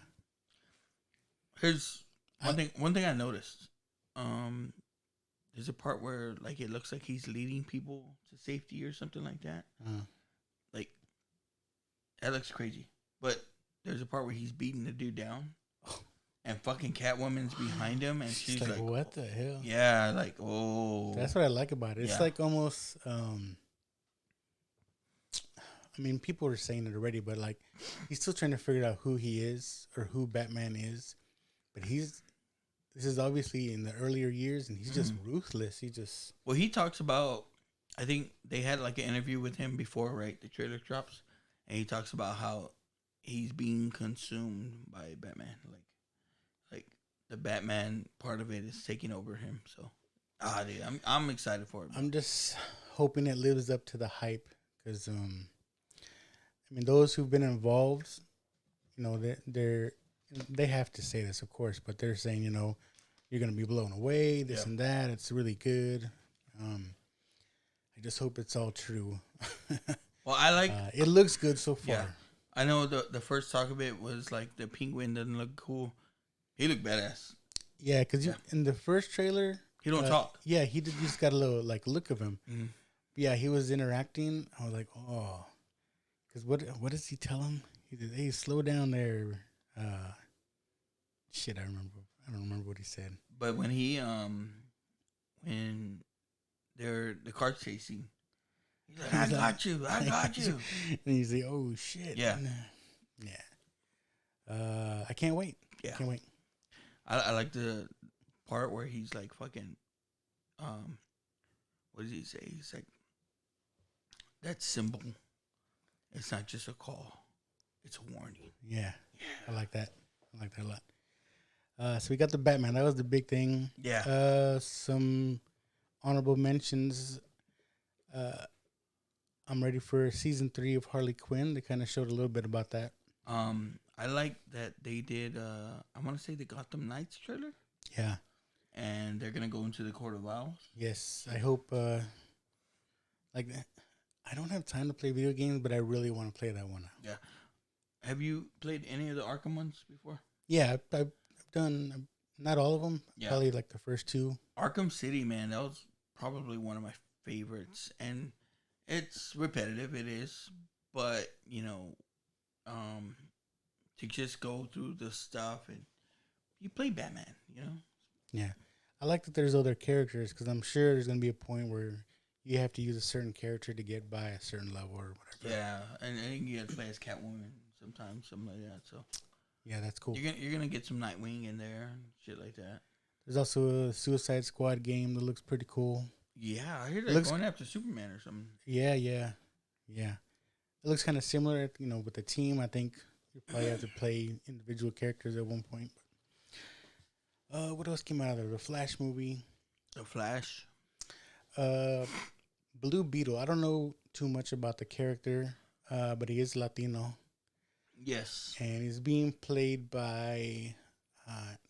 Here's one thing I noticed. There's a part where like it looks like he's leading people to safety or something like that. Like that looks crazy. But there's a part where he's beating the dude down, and fucking Catwoman's behind him, and she's like, "What the hell?" Yeah, like, oh. That's what I like about it. It's like almost. I mean, people are saying it already, but like, he's still trying to figure out who he is or who Batman is. But this is obviously in the earlier years, and he's just ruthless. Well, he talks about, I think they had like an interview with him before, right? The trailer drops, and he talks about how he's being consumed by Batman. Like the Batman part of it is taking over him. So, dude, I'm excited for it. I'm just hoping it lives up to the hype, because I mean, those who've been involved, you know, they have to say this, of course, but they're saying, you know, you're going to be blown away, this and that. It's really good. I just hope it's all true. Well, I like it looks good so far. Yeah. I know the first talk of it was like the penguin doesn't look cool. He looked badass. Yeah, because in the first trailer, he don't talk. Yeah, he just got a little like look of him. Mm-hmm. Yeah, he was interacting. I was like, oh, because what does he tell him? He said, "Hey, slow down there." Shit, I don't remember what he said. But when he when they're the car chasing, he's like, I got you. And he's like, oh shit. Yeah. I can't wait. Yeah. Can't wait. I like the part where he's like fucking what does he say? He's like, that symbol, it's not just a call, it's a warning. Yeah. I like that. I like that a lot. So we got the Batman. That was the big thing. Yeah. Some honorable mentions. I'm ready for season 3 of Harley Quinn. They kind of showed a little bit about that. I like that they did. I want to say the Gotham Knights trailer. Yeah. And they're gonna go into the Court of Owls. Yes, I hope. Like, I don't have time to play video games, but I really want to play that one. Yeah. Have you played any of the Arkham ones before? Yeah, I've done not all of them. Yeah. Probably like the first 2. Arkham City, man, that was probably one of my favorites, and it's repetitive. It is, but you know, to just go through the stuff and you play Batman, you know. Yeah, I like that there's other characters, because I'm sure there's gonna be a point where you have to use a certain character to get by a certain level or whatever. Yeah, and you have to play as Catwoman sometimes, something like that. So yeah, that's cool. You're gonna get some Nightwing in there and shit like that. There's also a Suicide Squad game that looks pretty cool. Yeah, I hear they're going after Superman or something. Yeah. It looks kind of similar, you know, with the team. I think you probably have to play individual characters at one point. What else came out of there? The Flash movie. The Flash. Blue Beetle. I don't know too much about the character, but he is Latino. Yes. And he's being played by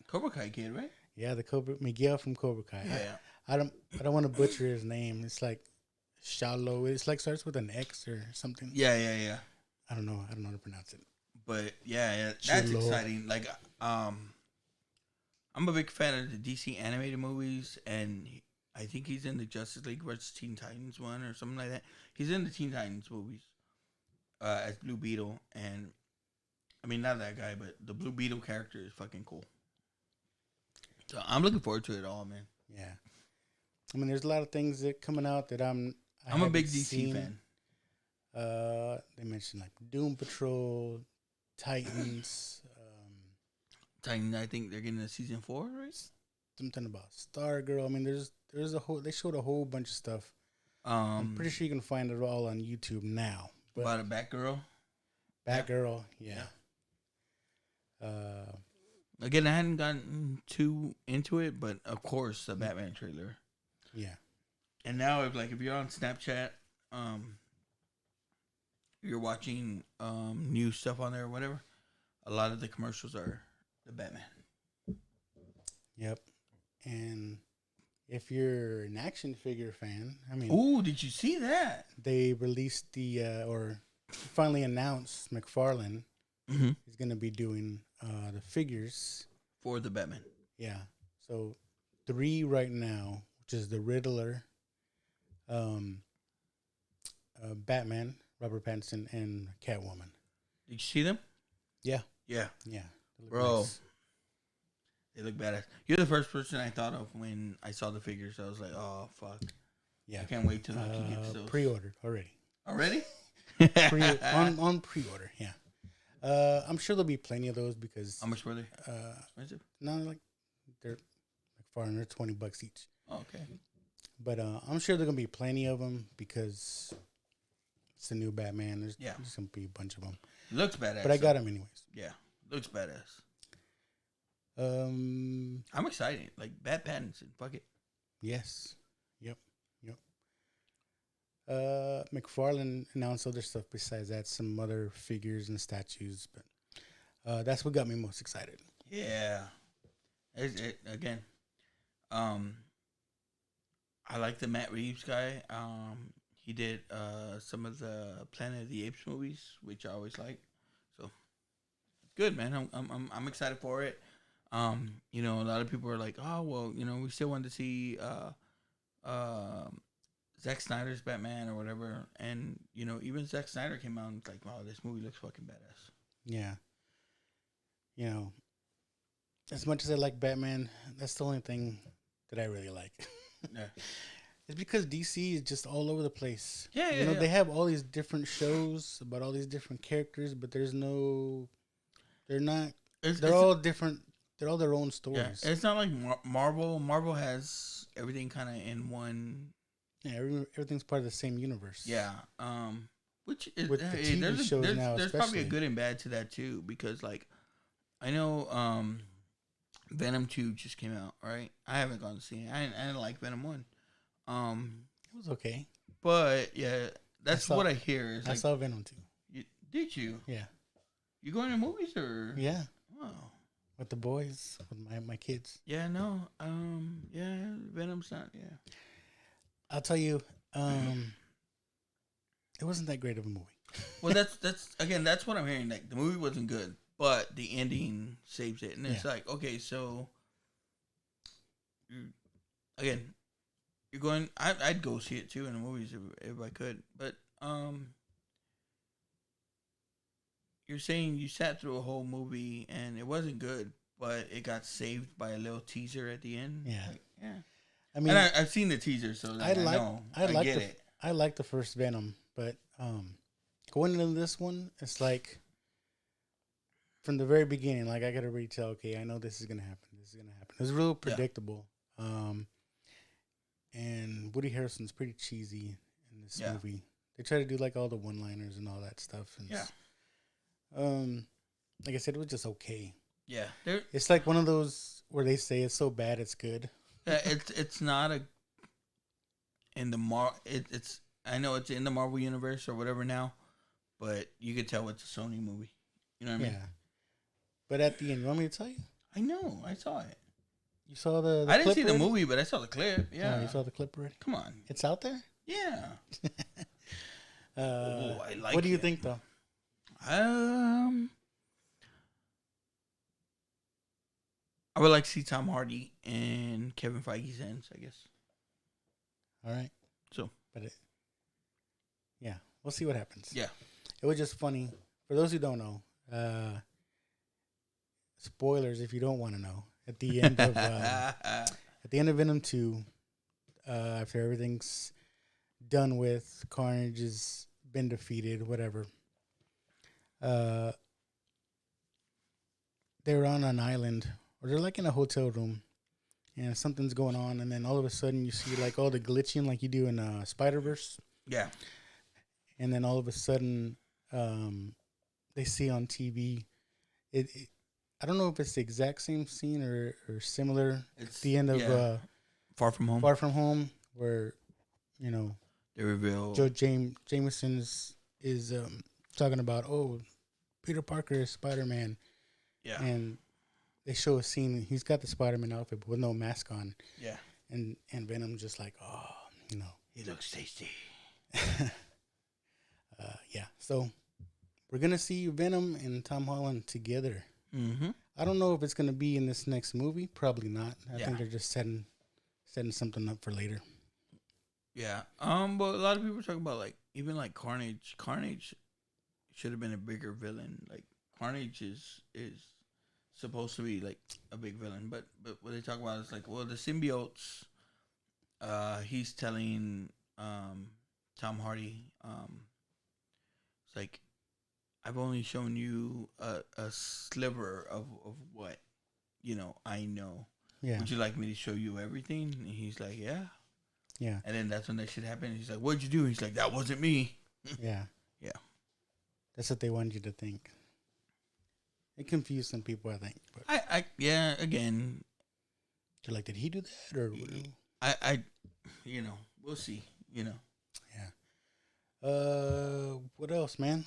Cobra Kai kid, right? Yeah, Miguel from Cobra Kai. Yeah. I don't want to butcher his name. It's like Shallow. It's like starts with an X or something. Yeah. I don't know how to pronounce it. But yeah, that's exciting. Like, I'm a big fan of the DC animated movies, and I think he's in the Justice League vs. Teen Titans one or something like that. He's in the Teen Titans movies as Blue Beetle, and I mean, not that guy, but the Blue Beetle character is fucking cool. So I'm looking forward to it all, man. Yeah, I mean, there's a lot of things that coming out that I'm a big DC fan. They mentioned like Doom Patrol, Titans. Titans, I think they're getting a season 4, right? Something about Stargirl. I mean, there's a whole. They showed a whole bunch of stuff. I'm pretty sure you can find it all on YouTube now. About a Batgirl. Batgirl, yeah. Again, I hadn't gotten too into it, but of course the Batman trailer. Yeah. And now, if you're on Snapchat, you're watching new stuff on there or whatever, a lot of the commercials are the Batman. Yep. And if you're an action figure fan, I mean... Ooh, did you see that? They released or finally announced McFarlane is going to be doing the figures for the Batman. Yeah. So 3 right now, which is the Riddler, Batman, Robert Pattinson, and Catwoman. Did you see them? Yeah. Yeah. Yeah. They look Bro. nice. They look badass. You're the first person I thought of when I saw the figures. I was like, oh, fuck. Yeah. I can't wait till he gets those. Pre-ordered already. Already? on pre-order, yeah. I'm sure there'll be plenty of those because... How much were they? Expensive? No, they're like $400, $20 each. Oh, okay. But I'm sure there's going to be plenty of them because it's the new Batman. There's going to be a bunch of them. Looks badass. But I got them anyways. Yeah. Looks badass. I'm excited. Like, Bat Pattinson. Fuck it. Yes. Yep. McFarlane announced other stuff besides that, some other figures and statues, but that's what got me most excited. Yeah. Again, I like the Matt Reeves guy. He did some of the Planet of the Apes movies, which I always like. So good, man. I'm excited for it. You know, a lot of people are like, oh well, you know, we still want to see Zack Snyder's Batman or whatever. And, you know, even Zack Snyder came out and was like, wow, this movie looks fucking badass. Yeah. You know, as much as I like Batman, that's the only thing that I really like. Yeah. It's because DC is just all over the place. Yeah, you know, they have all these different shows about all these different characters, but they're all different. They're all their own stories. Yeah, it's not like Marvel. Marvel has everything kind of in one. Yeah, everything's part of the same universe. Yeah. Which is with the TV shows now, there's probably a good and bad to that too, because like I know Venom 2 just came out, right? I haven't gone to see it. I didn't like Venom 1. It was okay. But yeah, that's what I hear. Is I like, saw Venom 2. Did you? Yeah. You going to movies or? Yeah. Oh. With the boys, with my kids. Yeah, no. Yeah, Venom's not. Yeah. I'll tell you, it wasn't that great of a movie. Well, that's what I'm hearing. Like the movie wasn't good, but the ending saves it, and it's like, okay, so you're going. I'd go see it too in the movies if I could, but you're saying you sat through a whole movie and it wasn't good, but it got saved by a little teaser at the end. Yeah, like, yeah. I mean, and I've seen the teaser, so I get it. I like the first Venom, but going into this one, it's like from the very beginning, like I got to already tell, okay, I know this is gonna happen. This is gonna happen. It was real predictable. And Woody Harrelson's pretty cheesy in this movie. They try to do like all the one-liners and all that stuff. And like I said, it was just okay. Yeah, it's like one of those where they say it's so bad it's good. Yeah, it's not in the it's I know it's in the Marvel universe or whatever now, but you could tell it's a Sony movie. You know what I mean? Yeah. But at the end, you want me to tell you? I know, I saw it. You saw the I didn't clip see already? the movie, but I saw the clip. Yeah, you saw the clip already. Come on, it's out there. Yeah. I like. What do you think, though? I would like to see Tom Hardy and Kevin Feige's ends, I guess. All right. So, but we'll see what happens. Yeah, it was just funny. For those who don't know, spoilers if you don't want to know. At the end of Venom 2, after everything's done with, Carnage has been defeated, whatever. They're on an island, or they're like in a hotel room, and something's going on, and then all of a sudden you see like all the glitching like you do in Spider-Verse. Yeah. And then all of a sudden, they see on TV, I don't know if it's the exact same scene or similar. It's the end of Far From Home. Far From Home, where they reveal Joe Jameson is talking about Peter Parker is Spider-Man. Yeah, and they show a scene. He's got the Spider-Man outfit but with no mask on. Yeah, and Venom's just like, he looks tasty. Yeah, so we're gonna see Venom and Tom Holland together. Mm-hmm. I don't know if it's gonna be in this next movie. Probably not. I Yeah. think they're just setting something up for later. Yeah. But a lot of people are talking about like even like Carnage. Carnage should have been a bigger villain. Like Carnage is supposed to be like a big villain, but what they talk about is like, well, the symbiotes. He's telling Tom Hardy, it's like, I've only shown you a sliver of what I know. Yeah. Would you like me to show you everything? And he's like, yeah. Yeah. And then that's when that shit happened. He's like, what'd you do? He's like, that wasn't me. Yeah. Yeah. That's what they want you to think. It confused some people, I think. But Yeah, again, they're like, did he do that? Or I we'll see, Yeah. What else, man?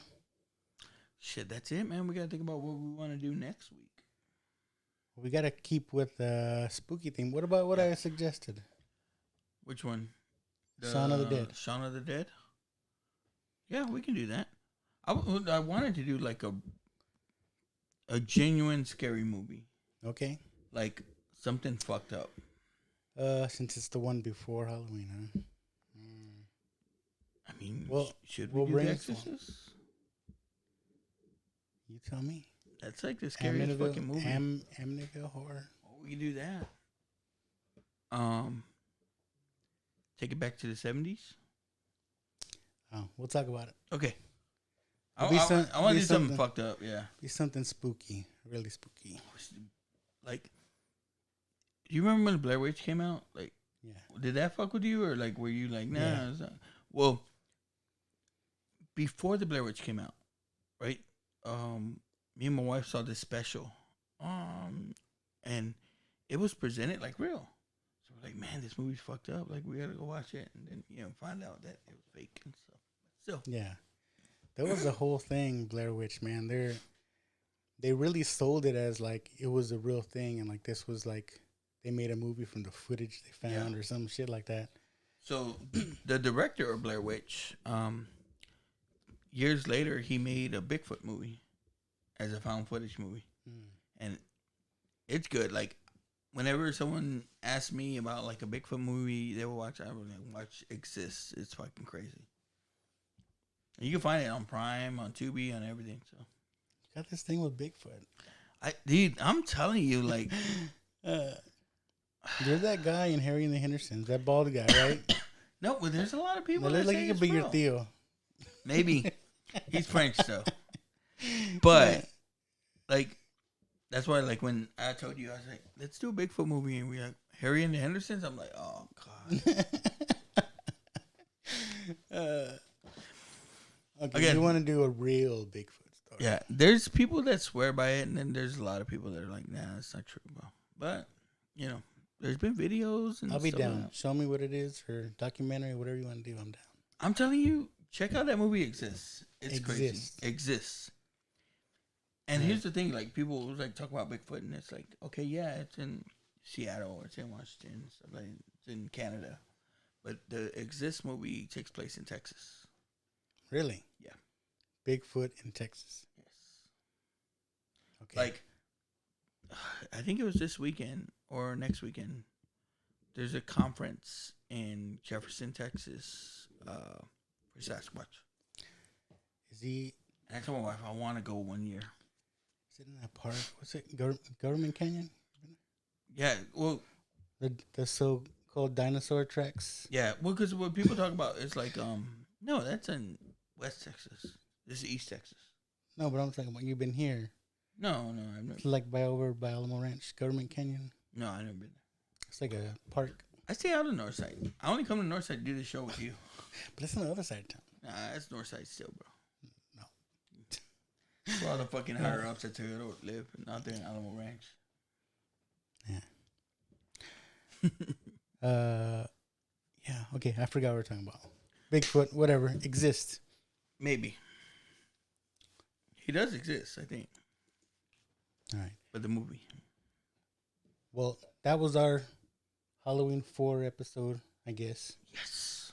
Shit, that's it, man. We gotta think about what we want to do next week. We gotta keep with the spooky theme. What about what I suggested? Which one? Shaun of the Dead. Shaun of the Dead? Yeah, we can do that. I wanted to do like a genuine scary movie. Okay. Like something fucked up. Since it's the one before Halloween, huh? I mean, Well, should we we'll do The brainstorm. Exorcist? You tell me. That's like the scariest fucking movie. Amityville horror. Oh, we can do that. Take it back to the 70s. Oh, we'll talk about it. Okay. I It'll be want to be do something fucked up. Yeah. Be something spooky, really spooky. Like, do you remember when the Blair Witch came out? Like, Yeah. did that fuck with you, or like were you like, nah? Yeah. It's not. Well, before the Blair Witch came out, right? Me and my wife saw this special, and it was presented like real. So we're like, man, this movie's fucked up. Like, we gotta go watch it, and then find out that it was fake and stuff. Still, Yeah. That was the whole thing, Blair Witch, man. They really sold it as like it was a real thing, and like this was like they made a movie from the footage they found or some shit like that. So the director of Blair Witch, years later, he made a Bigfoot movie as a found footage movie, and it's good. Like, whenever someone asks me about like a Bigfoot movie they will watch, I would like, watch Exists. It's fucking crazy. And you can find it on Prime, on Tubi, on everything. So Got this thing with Bigfoot. Dude, I'm telling you, like, There's that guy in Harry and the Hendersons, that bald guy, right? no, but there's a lot of people It that looks like say he it's could be your real. Theo. Maybe he's French though, but like that's why like when I told you I was like, let's do a Bigfoot movie, and we like Harry and the Hendersons. I'm like, oh god. Okay, Again- you want to do a real Bigfoot story? Yeah, there's people that swear by it, and then there's a lot of people that are like, nah, it's not true, bro. But there's been videos, and I'll be stuff down. out. Show me what it is, or documentary, whatever you want to do. I'm down. I'm telling you, check out that movie. Exists. It's Exists. crazy. Exists. And here's the thing: like people like talk about Bigfoot, and it's like, okay, yeah, it's in Seattle, it's in Washington, stuff like it's in Canada, but the Exists movie takes place in Texas. Really? Yeah. Bigfoot in Texas. Yes. Okay. Like, I think it was this weekend or next weekend. There's a conference in Jefferson, Texas, for Sasquatch. Is he? And I told my wife I want to go one year. Is it in that park? What's it? Government Canyon? Yeah, well, The so-called dinosaur tracks. yeah, well, because what people talk about is like, no, that's in West Texas. This is East Texas. No, but I'm talking about you've been here. No, I've never. It's like over by Alamo Ranch, Government Canyon. No, I've never been there. It's like a park, I stay out of Northside. I only come to Northside to do the show with you. but it's on the other side of town. Nah, that's Northside still, bro. No. It's all the fucking higher ups at Toyota live, not there in Alamo Ranch. Yeah. Okay, I forgot what we were talking about. Bigfoot, whatever, exists. Maybe. He does exist, I think. All right. But the movie. Well, that was our Halloween 4 episode, I guess. Yes.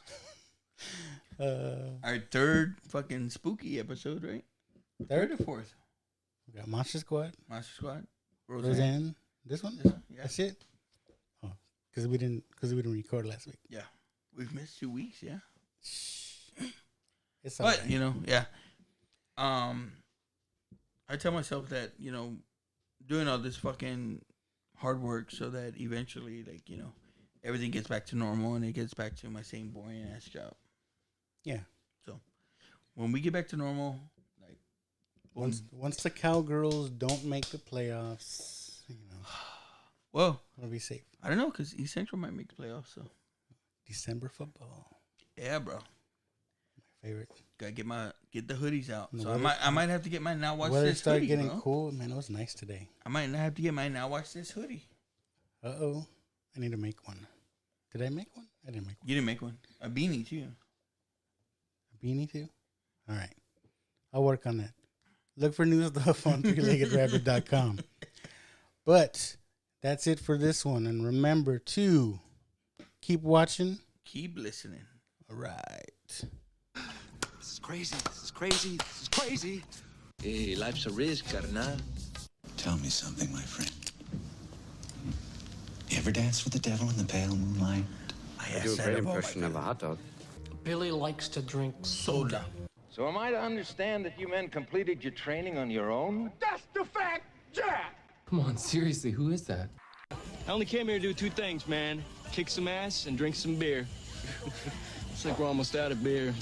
Uh, Our third fucking spooky episode, right? Third or fourth? we got Monster Squad. Monster Squad. Roseanne. This one? Yeah. That's it? Oh, because we didn't record last week. Yeah. We've missed 2 weeks, yeah. It's But, alright. you know, yeah. I tell myself that, you know, doing all this fucking hard work so that eventually, like, you know, everything gets back to normal and it gets back to my same boring ass job. Yeah. So when we get back to normal, like Once the Cowgirls don't make the playoffs, you know, well, we'll be safe. I don't know because East Central might make the playoffs. So December football, yeah, bro, my favorite. gotta get the hoodies out. The So weather- I might have to get my Now Watch Weather This started hoodie, getting bro. cool. Man, it was nice today. I might not have to get my Now Watch This hoodie. Uh-oh. I need to make one. Did I make one? I didn't make one. You didn't make one. A beanie too. A beanie too? All right. I'll work on that. Look for new stuff on threeleggedrabbit.com. But that's it for this one. And remember to keep watching. Keep listening. All right. This is crazy. This is crazy. This is crazy. Hey, life's a risk, carnal. Tell me something, my friend. You ever dance with the devil in the pale moonlight? I do a great impression of a hot dog. Billy likes to drink soda. So am I to understand that you men completed your training on your own? That's the fact, Jack! Come on, seriously, who is that? I only came here to do 2 things, man. Kick some ass and drink some beer. Looks like we're almost out of beer.